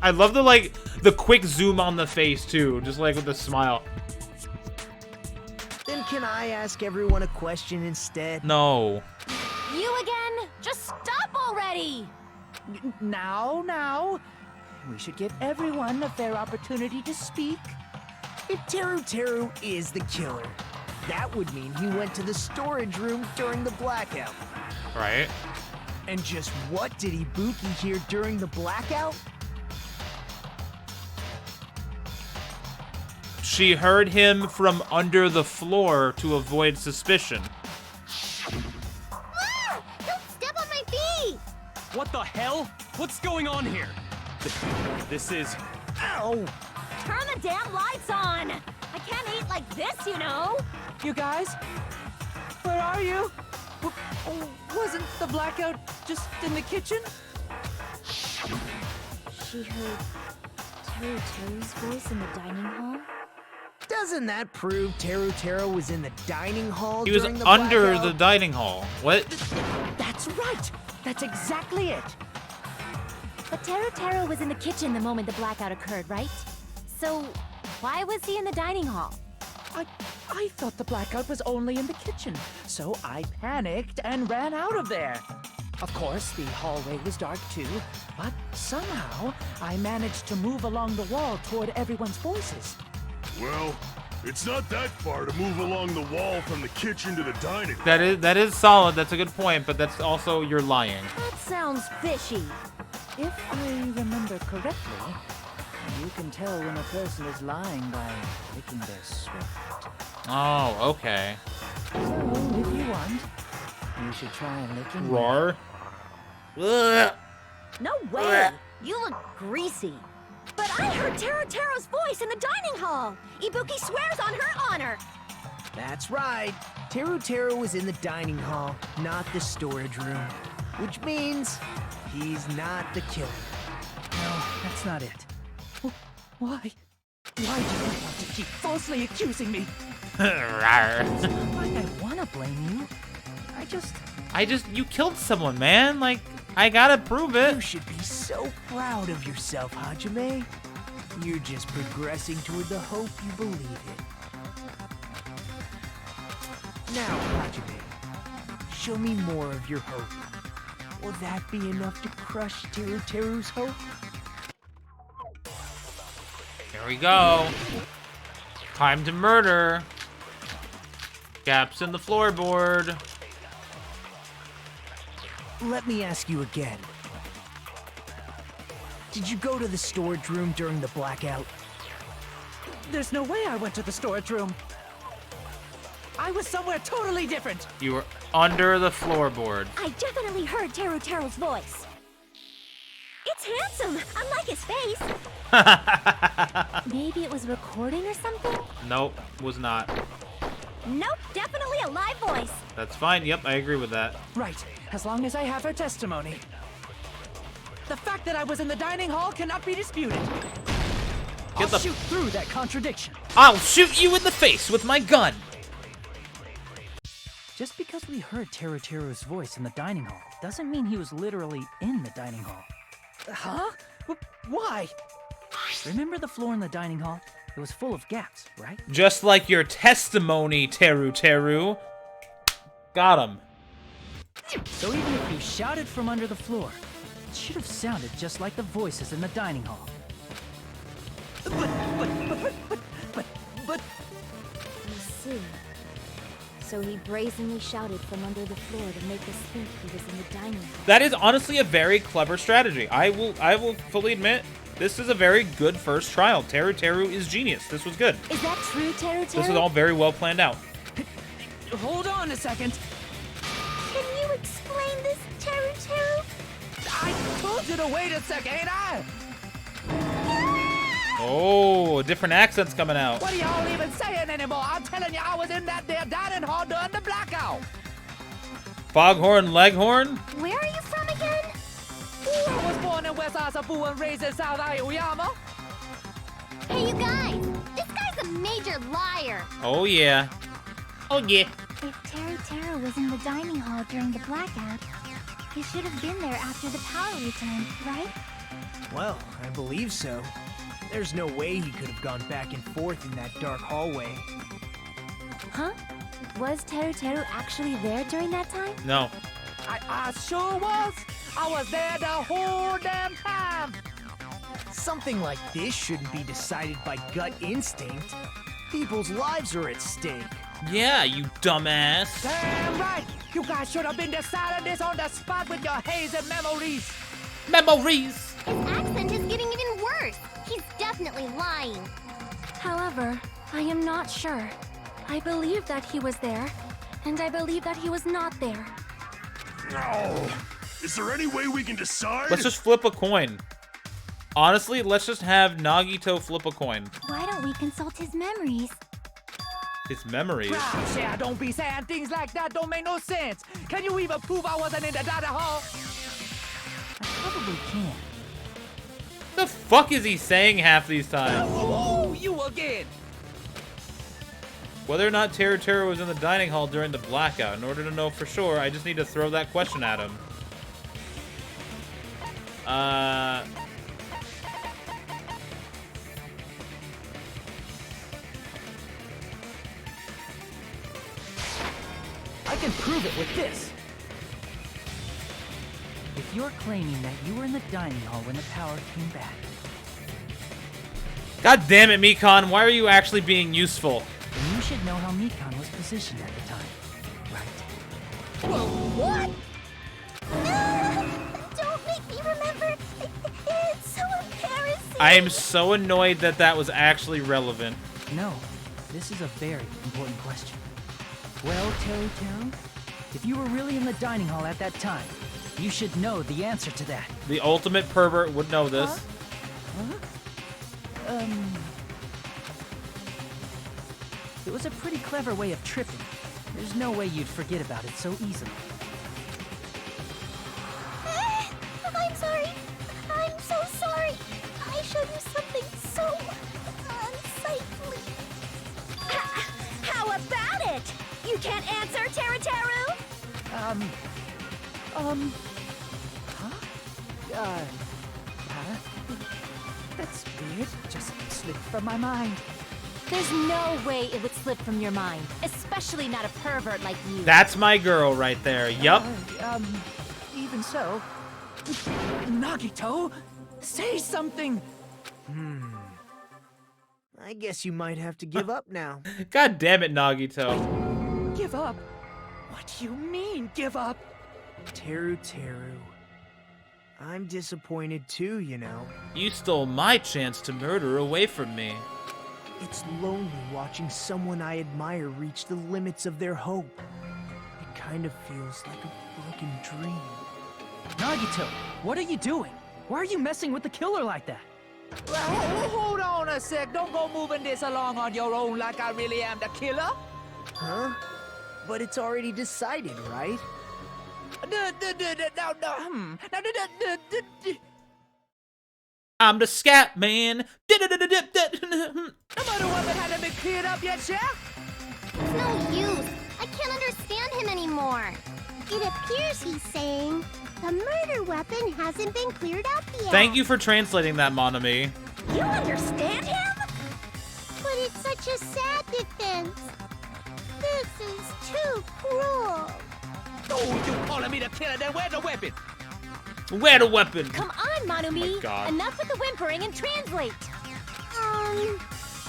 I love the quick zoom on the face too, just like with the smile. Then can I ask everyone a question instead? No. You again? Just stop already! Now. We should give everyone a fair opportunity to speak. If Teru is the killer, that would mean he went to the storage room during the blackout. Right. And just what did Ibuki hear during the blackout? She heard him from under the floor to avoid suspicion. Ah! Don't step on my feet! What the hell? What's going on here? This is... Ow! Turn the damn lights on! I can't eat like this, you know! You guys? Where are you? Wasn't the blackout just in the kitchen? She heard Teru's voice in the dining hall? Doesn't that prove Teru was in the dining hall He was during the under blackout? the dining hall. What? That's right! That's exactly it! But Teru was in the kitchen the moment the blackout occurred, right? So, why was he in the dining hall? I thought the blackout was only in the kitchen, so I panicked and ran out of there. Of course, the hallway was dark too, but somehow I managed to move along the wall toward everyone's voices. Well, it's not that far to move along the wall from the kitchen to the dining hall. That is solid. That's a good point, but that's also you're lying. That sounds fishy. If I remember correctly, you can tell when a person is lying by licking their sweat. Oh, okay. So, if you want, you should try licking. Roar. Ugh. No way! You look greasy. But I heard Teru's voice in the dining hall! Ibuki swears on her honor! That's right. Teru was in the dining hall, not the storage room. Which means he's not the killer. No, that's not it. Why? Why do you want to keep falsely accusing me? Rawr. It's not like I want to blame you. You killed someone, man. Like, I gotta prove it. You should be so proud of yourself, Hajime. You're just progressing toward the hope you believe in. Now, Hajime, show me more of your hope. Will that be enough to crush Teru's hope? Here we go. Time to murder. Gaps in the floorboard. Let me ask you again. Did you go to the storage room during the blackout? There's no way I went to the storage room. I was somewhere totally different. You were under the floorboard. I definitely heard Teru's voice. It's handsome, unlike his face. Maybe it was recording or something? Nope, was not. Nope, definitely a live voice. That's fine. Yep, I agree with that. Right, as long as I have her testimony. The fact that I was in the dining hall cannot be disputed. I'll shoot through that contradiction. I'll shoot you in the face with my gun. Just because we heard Teru's voice in the dining hall doesn't mean he was literally in the dining hall. Huh? Why? Remember the floor in the dining hall? It was full of gaps, right? Just like your testimony, Teru. Got him. So even if you shouted from under the floor, it should have sounded just like the voices in the dining hall. But... I see. So he brazenly shouted from under the floor to make us think he was in the dining hall. That is honestly a very clever strategy. I will fully admit, this is a very good first trial. Teru is genius. This was good. Is that true, Teru? This is all very well planned out. Hold on a second. Can you explain this, Teru? I told you to wait a second, ain't I? Oh, different accents coming out. What are y'all even saying anymore? I'm telling you, I was in that there dining hall during the blackout. Foghorn Leghorn? Where are you from again? I was born in West Asabu and raised in South Aoyama. Hey, you guys! This guy's a major liar! Oh, yeah. Oh, yeah. If Teru was in the dining hall during the blackout, he should have been there after the power returned, right? Well, I believe so. There's no way he could have gone back and forth in that dark hallway. Huh? Was Teru actually there during that time? No. I sure was. I was there the whole damn time. Something like this shouldn't be decided by gut instinct. People's lives are at stake. Yeah, you dumbass. Damn right. You guys should have been deciding this on the spot with your hazy memories. Memories. His accent is getting even worse. He's definitely lying. However, I am not sure. I believe that he was there, and I believe that he was not there. No. Is there any way we can decide? Let's just flip a coin. Honestly, let's just have Nagito flip a coin. Why don't we consult his memories? His memories? Gosh, yeah, don't be saying things like that. Don't make no sense. Can you even prove I wasn't in the dining hall? I probably can. The fuck is he saying half these times? Oh, you again. Whether or not Teru was in the dining hall during the blackout, in order to know for sure, I just need to throw that question at him. I can prove it with this. If you're claiming that you were in the dining hall when the power came back. God damn it, Mikan, why are you actually being useful? Then you should know how Mikan was positioned at the time, right? Whoa, what? Don't make me remember. It's so embarrassing. I am so annoyed that that was actually relevant. No, this is a very important question. Well, Teru, if you were really in the dining hall at that time, you should know the answer to that. The ultimate pervert would know this. Huh? It was a pretty clever way of tripping. There's no way you'd forget about it so easily. I'm sorry. I'm so sorry. I showed you something so unsightly. How about it? You can't answer, Teru? That's weird. Just slipped from my mind. There's no way it would slip from your mind, especially not a pervert like you. That's my girl right there. Yup. even so... Nagito, say something! I guess you might have to give up now. God damn it, Nagito. Give up? What do you mean, give up? Teru. I'm disappointed too, you know. You stole my chance to murder away from me. It's lonely watching someone I admire reach the limits of their hope. It kind of feels like a broken dream. Nagito, what are you doing? Why are you messing with the killer like that? Well, hold on a sec. Don't go moving this along on your own like I really am the killer. Huh? But it's already decided, right? I'm the scat man. The murder weapon hasn't been cleared up yet, Chef? It's no use. I can't understand him anymore. It appears he's saying the murder weapon hasn't been cleared up yet. Thank you for translating that, Monami. You understand him? But it's such a sad defense. This is too cruel. Oh, you calling me the killer? Then where's the weapon? Where the weapon? Come on, Monami. Oh my God. Enough with the whimpering and translate.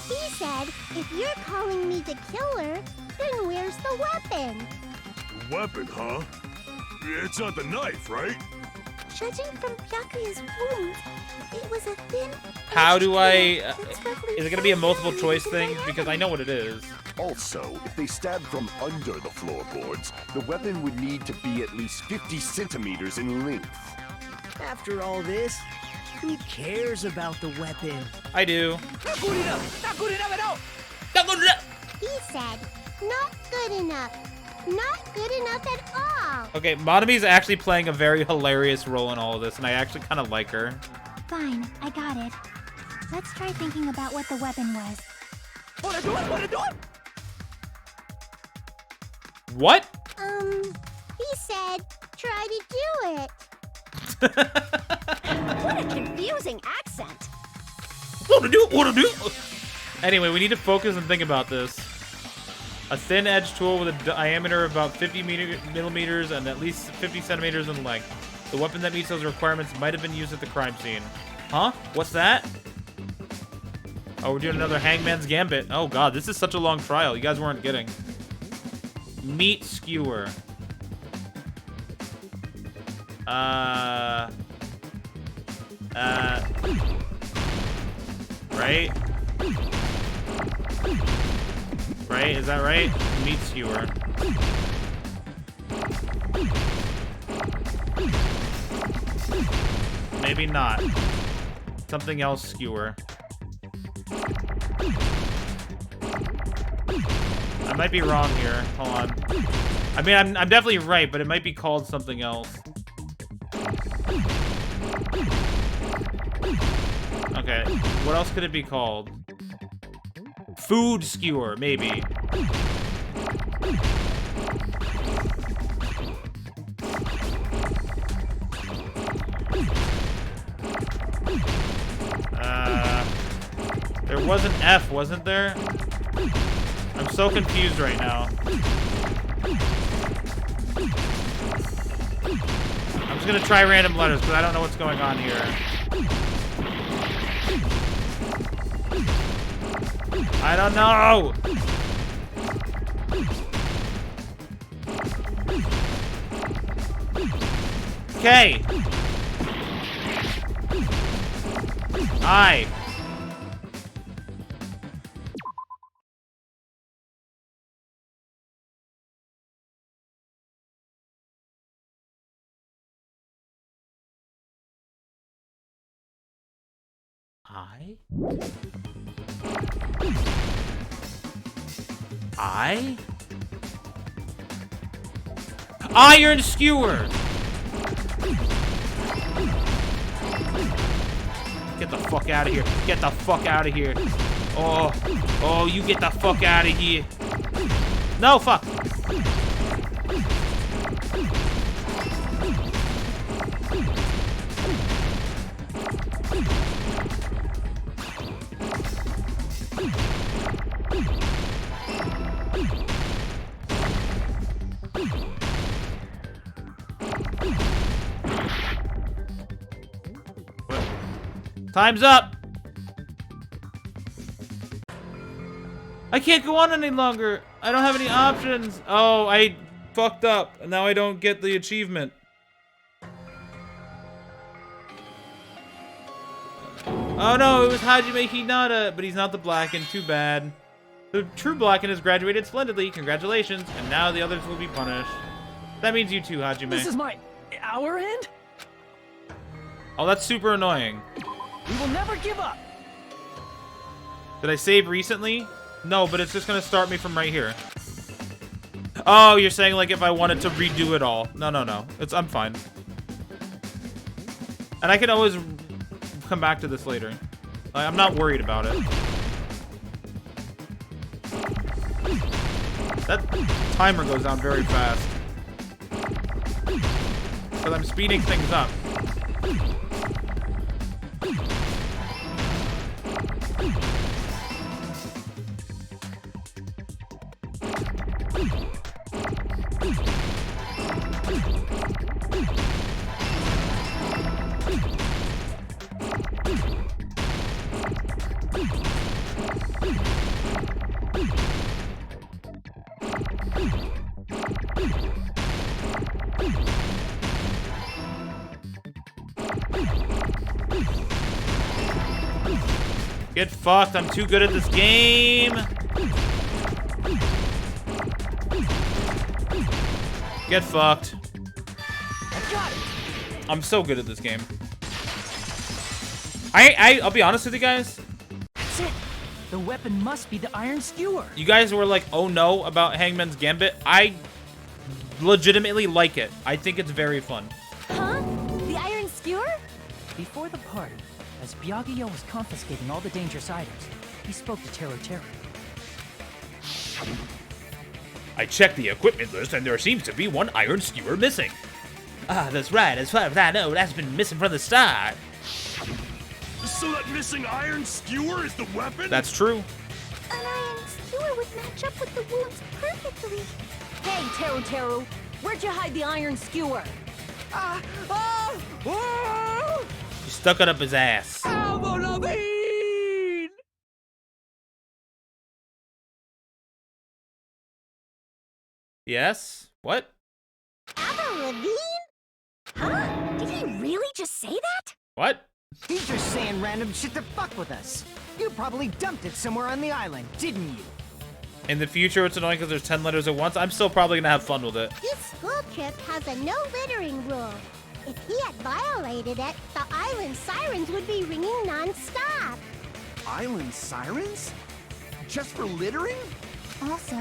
He said, if you're calling me the killer, then where's the weapon? The weapon, huh? It's not the knife, right? Judging from Byakuya's wounds, it was a thin... How do I... that's roughly is it going to be a 5 multiple choice millimeters thing? Because I know what it is. Also, if they stabbed from under the floorboards, the weapon would need to be at least 50 centimeters in length. After all this, who cares about the weapon? I do. Not good enough. Not good enough at all. Not good enough. He said, not good enough. Not good enough at all. Okay, Monami's actually playing a very hilarious role in all of this, and I actually kind of like her. Fine, I got it. Let's try thinking about what the weapon was. Wanna do it? What? He said, try to do it. What a confusing accent. Wanna do? Anyway, we need to focus and think about this. A thin edge tool with a diameter of about 50 millimeters and at least 50 centimeters in length. The weapon that meets those requirements might have been used at the crime scene. Huh? What's that? Oh, we're doing another Hangman's Gambit. Oh god, this is such a long trial. You guys weren't getting. Meat skewer. Right? Right? Is that right? Meat skewer. Maybe not. Something else skewer. I might be wrong here. Hold on. I mean, I'm definitely right, but it might be called something else. Okay, what else could it be called? Food skewer, maybe. There was an F, wasn't there? I'm so confused right now. I'm just gonna try random letters because I don't know what's going on here. I don't know! Okay. I. Iron skewer. Get the fuck out of here. Get the fuck out of here. Oh, you get the fuck out of here. No, fuck. Time's up. I can't go on any longer. I don't have any options. Oh, I fucked up. And now I don't get the achievement. Oh no, it was Hajime Hinata, but he's not the Blackened. Too bad. The true Blackened has graduated splendidly. Congratulations. And now the others will be punished. That means you too, Hajime. This is our end? Oh, that's super annoying. We will never give up. Did I save recently? No, but it's just gonna start me from right here. Oh, you're saying like if I wanted to redo it all. No. I'm fine. And I can always come back to this later. I'm not worried about it. That timer goes down very fast. Because I'm speeding things up. Get fucked, I'm too good at this game. Get fucked. I got it. I'm so good at this game. I'll be honest with you guys. That's it. The weapon must be the iron skewer. You guys were like, oh no, about Hangman's Gambit. I legitimately like it. I think it's very fun. Huh? The iron skewer? Before the party, as Byakuya was confiscating all the dangerous items, he spoke to Teru Teru. I checked the equipment list and there seems to be one iron skewer missing. Ah, that's right. As far as I know, that's been missing from the start. So that missing iron skewer is the weapon? That's true. An iron skewer would match up with the wounds perfectly. Hey, Teru Teru, where'd you hide the iron skewer? You stuck it up his ass. Yes? What? Avril Lavigne? Huh? Did he really just say that? What? He's just saying random shit to fuck with us. You probably dumped it somewhere on the island, didn't you? In the future, it's annoying because there's 10 letters at once. I'm still probably gonna have fun with it. This school trip has a no littering rule. If he had violated it, the island sirens would be ringing non-stop. Island sirens? Just for littering? Also,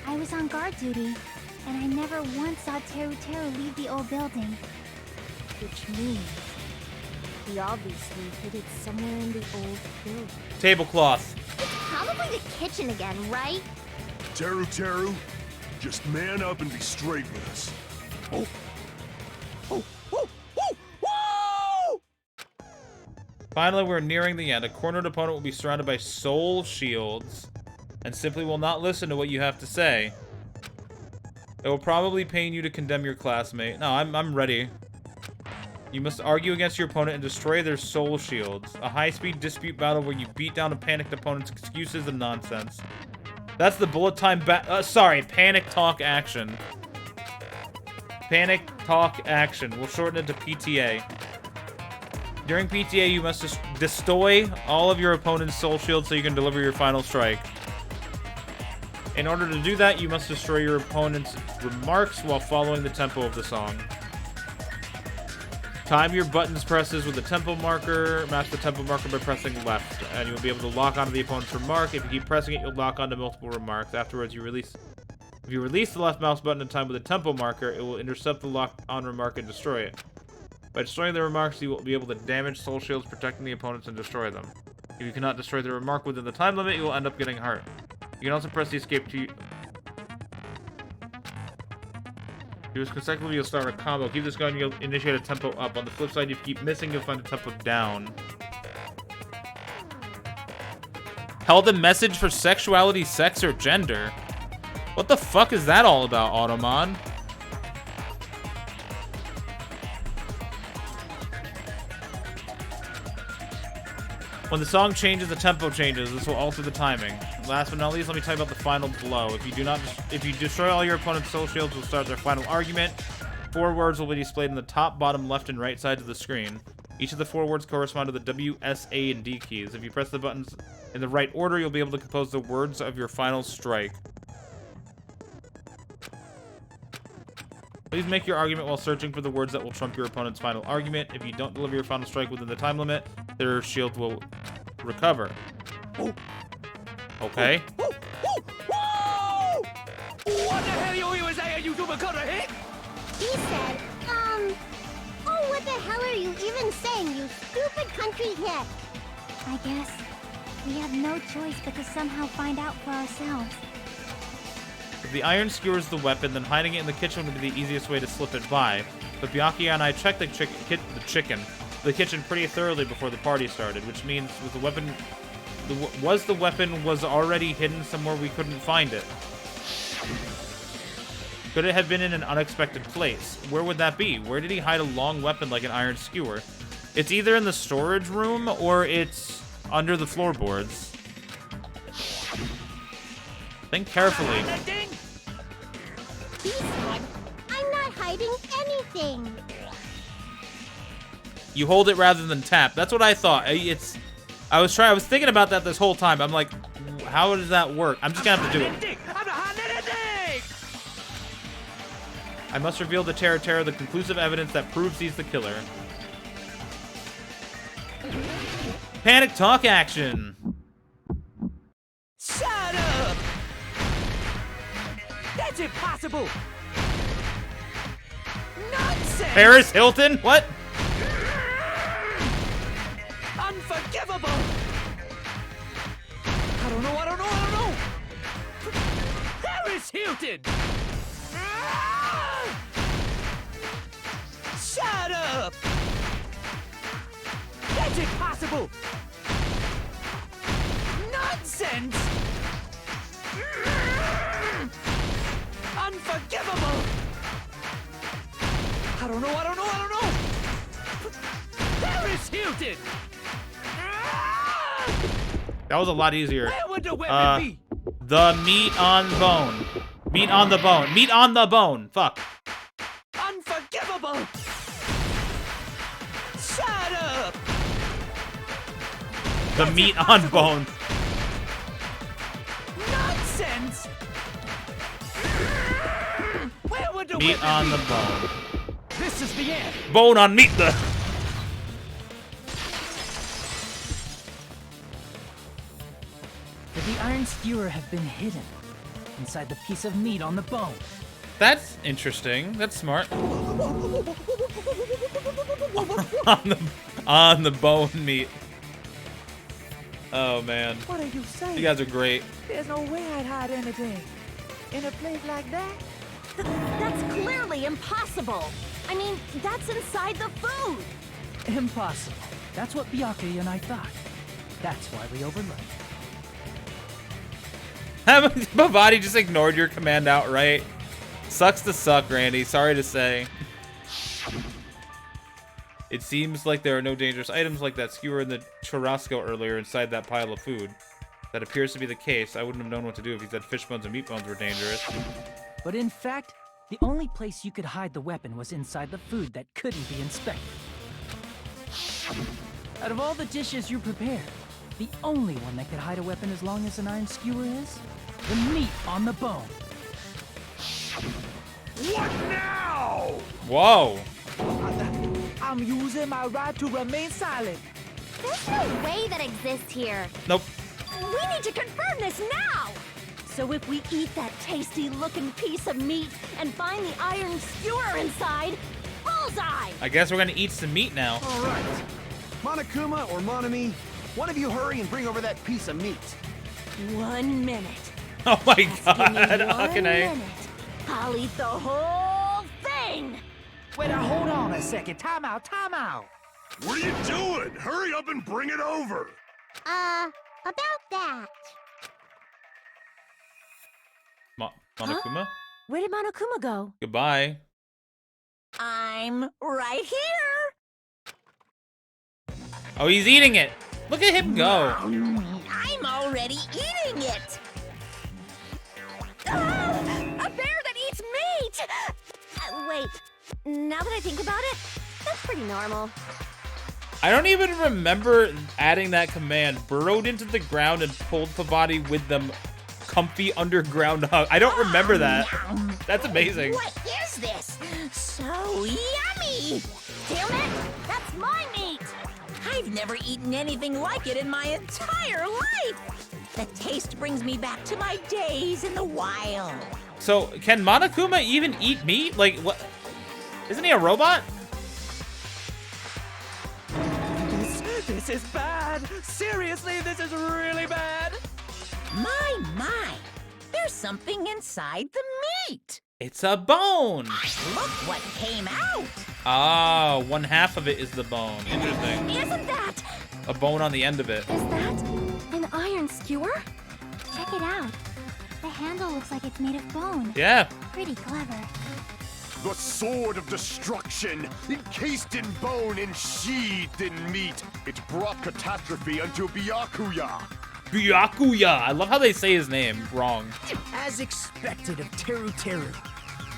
I was on guard duty, and I never once saw Teru Teru leave the old building. Which means he obviously hid it somewhere in the old building. Tablecloth. It's probably the kitchen again, right? Teru Teru, just man up and be straight with us. Oh. Finally, we're nearing the end. A cornered opponent will be surrounded by soul shields and simply will not listen to what you have to say. It will probably pain you to condemn your classmate. No, I'm ready. You must argue against your opponent and destroy their soul shields. A high-speed dispute battle where you beat down a panicked opponent's excuses and nonsense. That's the bullet time panic talk action. Panic talk action. We'll shorten it to PTA. During PTA, you must destroy all of your opponent's soul shields so you can deliver your final strike. In order to do that, you must destroy your opponent's remarks while following the tempo of the song. Time your buttons presses with the tempo marker. Match the tempo marker by pressing left, and you'll be able to lock onto the opponent's remark. If you keep pressing it, you'll lock onto multiple remarks. Afterwards, if you release the left mouse button in time with the tempo marker, it will intercept the locked-on remark and destroy it. By destroying the remarks, you will be able to damage soul shields protecting the opponents and destroy them. If you cannot destroy the remark within the time limit, you will end up getting hurt. You can also press the escape key. Use consecutively, you'll start a combo. Keep this going, you'll initiate a tempo up. On the flip side, if you keep missing, you'll find a tempo down. Held a message for sexuality, sex, or gender. What the fuck is that all about, Automon? When the song changes, the tempo changes. This will alter the timing. Last but not least, let me tell you about the final blow. If you destroy all your opponent's soul shields, will start their final argument. 4 words will be displayed on the top, bottom, left, and right sides of the screen. Each of the 4 words correspond to the W, S, A, and D keys. If you press the buttons in the right order, you'll be able to compose the words of your final strike. Please make your argument while searching for the words that will trump your opponent's final argument. If you don't deliver your final strike within the time limit, their shield will recover. Okay. Whoa! What the hell you was saying, you super cut a hit? He said, oh, what the hell are you even saying, you stupid country hit? I guess we have no choice but to somehow find out for ourselves. If the iron skewers the weapon, then hiding it in the kitchen would be the easiest way to slip it by. But Byakuya and I checked the kitchen pretty thoroughly before the party started, which means with the weapon was already hidden somewhere we couldn't find it. Could it have been in an unexpected place? Where would that be? Where did he hide a long weapon like an iron skewer? It's either in the storage room or it's under the floorboards. Think carefully. He said, I'm not hiding anything. You hold it rather than tap. That's what I thought. I was thinking about that this whole time. I'm like, how does that work? I'm just gonna have to do it. I must reveal the Terra, the conclusive evidence that proves he's the killer. Panic talk action. Shut up! That's impossible! Nonsense! Paris Hilton? What? Unforgivable! I don't know! Paris Hilton! Shut up! That's impossible! Nonsense! Unforgivable! I don't know! Paris Hilton! That was a lot easier. Where would the weapon be? The meat on bone. Meat on the bone. Meat on the bone. Fuck. Unforgivable! Shut up! The meat on bone. Nonsense! Where would the Meat weapon on be? the bone. This is the end. Bone on meat the. Could the iron skewer have been hidden inside the piece of meat on the bone? That's interesting. That's smart. on the bone meat. Oh man. What are you saying? You guys are great. There's no way I'd hide anything in a place like that. That's clearly impossible. I mean, that's inside the food. Impossible. That's what Byakuya and I thought. That's why we overlooked. Bavati just ignored your command outright. Sucks to suck, Randy. Sorry to say. It seems like there are no dangerous items like that skewer in the churrasco earlier inside that pile of food. That appears to be the case. I wouldn't have known what to do if he said fish bones and meat bones were dangerous. But in fact, the only place you could hide the weapon was inside the food that couldn't be inspected. Out of all the dishes you prepared, the only one that could hide a weapon as long as an iron skewer is the meat on the bone. What now? Whoa. I'm using my right to remain silent. There's no way that exists here. Nope. We need to confirm this now. So if we eat that tasty-looking piece of meat and find the iron skewer inside, bullseye! I guess we're gonna eat some meat now. All right. Monokuma or Monami, one of you hurry and bring over that piece of meat. 1 minute. Oh my Just give me god. 1 Akane. minute. I'll eat the whole thing. Wait, now hold on a second. Time out. What are you doing? Hurry up and bring it over. About that. Monokuma? Where did Monokuma go? Goodbye. I'm right here. Oh, he's eating it. Look at him go. I'm already eating it. A bear that eats meat! Wait, now that I think about it, that's pretty normal. I don't even remember adding that command. Burrowed into the ground and pulled Pavati with them comfy underground hug. I don't remember that. That's amazing. What is this? So yummy! Damn it! That's my meat! I've never eaten anything like it in my entire life. The taste brings me back to my days in the wild. So, can Monokuma even eat meat? Like, what? Isn't he a robot? This is bad. Seriously, this is really bad. My. There's something inside the meat. It's a bone. Look what came out. Ah, one half of it is the bone. Interesting. Isn't that? A bone on the end of it. Is that an iron skewer? Check it out. The handle looks like it's made of bone. Yeah. Pretty clever. The sword of destruction, encased in bone and sheathed in meat. It brought catastrophe unto Byakuya. Byakuya. I love how they say his name wrong. As expected of Teru Teru.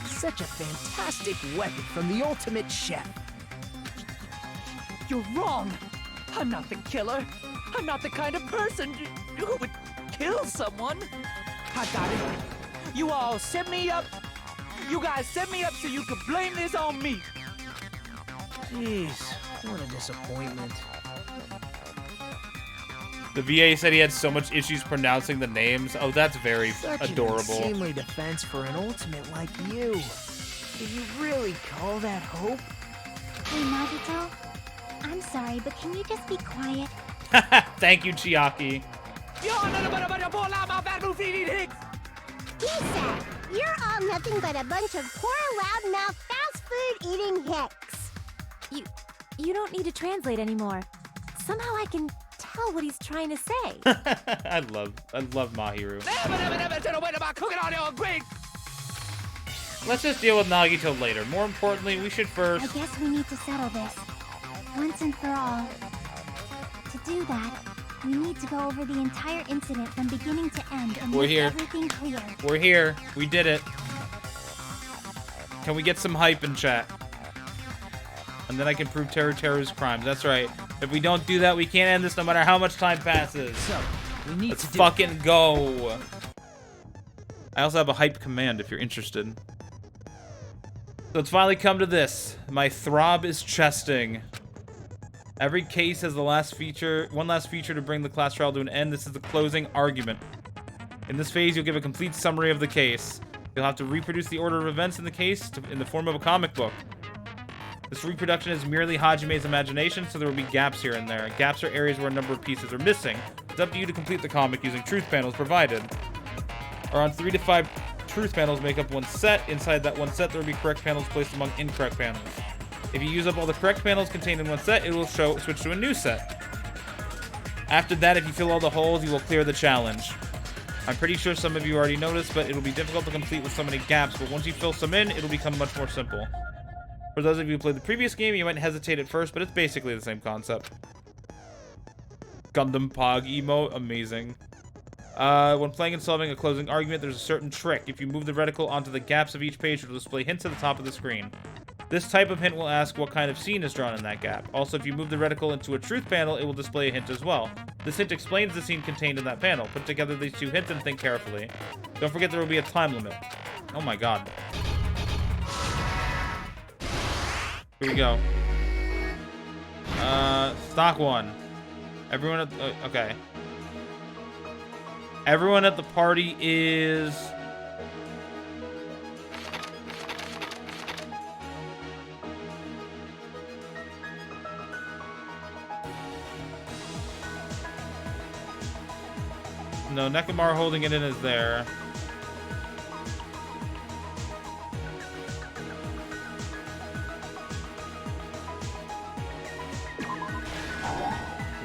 Such a fantastic weapon from the ultimate chef. You're wrong. I'm not the killer. I'm not the kind of person who would kill someone. I got it. You all set me up. You guys set me up so you could blame this on me. Jeez, what a disappointment. The VA said he had so much issues pronouncing the names. Oh, that's very adorable. Such an unseemly defense for an ultimate like you. Did you really call that hope? Hey, Nagito. I'm sorry, but can you just be quiet? Thank you, Chiaki. Lisa, you're all nothing but a bunch of poor, loudmouth, fast food eating hicks. You don't need to translate anymore. Somehow I can tell what he's trying to say. I love Mahiru. Let's just deal with Nagito later. More importantly, we should first... I guess we need to settle this. Once and for all. To do that, we need to go over the entire incident from beginning to end and make everything clear. We're here. We did it. Can we get some hype in chat? And then I can prove Teru Teru's crimes. That's right. If we don't do that, we can't end this no matter how much time passes. So, we need Let's to fucking go. I also have a hype command if you're interested. So it's finally come to this. My throb is chesting. Every case has one last feature to bring the class trial to an end. This is the closing argument. In this phase, you'll give a complete summary of the case. You'll have to reproduce the order of events in the case in the form of a comic book. This reproduction is merely Hajime's imagination, so there will be gaps here and there. Gaps are areas where a number of pieces are missing. It's up to you to complete the comic using truth panels provided. Around 3 to 5 truth panels make up one set. Inside that one set, there will be correct panels placed among incorrect panels. If you use up all the correct panels contained in one set, it will switch to a new set. After that, if you fill all the holes, you will clear the challenge. I'm pretty sure some of you already noticed, but it'll be difficult to complete with so many gaps, but once you fill some in, it'll become much more simple. For those of you who played the previous game, you might hesitate at first, but it's basically the same concept. Gundam Pog emote, amazing. When playing and solving a closing argument, there's a certain trick. If you move the reticle onto the gaps of each page, it will display hints at the top of the screen. This type of hint will ask what kind of scene is drawn in that gap. Also, if you move the reticle into a truth panel, it will display a hint as well. This hint explains the scene contained in that panel. Put together these two hints and think carefully. Don't forget there will be a time limit. Oh my god. Here we go. Stock one. Everyone at okay. Everyone at the party is... No, Nekomar holding it in is there.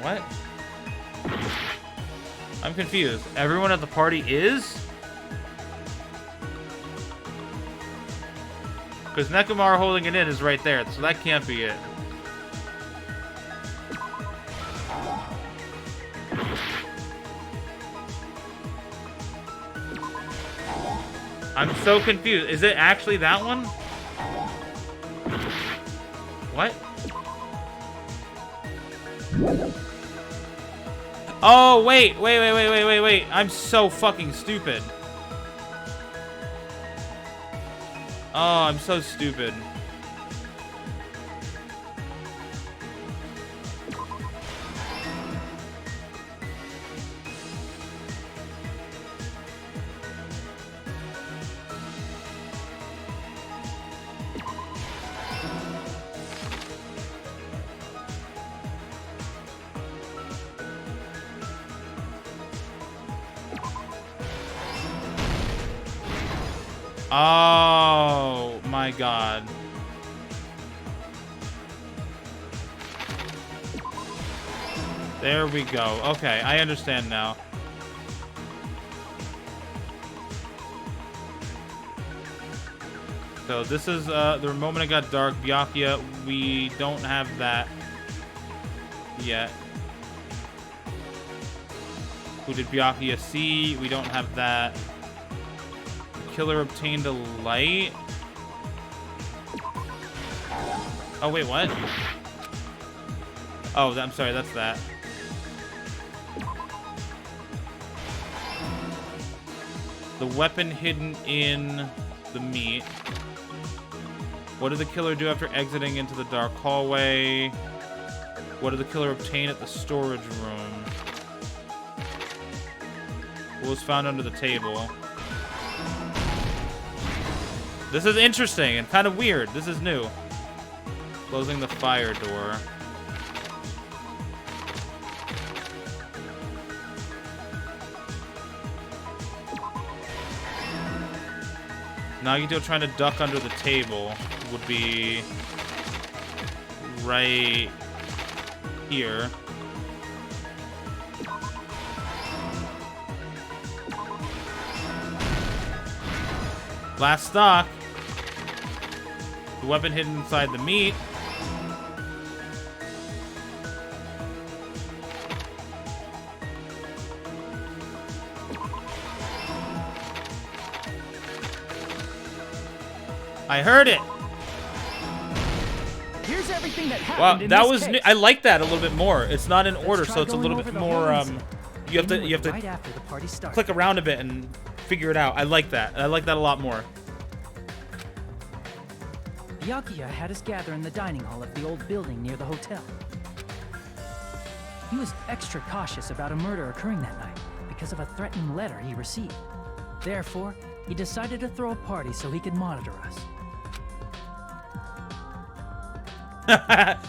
What? I'm confused. Everyone at the party is? Because Nekomar holding it in is right there, so that can't be it. I'm so confused. Is it actually that one? What? Oh, wait. I'm so fucking stupid. Oh, I'm so stupid. Oh my god. There we go. Okay, I understand now. So this is the moment it got dark. Byakuya, we don't have that yet. Who did Byakuya see? We don't have that. Killer obtained a light. Oh wait, what? Oh, I'm sorry, that's that. The weapon hidden in the meat. What did the killer do after exiting into the dark hallway? What did the killer obtain at the storage room? What was found under the table? This is interesting and kind of weird. This is new. Closing the fire door. Nagito trying to duck under the table would be right here. Last stock. The weapon hidden inside the meat. I heard it. Here's everything that happened. Wow, in that this was case. new. I like that a little bit more. It's not in order, so it's a little going bit over the more whole you have Right to after the party started. click around a bit and figure it out. I like that. I like that a lot more. Byakuya had us gather in the dining hall of the old building near the hotel. He was extra cautious about a murder occurring that night because of a threatening letter he received. Therefore, he decided to throw a party so he could monitor us.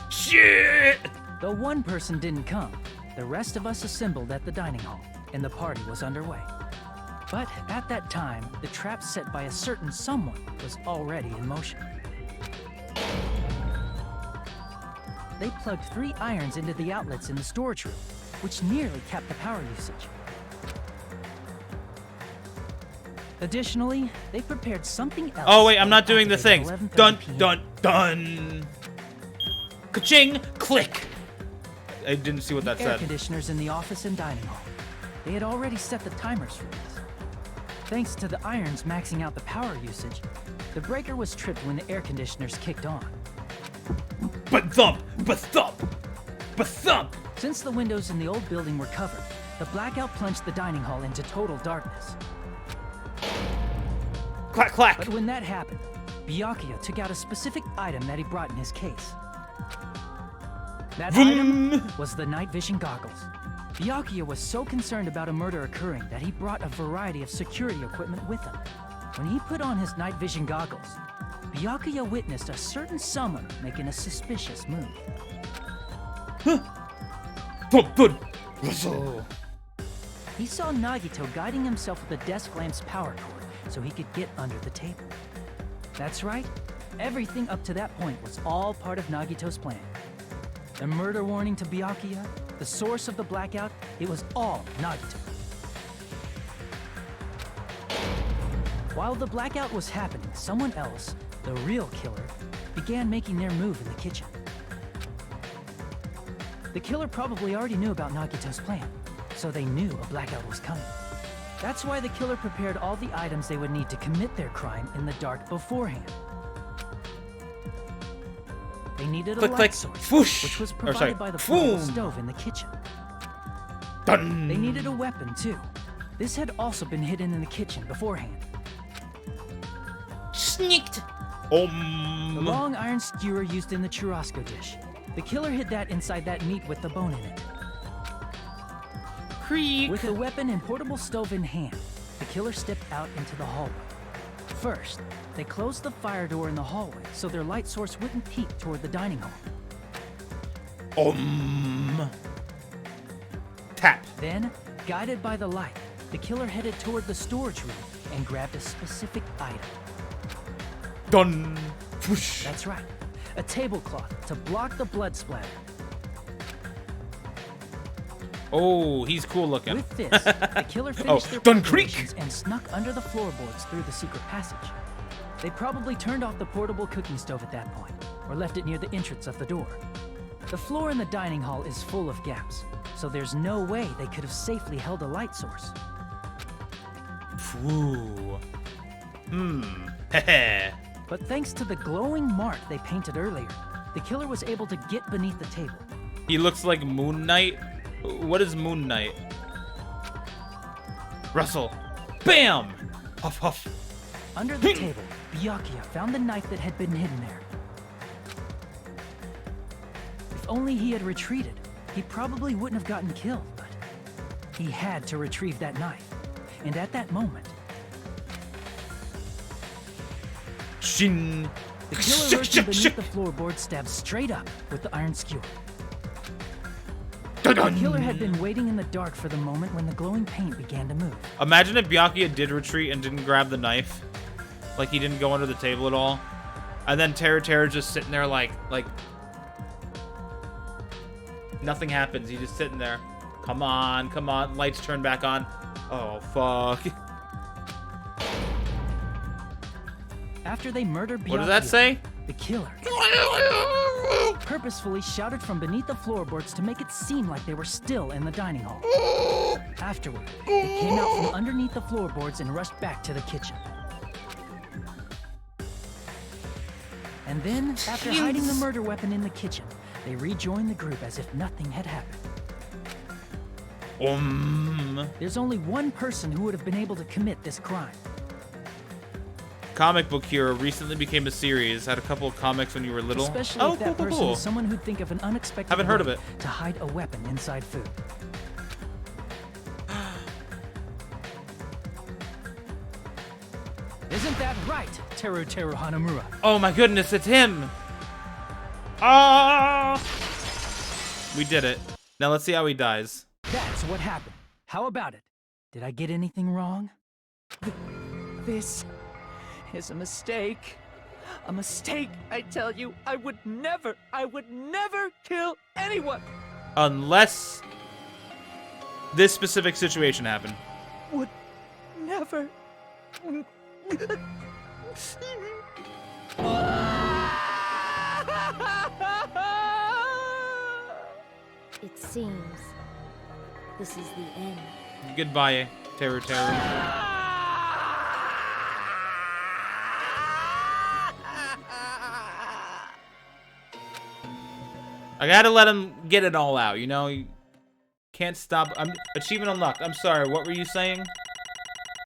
Shit! Though one person didn't come, the rest of us assembled at the dining hall, and the party was underway. But at that time, the trap set by a certain someone was already in motion. They plugged 3 irons into the outlets in the storage room, which nearly capped the power usage. Additionally, they prepared something else. Oh wait, I'm not doing the things. 11:30 Dun PM. dun dun. Ka-ching! Click. I didn't see what that Air said. conditioners in the office and dining hall. They had already set the timers for these. Thanks to the irons maxing out the power usage, the breaker was tripped when the air conditioners kicked on. But thump! But thump! But thump! Since the windows in the old building were covered, the blackout plunged the dining hall into total darkness. Clack clack! But when that happened, Byakuya took out a specific item that he brought in his case. That item was the night vision goggles. Byakuya was so concerned about a murder occurring that he brought a variety of security equipment with him. When he put on his night vision goggles, Byakuya witnessed a certain someone making a suspicious move. He saw Nagito guiding himself with the desk lamp's power cord so he could get under the table. That's right, everything up to that point was all part of Nagito's plan. The murder warning to Byakuya, the source of the blackout, it was all Nagito. While the blackout was happening, someone else, the real killer, began making their move in the kitchen. The killer probably already knew about Nagito's plan, so they knew a blackout was coming. That's why the killer prepared all the items they would need to commit their crime in the dark beforehand. They needed a Click, light click, source, whoosh. which was Or, provided sorry, by the portable boom. stove in the kitchen. Dun. They needed a weapon, too. This had also been hidden in the kitchen beforehand. Sneaked. The long iron skewer used in the churrasco dish. The killer hid that inside that meat with the bone in it. Creak. With the weapon and portable stove in hand, the killer stepped out into the hallway. First, they closed the fire door in the hallway so their light source wouldn't peek toward the dining hall. Tap. Then, guided by the light, the killer headed toward the storage room and grabbed a specific item. Dun. Whoosh. That's right, a tablecloth to block the blood splatter. Oh, he's cool looking. With this, the killer finished their Dun Creek. preparations and snuck under the floorboards through the secret passage. They probably turned off the portable cooking stove at that point, or left it near the entrance of the door. The floor in the dining hall is full of gaps, so there's no way they could have safely held a light source. Ooh. Heh. But thanks to the glowing mark they painted earlier, the killer was able to get beneath the table. He looks like Moon Knight. What is Moon Knight? Russell. Bam! Huff, huff. Under the table, Byakuya found the knife that had been hidden there. If only he had retreated, he probably wouldn't have gotten killed, but he had to retrieve that knife. And at that moment, Shin. the killer lurking beneath the floorboard stabbed straight up with the iron skewer. The killer had been waiting in the dark for the moment when the glowing paint began to move. Imagine if Byakuya did retreat and didn't grab the knife. Like he didn't go under the table at all. And then Terra just sitting there like nothing happens. He's just sitting there. Come on, come on. Lights turn back on. Oh, fuck. After they murdered Byakuya, What does that say? the killer purposefully shouted from beneath the floorboards to make it seem like they were still in the dining hall. Afterward, they came out from underneath the floorboards and rushed back to the kitchen. And then, after hiding the murder weapon in the kitchen, they rejoined the group as if nothing had happened. There's only one person who would have been able to commit this crime. Comic Book Hero recently became a series. Had a couple of comics when you were little. Especially if that person is someone who'd think of an unexpected Haven't heard of way it. to hide a weapon inside food. Isn't that right, Teru Hanamura? Oh my goodness, it's him! Ah! We did it. Now let's see how he dies. That's what happened. How about it? Did I get anything wrong? This is a mistake. A mistake, I tell you. I would never kill anyone. Unless this specific situation happened. Would never. It seems this is the end. Goodbye, Teru. I gotta let him get it all out, you know? You can't stop. Achievement unlocked. I'm sorry, what were you saying?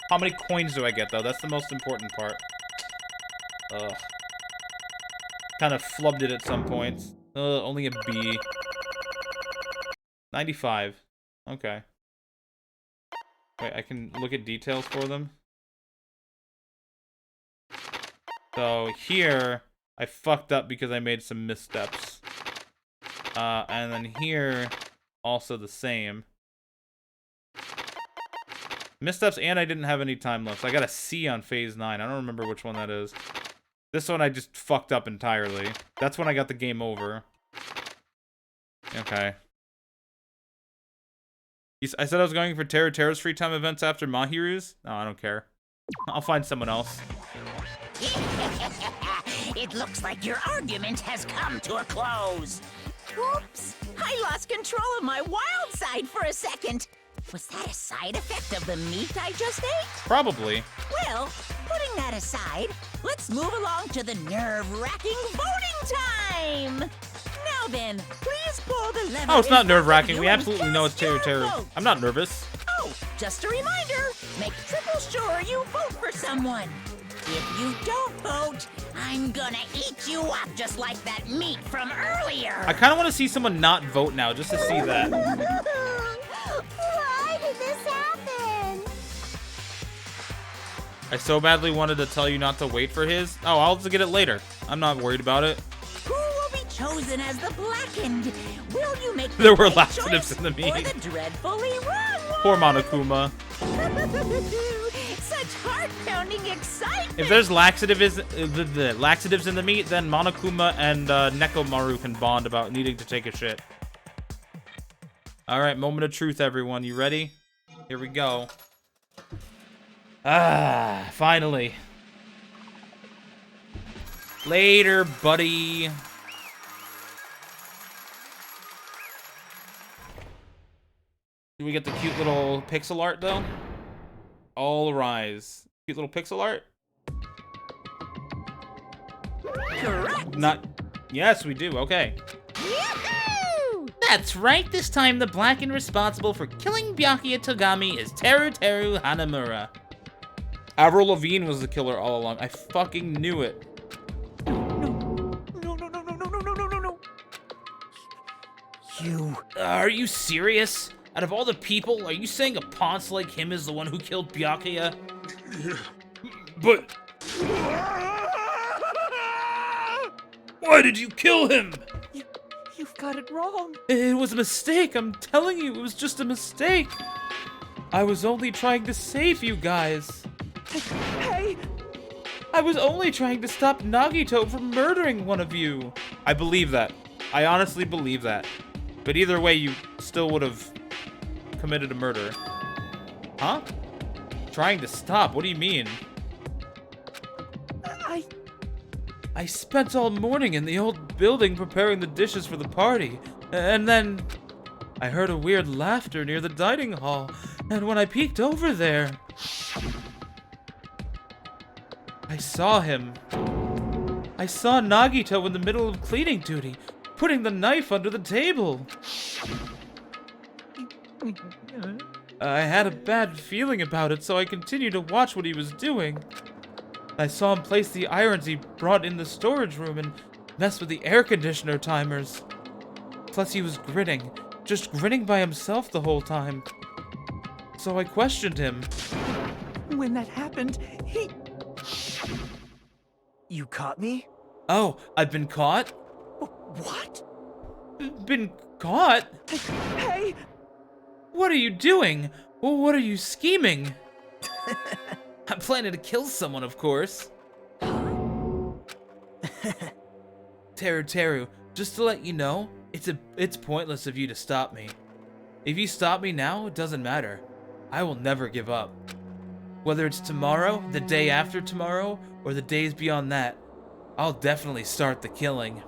How many coins do I get, though? That's the most important part. Ugh. Kind of flubbed it at some points. Only a B. 95. Okay. Wait, I can look at details for them? So, here, I fucked up because I made some missteps. And then here, also the same. Missteps, and I didn't have any time left. So I got a C on Phase 9. I don't remember which one that is. This one I just fucked up entirely. That's when I got the game over. Okay. I said I was going for Terra's free time events after Mahiru's? No, I don't care. I'll find someone else. It looks like your argument has come to a close. Oops! I lost control of my wild side for a second. Was that a side effect of the meat I just ate? Probably. Well, putting that aside, let's move along to the nerve-wracking voting time! Now then, please pull the lever. Oh, it's not in front of nerve-wracking. you We and absolutely know it's cast Teru your Teru. vote. I'm not nervous. Oh, just a reminder, make triple sure you vote for someone. If you don't vote, I'm gonna eat you up just like that meat from earlier. I kind of want to see someone not vote now, just to see that. Why did this happen? I so badly wanted to tell you not to wait for his. Oh, I'll just get it later. I'm not worried about it. Who will be chosen as the blackened? Will you make the There were right laxatives choice in the meat. or the dreadfully wrong one? Poor Monokuma. Such heart-pounding excitement. If there's laxatives in the meat, then Monokuma and Nekomaru can bond about needing to take a shit. All right, moment of truth, everyone. You ready? Here we go. Ah, finally. Later, buddy. Do we get the cute little pixel art, though? All rise. Cute little pixel art? Correct. Not... Yes, we do. Okay. That's right, this time the Blackened responsible for killing Byakuya Togami is Teru Teru Hanamura. Avril Lavigne was the killer all along. I fucking knew it. No. You... Are you serious? Out of all the people, are you saying a ponce like him is the one who killed Byakuya? But... Why did you kill him? You've got it wrong. It was a mistake. I'm telling you, it was just a mistake. I was only trying to save you guys. Hey! I was only trying to stop Nagito from murdering one of you. I believe that. I honestly believe that. But either way, you still would have committed a murder. Huh? Trying to stop? What do you mean? I spent all morning in the old building preparing the dishes for the party. And then I heard a weird laughter near the dining hall. And when I peeked over there, I saw him. I saw Nagito in the middle of cleaning duty, putting the knife under the table. I had a bad feeling about it, so I continued to watch what he was doing. I saw him place the irons he brought in the storage room and mess with the air conditioner timers. Plus he was grinning, just grinning by himself the whole time. So I questioned him. When that happened, he... You caught me? Oh, I've been caught? What? Been caught? Hey! What are you doing? What are you scheming? I'm planning to kill someone, of course. Teru, just to let you know, it's pointless of you to stop me. If you stop me now, it doesn't matter. I will never give up. Whether it's tomorrow, the day after tomorrow, or the days beyond that, I'll definitely start the killing.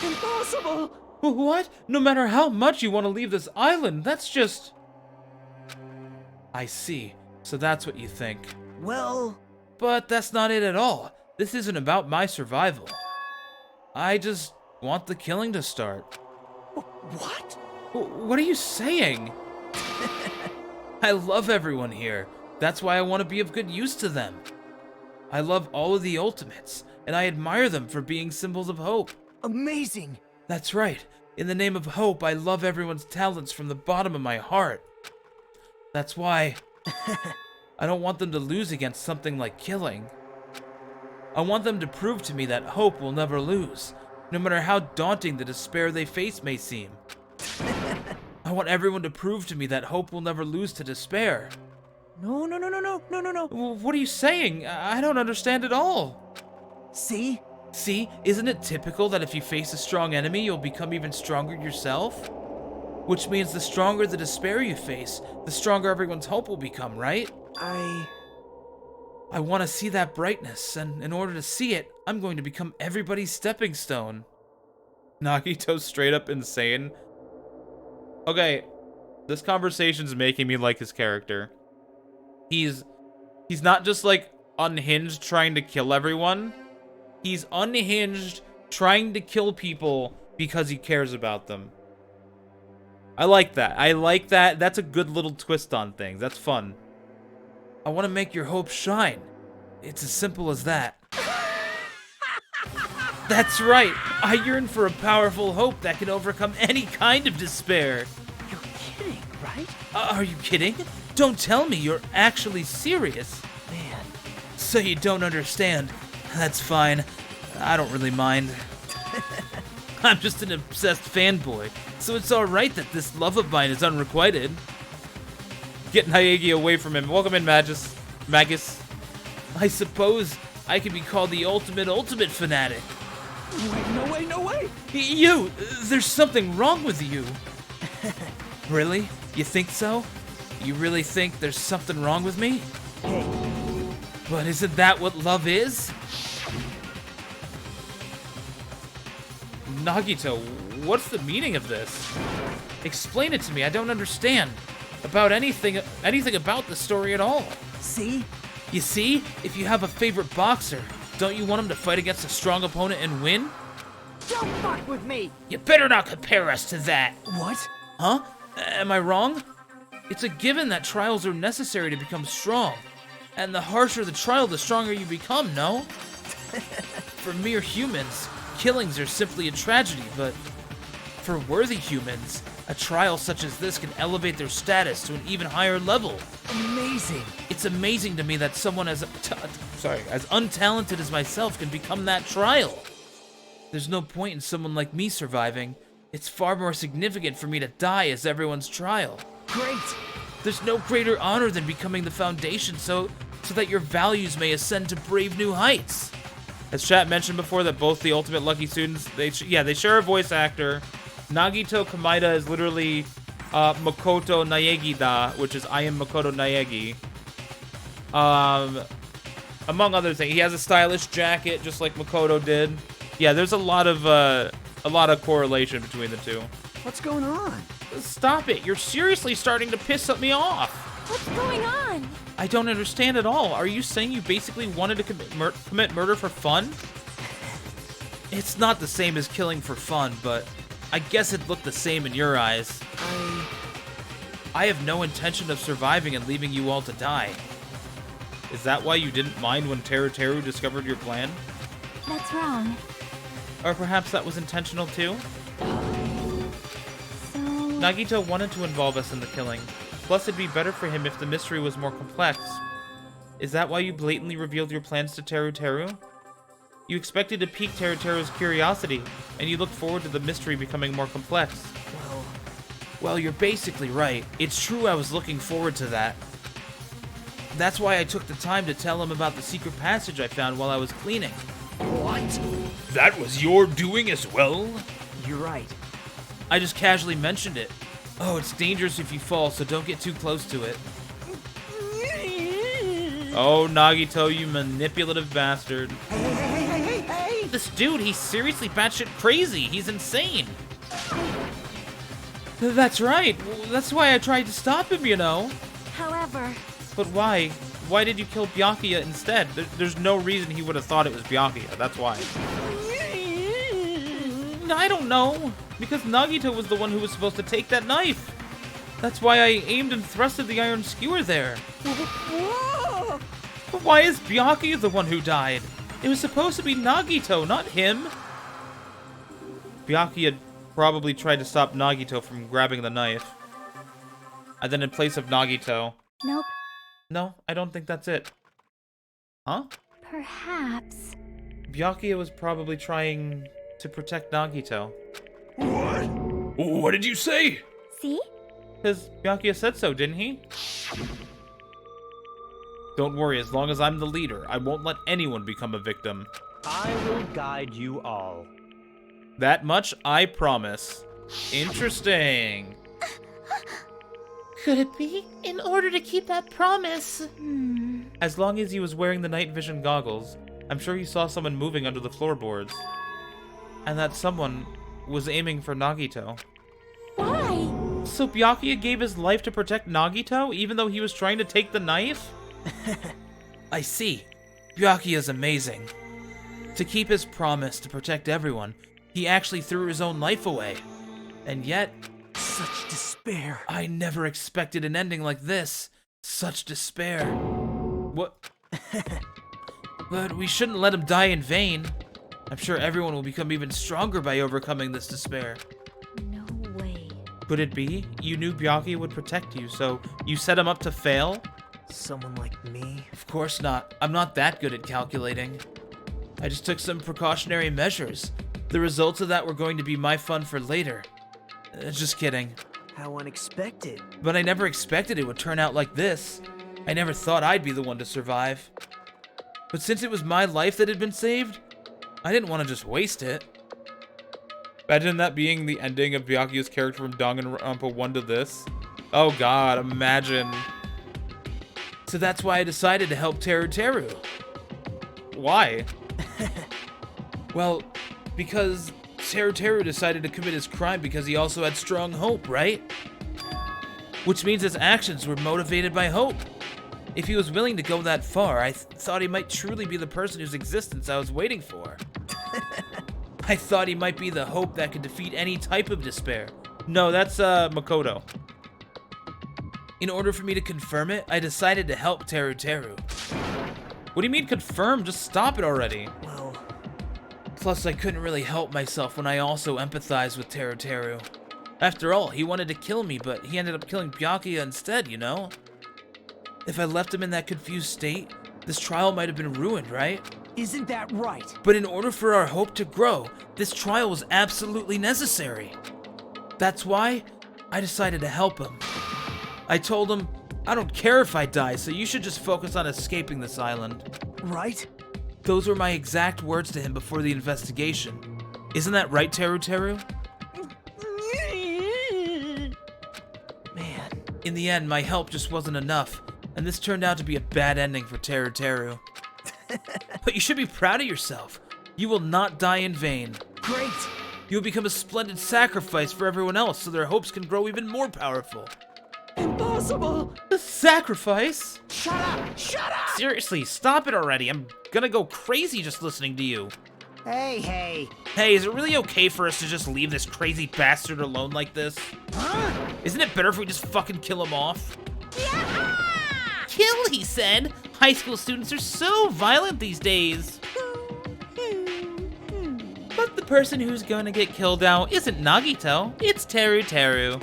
Impossible! What? No matter how much you want to leave this island, that's just... I see. So that's what you think. Well... But that's not it at all. This isn't about my survival. I just want the killing to start. What? What are you saying? I love everyone here. That's why I want to be of good use to them. I love all of the ultimates, and I admire them for being symbols of hope. Amazing! That's right. In the name of hope, I love everyone's talents from the bottom of my heart. That's why I don't want them to lose against something like killing. I want them to prove to me that hope will never lose, no matter how daunting the despair they face may seem. I want everyone to prove to me that hope will never lose to despair. No. What are you saying? I don't understand at all. See? See, isn't it typical that if you face a strong enemy, you'll become even stronger yourself? Which means the stronger the despair you face, the stronger everyone's hope will become, right? I want to see that brightness, and in order to see it, I'm going to become everybody's stepping stone. Nagito's straight up insane. Okay, This conversation's making me like his character. He's not just like unhinged trying to kill everyone. He's unhinged trying to kill people because he cares about them. I like that. I like that. That's a good little twist on things. That's fun. I want to make your hope shine. It's as simple as that. That's right. I yearn for a powerful hope that can overcome any kind of despair. You're kidding, right? Are you kidding? Don't tell me you're actually serious. Man. So you don't understand. That's fine. I don't really mind. I'm just an obsessed fanboy, so it's alright that this love of mine is unrequited. Get Naegi away from him. Welcome in, Magus. I suppose I could be called the ultimate fanatic. Wait, no way, no way! You! There's something wrong with you. Really? You think so? You really think there's something wrong with me? Hey. But isn't that what love is? Nagito, what's the meaning of this? Explain it to me. I don't understand about anything about the story at all. See? You see? If you have a favorite boxer, don't you want him to fight against a strong opponent and win? Don't fuck with me! You better not compare us to that. What? Huh? Am I wrong? It's a given that trials are necessary to become strong. And the harsher the trial, the stronger you become, no? For mere humans, killings are simply a tragedy, but for worthy humans, a trial such as this can elevate their status to an even higher level. Amazing. It's amazing to me that someone as untalented as myself can become that trial. There's no point in someone like me surviving. It's far more significant for me to die as everyone's trial. Great. There's no greater honor than becoming the foundation so that your values may ascend to brave new heights. As chat mentioned before, that both the Ultimate Lucky students, they share a voice actor. Nagito Kamaida is literally Makoto Naegi-da, which is I am Makoto Naegi. Among other things, he has a stylish jacket, just like Makoto did. Yeah, there's a lot of correlation between the two. What's going on? Stop it! You're seriously starting to piss me off. What's going on? I don't understand at all. Are you saying you basically wanted to commit murder for fun? It's not the same as killing for fun, but I guess it looked the same in your eyes. I have no intention of surviving and leaving you all to die. Is that why you didn't mind when Teru discovered your plan? That's wrong. Or perhaps that was intentional too? Nagito wanted to involve us in the killing. Plus, it'd be better for him if the mystery was more complex. Is that why you blatantly revealed your plans to Teru? You expected to pique Teru's curiosity, and you looked forward to the mystery becoming more complex. Well, you're basically right. It's true I was looking forward to that. That's why I took the time to tell him about the secret passage I found while I was cleaning. What? That was your doing as well? You're right. I just casually mentioned it. Oh, it's dangerous if you fall, so don't get too close to it. Oh, Nagito, you manipulative bastard. Hey! This dude, he's seriously batshit crazy. He's insane. That's right. That's why I tried to stop him, you know. However... But why? Why did you kill Byakuya instead? There's no reason he would have thought it was Byakuya. That's why. I don't know. Because Nagito was the one who was supposed to take that knife. That's why I aimed and thrusted the iron skewer there. But why is Byakuya the one who died? It was supposed to be Nagito, not him. Byakuya probably tried to stop Nagito from grabbing the knife. And then in place of Nagito... Nope. No, I don't think that's it. Huh? Perhaps. Byakuya was probably trying to protect Nagito. What? What did you say? See? Because Byakuya said so, didn't he? Don't worry, as long as I'm the leader, I won't let anyone become a victim. I will guide you all. That much I promise. Interesting. Could it be? In order to keep that promise? As long as he was wearing the night vision goggles, I'm sure he saw someone moving under the floorboards. And that someone was aiming for Nagito. Why? So Byakuya gave his life to protect Nagito, even though he was trying to take the knife? I see. Byakuya's amazing. To keep his promise to protect everyone, he actually threw his own life away. And yet... Such despair. I never expected an ending like this. Such despair. What? But we shouldn't let him die in vain. I'm sure everyone will become even stronger by overcoming this despair. No way. Could it be? You knew Byakuya would protect you, so you set him up to fail? Someone like me? Of course not. I'm not that good at calculating. I just took some precautionary measures. The results of that were going to be my fun for later. Just kidding. How unexpected. But I never expected it would turn out like this. I never thought I'd be the one to survive. But since it was my life that had been saved, I didn't want to just waste it. Imagine that being the ending of Byakuya's character from Danganronpa 1 to this. Oh god, imagine. So that's why I decided to help Teru Teru. Why? Well, because Teru Teru decided to commit his crime because he also had strong hope, right? Which means his actions were motivated by hope. If he was willing to go that far, I thought he might truly be the person whose existence I was waiting for. I thought he might be the hope that could defeat any type of despair. No, that's Makoto. In order for me to confirm it, I decided to help Teru Teru. What do you mean confirm? Just stop it already. Well... Plus, I couldn't really help myself when I also empathized with Teru Teru. After all, he wanted to kill me, but he ended up killing Byakuya instead, you know? If I left him in that confused state, this trial might have been ruined, right? Isn't that right? But in order for our hope to grow, this trial was absolutely necessary. That's why I decided to help him. I told him, I don't care if I die, so you should just focus on escaping this island. Right? Those were my exact words to him before the investigation. Isn't that right, Teru Teru? Man. In the end, my help just wasn't enough, and this turned out to be a bad ending for Teru Teru. But you should be proud of yourself. You will not die in vain. Great! You will become a splendid sacrifice for everyone else so their hopes can grow even more powerful. Impossible! A sacrifice? Shut up! Shut up! Seriously, stop it already. I'm gonna go crazy just listening to you. Hey. Hey, is it really okay for us to just leave this crazy bastard alone like this? Huh? Isn't it better if we just fucking kill him off? Yeah! Kill, he said. High school students are so violent these days. But the person who's going to get killed now isn't Nagito, it's Teru Teru.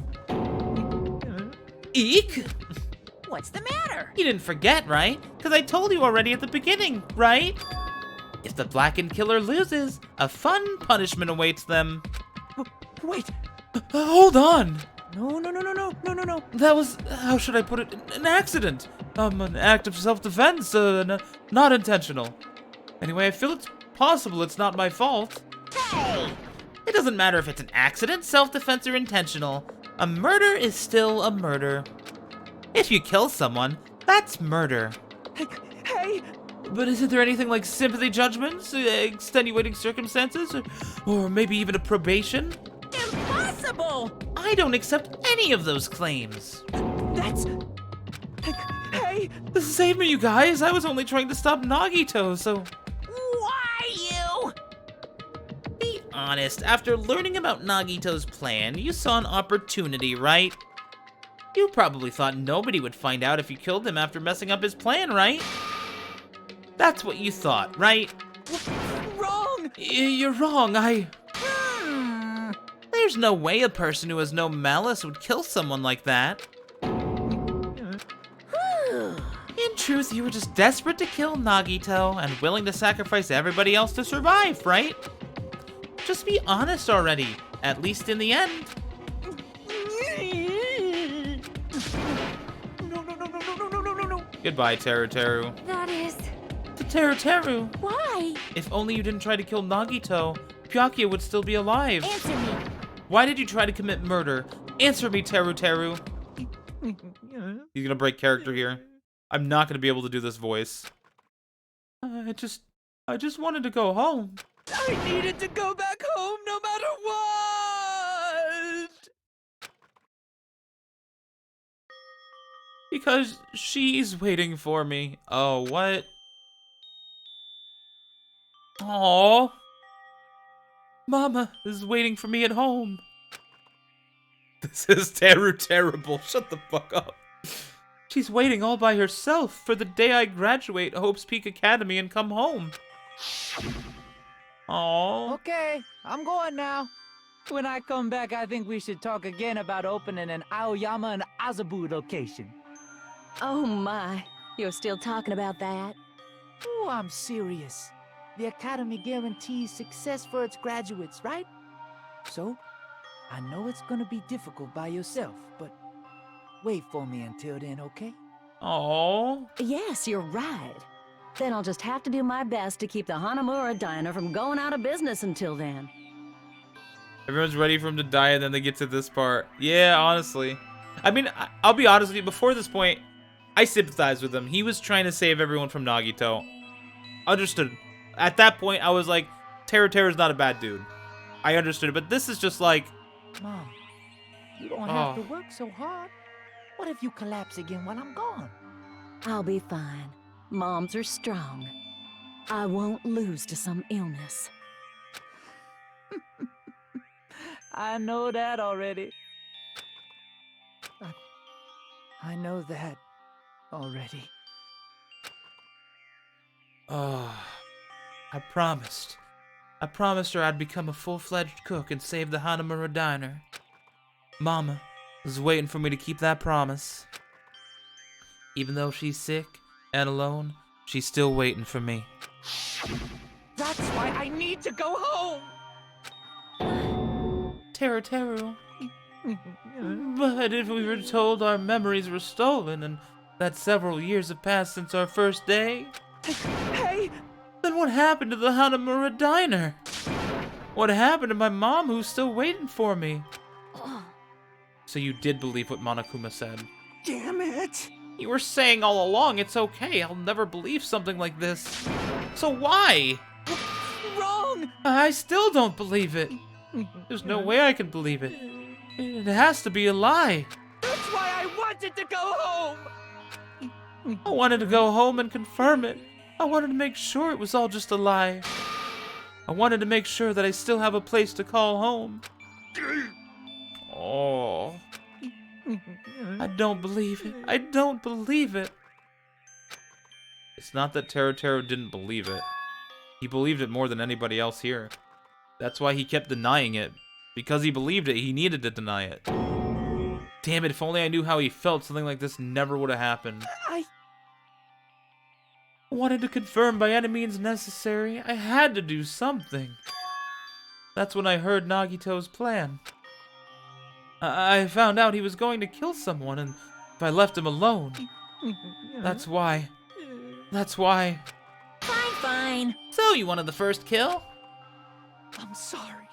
Eek! What's the matter? You didn't forget, right? Because I told you already at the beginning, right? If the blackened killer loses, a fun punishment awaits them. Wait! Hold on! No. That was, how should I put it, an accident. An act of self-defense, not intentional. Anyway, I feel it's possible it's not my fault. Hey! It doesn't matter if it's an accident, self-defense, or intentional. A murder is still a murder. If you kill someone, that's murder. Hey! But isn't there anything like sympathy judgments, extenuating circumstances, or maybe even a probation? Impossible! I don't accept any of those claims. That's... Hey! Save me, you guys! I was only trying to stop Nagito, so... Why you? Be honest, after learning about Nagito's plan, you saw an opportunity, right? You probably thought nobody would find out if you killed him after messing up his plan, right? That's what you thought, right? Wrong! You're wrong, There's no way a person who has no malice would kill someone like that. In truth, you were just desperate to kill Nagito and willing to sacrifice everybody else to survive, right? Just be honest already, at least in the end. No. Goodbye, Teru Teru. That is... To Teru Teru. Why? If only you didn't try to kill Nagito, Byakuya would still be alive. Answer me. Why did you try to commit murder? Answer me, Teru Teru. He's gonna break character here. I'm not gonna be able to do this voice. I just wanted to go home. I needed to go back home no matter what! Because she's waiting for me. Oh, what? Aww. Mama is waiting for me at home. This is terrible. Shut the fuck up. She's waiting all by herself for the day I graduate Hope's Peak Academy and come home. Aww. Okay, I'm going now. When I come back, I think we should talk again about opening an Aoyama and Azabu location. Oh my, you're still talking about that? Oh, I'm serious. The Academy guarantees success for its graduates, right? So, I know it's gonna be difficult by yourself, but wait for me until then, okay? Aww. Yes, you're right. Then I'll just have to do my best to keep the Hanamura Diner from going out of business until then. Everyone's ready for him to die, and then they get to this part. Yeah, honestly. I mean, I'll be honest with you. Before this point, I sympathized with him. He was trying to save everyone from Nagito. Understood. At that point, I was like, Teru's not a bad dude. I understood it, but this is just like... Mom, you don't have to work so hard. What if you collapse again while I'm gone? I'll be fine. Moms are strong. I won't lose to some illness. I know that already. I know that already. Oh, I promised. I promised her I'd become a full-fledged cook and save the Hanamura Diner. Mama was waiting for me to keep that promise. Even though she's sick and alone, she's still waiting for me. That's why I need to go home! Teru. But if we were told our memories were stolen and that several years have passed since our first day... Hey! Then what happened to the Hanamura Diner? What happened to my mom who's still waiting for me? So you did believe what Monokuma said. Damn it! You were saying all along it's okay, I'll never believe something like this. So why? Wrong! I still don't believe it. There's no way I can believe it. It has to be a lie. That's why I wanted to go home! I wanted to go home and confirm it. I wanted to make sure it was all just a lie. I wanted to make sure that I still have a place to call home. Oh. I don't believe it. I don't believe it. It's not that Teru didn't believe it. He believed it more than anybody else here. That's why he kept denying it. Because he believed it, he needed to deny it. Damn it, if only I knew how he felt, something like this never would have happened. I wanted to confirm by any means necessary. I had to do something. That's when I heard Nagito's plan. I found out he was going to kill someone, and if I left him alone... That's why. Fine. So, you wanted the first kill? I'm sorry.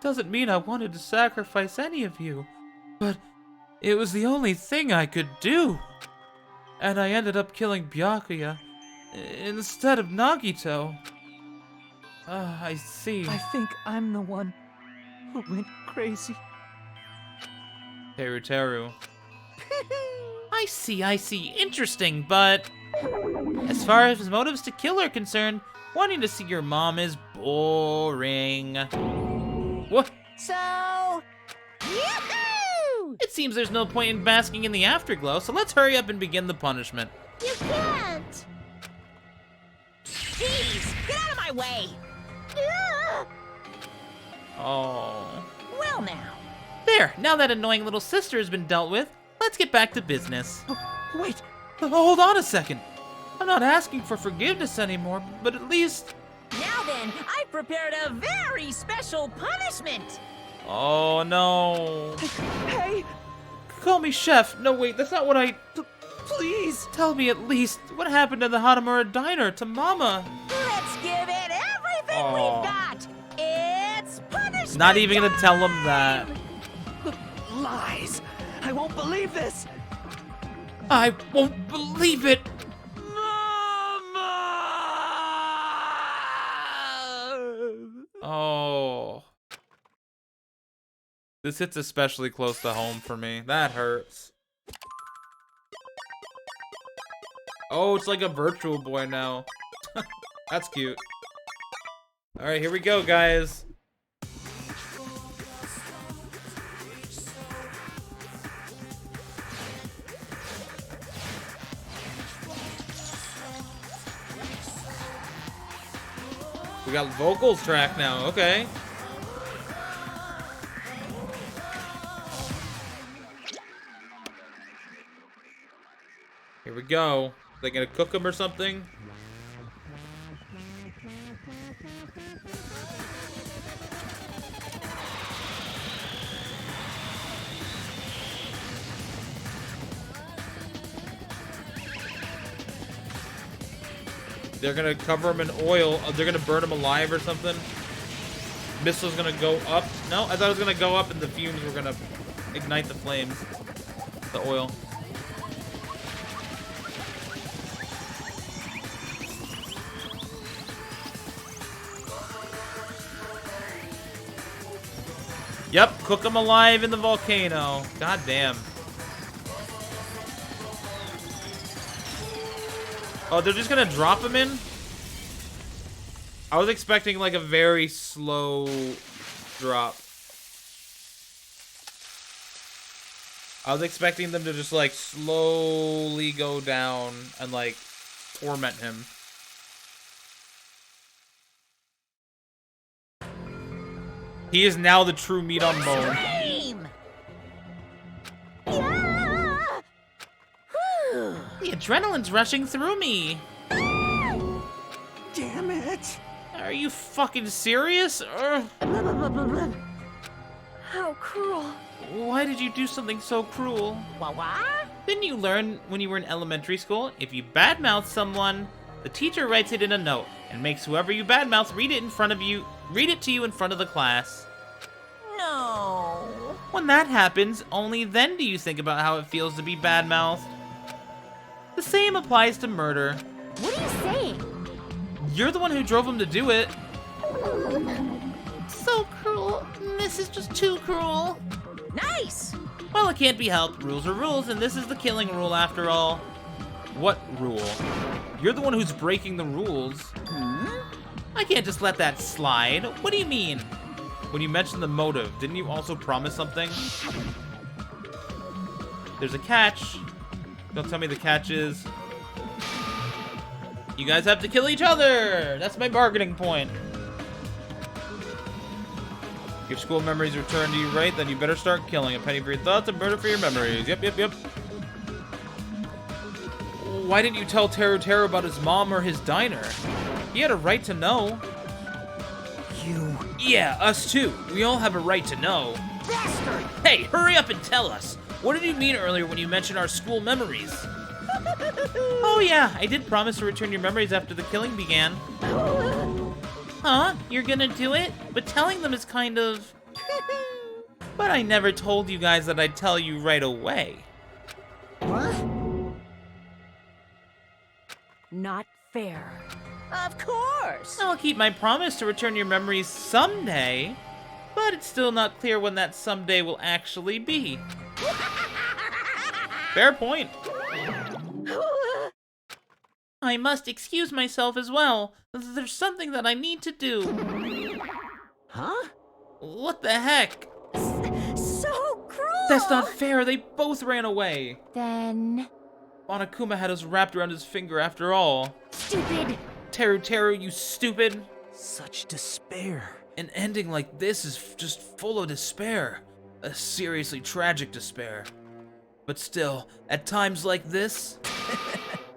Doesn't mean I wanted to sacrifice any of you, but it was the only thing I could do. And I ended up killing Byakuya instead of Nagito. I see. I think I'm the one who went crazy. Teru. I see. Interesting, but... As far as his motives to kill are concerned, wanting to see your mom is boring. What? So... Yoo-hoo! It seems there's no point in basking in the afterglow, so let's hurry up and begin the punishment. You can't! Jeez! Get out of my way! Oh. Well now. There, now that annoying little sister has been dealt with, let's get back to business. Wait, hold on a second. I'm not asking for forgiveness anymore, but at least... Now then, I've prepared a very special punishment! Oh, no. Hey! Call me Chef. No, wait, that's not what I... Please! Tell me at least, what happened to the Hanamura Diner, to Mama? Let's give it everything we've got! It's punishment Not even gonna time! tell him that. Lies! I won't believe this! I won't believe it! Mama! Oh. This hits especially close to home for me. That hurts. Oh, it's like a virtual boy now. That's cute. Alright, here we go, guys. We got vocals track now, okay. Here we go. Are they gonna cook them or something? They're gonna cover him in oil. They're gonna burn him alive or something. Missile's gonna go up. No, I thought it was gonna go up and the fumes were gonna ignite the flames. The oil. Yep, cook him alive in the volcano. God damn. Oh, they're just gonna drop him in? I was expecting like a very slow drop. I was expecting them to just like slowly go down and like torment him. He is now the true meat on bone. The adrenaline's rushing through me. Damn it. Are you fucking serious? How cruel. Why did you do something so cruel? What? Didn't you learn when you were in elementary school? If you badmouth someone, the teacher writes it in a note and makes whoever you badmouth read it to you in front of the class. No. When that happens, only then do you think about how it feels to be badmouthed. The same applies to murder. What are you saying? You're the one who drove him to do it. So cruel. This is just too cruel. Nice. Well, it can't be helped. Rules are rules, and this is the killing rule after all. What rule? You're the one who's breaking the rules. I can't just let that slide. What do you mean? When you mentioned the motive, didn't you also promise something? There's a catch. Don't tell me the catch is... You guys have to kill each other. That's my bargaining point. Your school memories return to you, right? Then you better start killing. A penny for your thoughts, a murder for your memories. Yep. Why didn't you tell Teru about his mom or his diner? He had a right to know. You... Yeah, us too. We all have a right to know. Bastard! Hey, hurry up and tell us. What did you mean earlier when you mentioned our school memories? Oh yeah, I did promise to return your memories after the killing began. Huh? You're gonna do it? But telling them is kind of... But I never told you guys that I'd tell you right away. What? Not fair. Of course. I'll keep my promise to return your memories someday, but it's still not clear when that someday will actually be. Fair point. I must excuse myself as well. There's something that I need to do. Huh? What the heck? So cruel. That's not fair. They both ran away. Then... Monokuma had us wrapped around his finger after all. Stupid. Teru, you stupid. Such despair. An ending like this is just full of despair. A seriously tragic despair. But still, at times like this,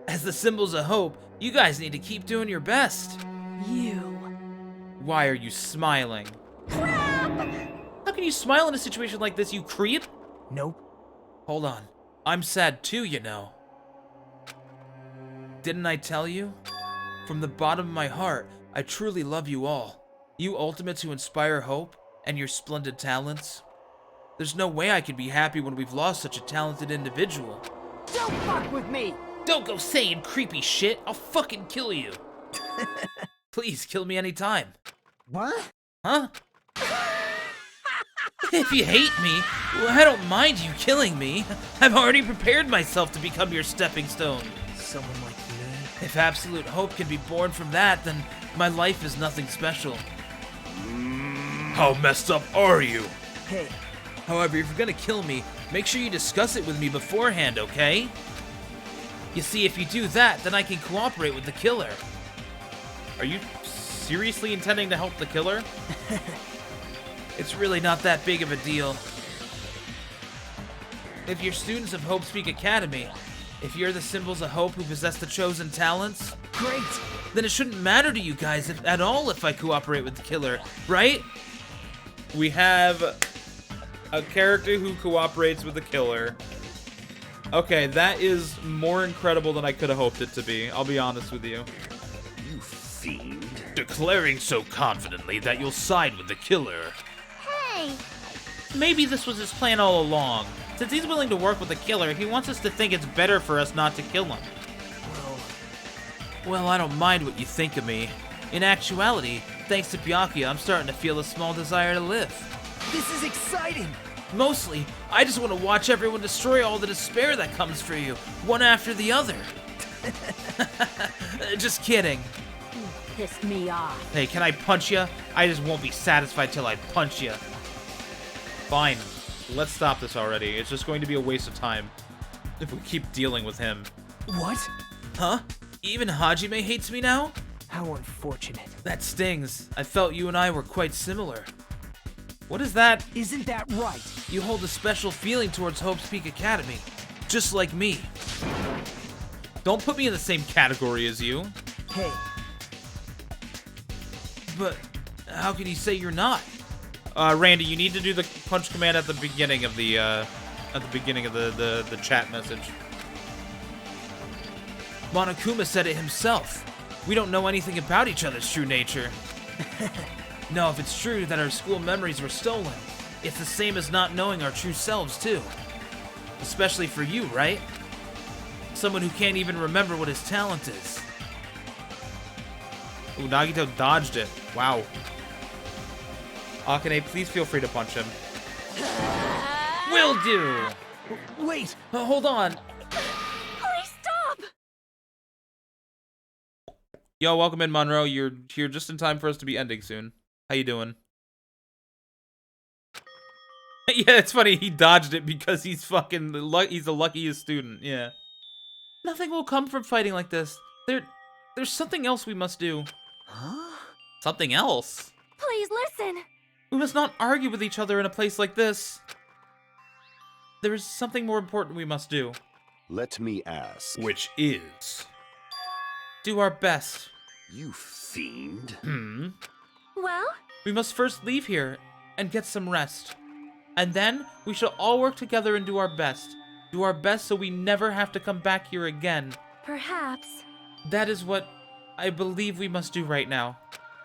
as the symbols of hope, you guys need to keep doing your best. You. Why are you smiling? Crap! How can you smile in a situation like this, you creep? Nope. Hold on. I'm sad too, you know. Didn't I tell you? From the bottom of my heart, I truly love you all. You ultimates who inspire hope, and your splendid talents. There's no way I can be happy when we've lost such a talented individual. Don't fuck with me! Don't go saying creepy shit. I'll fucking kill you. Please kill me anytime. What? Huh? If you hate me, well, I don't mind you killing me. I've already prepared myself to become your stepping stone. Someone like me? If absolute hope can be born from that, then my life is nothing special. How messed up are you? Hey. However, if you're gonna kill me, make sure you discuss it with me beforehand, okay? You see, if you do that, then I can cooperate with the killer. Are you seriously intending to help the killer? It's really not that big of a deal. If you're students of Hope Speak Academy, if you're the symbols of hope who possess the chosen talents, great! Then it shouldn't matter to you guys at all if I cooperate with the killer, right? We have a character who cooperates with the killer. Okay, that is more incredible than I could have hoped it to be. I'll be honest with you. You fiend. Declaring so confidently that you'll side with the killer. Hey! Maybe this was his plan all along. Since he's willing to work with the killer, he wants us to think it's better for us not to kill him. Well, I don't mind what you think of me. In actuality, thanks to Byakuya, I'm starting to feel a small desire to live. This is exciting! Mostly, I just want to watch everyone destroy all the despair that comes for you, one after the other. Just kidding. You pissed me off. Hey, can I punch you? I just won't be satisfied till I punch you. Fine. Let's stop this already. It's just going to be a waste of time if we keep dealing with him. What? Huh? Even Hajime hates me now? How unfortunate. That stings. I felt you and I were quite similar. What is that? Isn't that right? You hold a special feeling towards Hope Speak Academy, just like me. Don't put me in the same category as you. Hey. But how can you say you're not? Randy, you need to do the punch command at the beginning of the the chat message. Monokuma said it himself. We don't know anything about each other's true nature. No, if it's true that our school memories were stolen, it's the same as not knowing our true selves, too. Especially for you, right? Someone who can't even remember what his talent is. Ooh, Nagito dodged it. Wow. Akane, please feel free to punch him. Will do! Wait! Hold on. Please stop! Yo, welcome in, Monroe. You're here just in time for us to be ending soon. How you doing? Yeah, it's funny. He dodged it because he's fucking he's the luckiest student. Yeah. Nothing will come from fighting like this. There's something else we must do. Huh? Something else? Please listen! We must not argue with each other in a place like this. There is something more important we must do. Let me ask. Which is? Do our best. You fiend. Well? We must first leave here and get some rest. And then we shall all work together and do our best. Do our best so we never have to come back here again. Perhaps. That is what I believe we must do right now.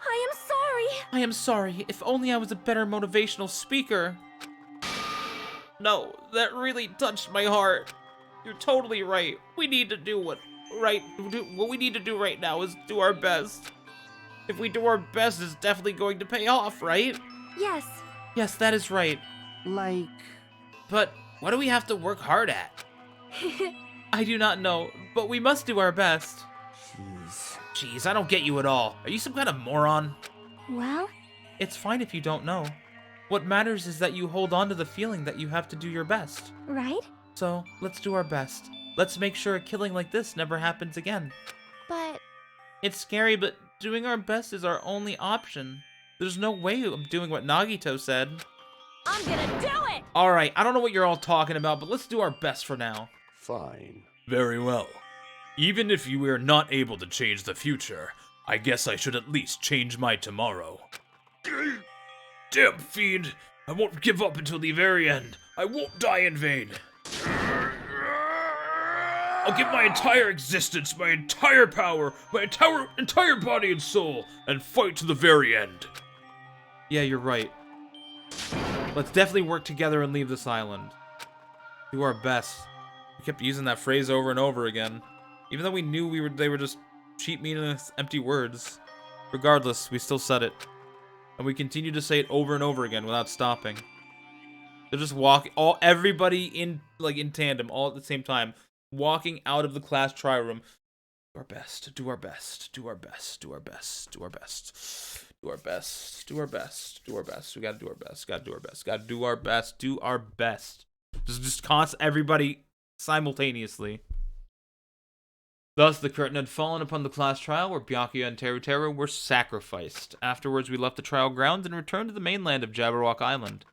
I am sorry. I am sorry. If only I was a better motivational speaker. No, that really touched my heart. You're totally right. We need to do what we need to do right now is do our best. If we do our best, it's definitely going to pay off, right? Yes. Yes, that is right. Like... But what do we have to work hard at? I do not know, but we must do our best. Jeez, I don't get you at all. Are you some kind of moron? Well? It's fine if you don't know. What matters is that you hold on to the feeling that you have to do your best. Right? So, let's do our best. Let's make sure a killing like this never happens again. But... It's scary, but doing our best is our only option. There's no way I'm doing what Nagito said. I'm gonna do it! Alright, I don't know what you're all talking about, but let's do our best for now. Fine. Very well. Even if you were not able to change the future, I guess I should at least change my tomorrow. Damn fiend! I won't give up until the very end. I won't die in vain. I'll give my entire existence, my entire power, my entire body and soul, and fight to the very end. Yeah, you're right. Let's definitely work together and leave this island. Do our best. We kept using that phrase over and over again. Even though we knew they were just cheap, meaningless, empty words. Regardless, we still said it. And we continue to say it over and over again without stopping. They're just everybody in tandem, all at the same time, walking out of the class trial room. Do our best, do our best, do our best, do our best, do our best, do our best, do our best, do our best. We gotta do our best, gotta do our best, gotta do our best, do our best. Just constant, everybody simultaneously. Thus, the curtain had fallen upon the class trial where Byakuya and Teru were sacrificed. Afterwards, we left the trial grounds and returned to the mainland of Jabberwock Island.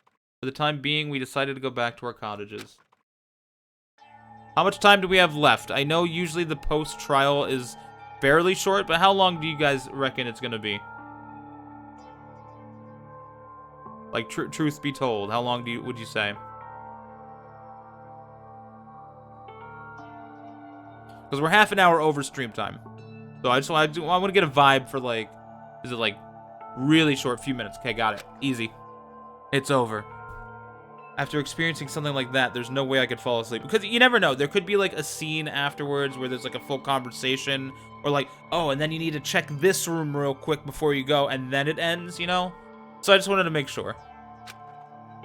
For the time being, we decided to go back to our cottages. How much time do we have left? I know usually the post-trial is fairly short, but how long do you guys reckon it's going to be? Like, truth be told, how long would you say? Because we're half an hour over stream time. So I want to get a vibe for, like, is it, like, really short, few minutes? Okay, got it. Easy. It's over. After experiencing something like that, there's no way I could fall asleep. Because you never know. There could be, like, a scene afterwards where there's, like, a full conversation. Or, like, oh, and then you need to check this room real quick before you go. And then it ends, you know? So I just wanted to make sure.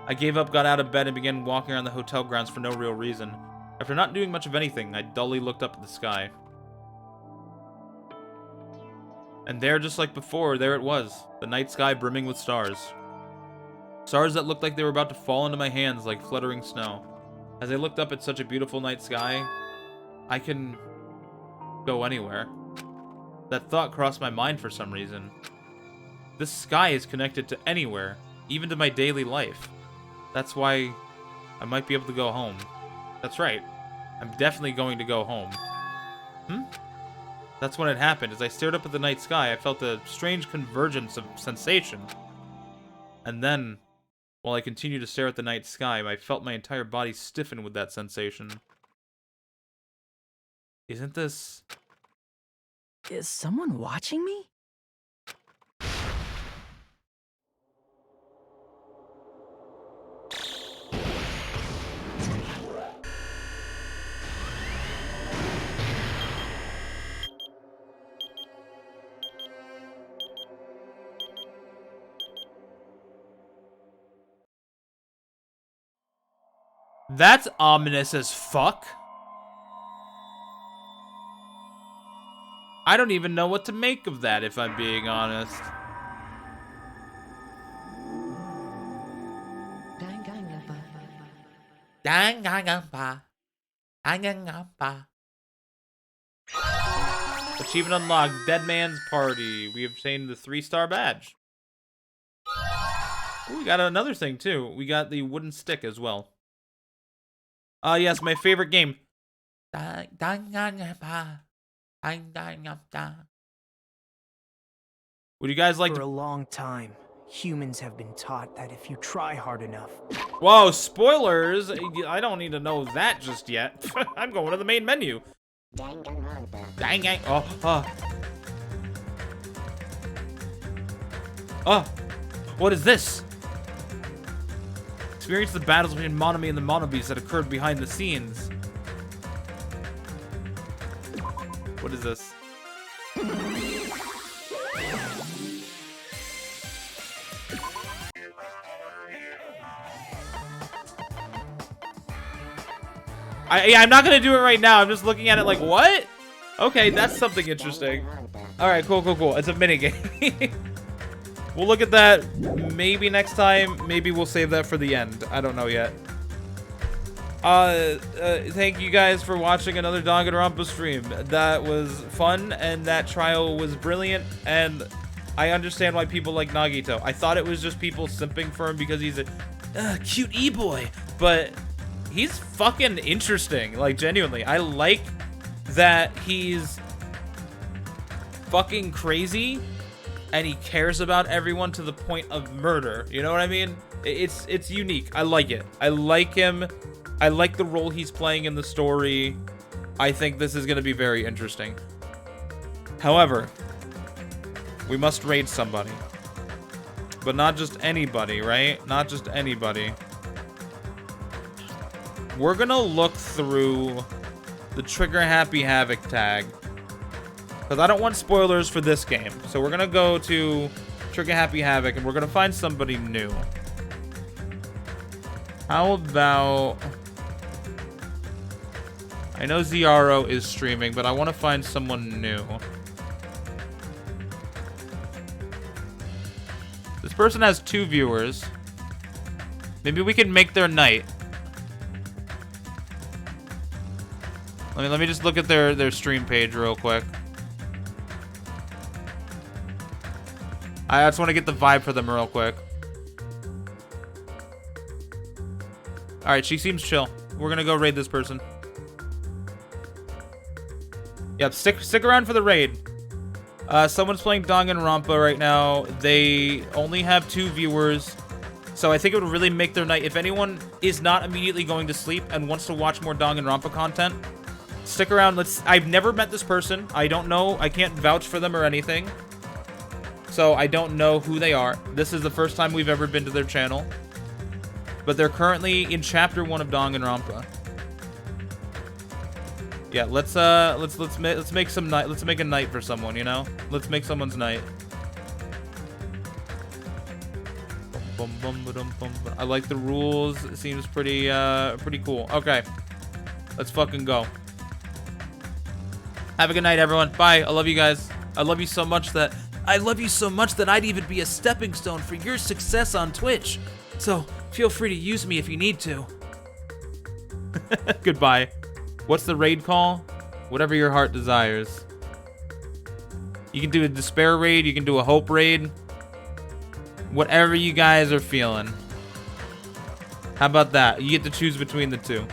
I gave up, got out of bed, and began walking around the hotel grounds for no real reason. After not doing much of anything, I dully looked up at the sky. And there, just like before, there it was. The night sky brimming with stars. Stars that looked like they were about to fall into my hands like fluttering snow. As I looked up at such a beautiful night sky, I can go anywhere. That thought crossed my mind for some reason. This sky is connected to anywhere, even to my daily life. That's why I might be able to go home. That's right. I'm definitely going to go home. That's when it happened. As I stared up at the night sky, I felt a strange convergence of sensation. And then, while I continued to stare at the night sky, I felt my entire body stiffen with that sensation. Isn't this... Is someone watching me? That's ominous as fuck. I don't even know what to make of that, if I'm being honest. Danganronpa. Danganronpa. Achievement unlocked. Dead Man's Party. We obtained the 3-star badge. Ooh, we got another thing, too. We got the wooden stick as well. Yes, my favorite game. Danganronpa. Would you guys like For a long time, humans have been taught that if you try hard enough... Whoa, spoilers! I don't need to know that just yet. I'm going to the main menu. Oh, what is this? Experience the battles between Monomi and the Monobees that occurred behind the scenes. What is this? I'm not gonna do it right now. I'm just looking at it like, what? Okay, that's something interesting. Alright, cool. It's a minigame. We'll look at that maybe next time. Maybe we'll save that for the end. I don't know yet. Thank you guys for watching another Danganronpa stream. That was fun, and that trial was brilliant, and I understand why people like Nagito. I thought it was just people simping for him because he's a cute e-boy, but he's fucking interesting. Like, genuinely. I like that he's fucking crazy, and he cares about everyone to the point of murder. You know what I mean? It's unique. I like it. I like him. I like the role he's playing in the story. I think this is going to be very interesting. However, we must raid somebody. But not just anybody, right? Not just anybody. We're going to look through the Trigger Happy Havoc tag. Because I don't want spoilers for this game. So we're going to go to Trigger Happy Havoc and we're going to find somebody new. How about... I know Ziaro is streaming, but I want to find someone new. This person has 2 viewers. Maybe we can make their night. Let me just look at their stream page real quick. I just want to get the vibe for them real quick. Alright, she seems chill. We're gonna go raid this person. Yep, stick around for the raid. Someone's playing Danganronpa right now. They only have 2 viewers. So I think it would really make their night. If anyone is not immediately going to sleep and wants to watch more Danganronpa content, stick around. I've never met this person. I don't know. I can't vouch for them or anything. So I don't know who they are. This is the first time we've ever been to their channel. But they're currently in chapter 1 of Danganronpa. Yeah, let's make some night. Let's make a night for someone, you know? Let's make someone's night. I like the rules. It seems pretty cool. Okay. Let's fucking go. Have a good night, everyone. Bye. I love you guys. I love you so much that I'd even be a stepping stone for your success on Twitch. So feel free to use me if you need to. Goodbye. What's the raid call? Whatever your heart desires. You can do a despair raid. You can do a hope raid. Whatever you guys are feeling. How about that? You get to choose between the 2.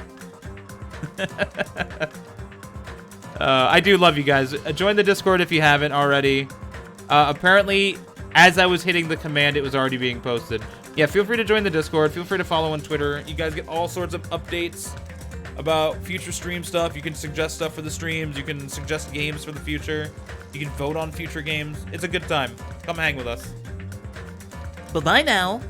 I do love you guys. Join the Discord if you haven't already. Apparently, as I was hitting the command, it was already being posted. Yeah, feel free to join the Discord. Feel free to follow on Twitter. You guys get all sorts of updates about future stream stuff. You can suggest stuff for the streams. You can suggest games for the future. You can vote on future games. It's a good time. Come hang with us. Bye-bye now.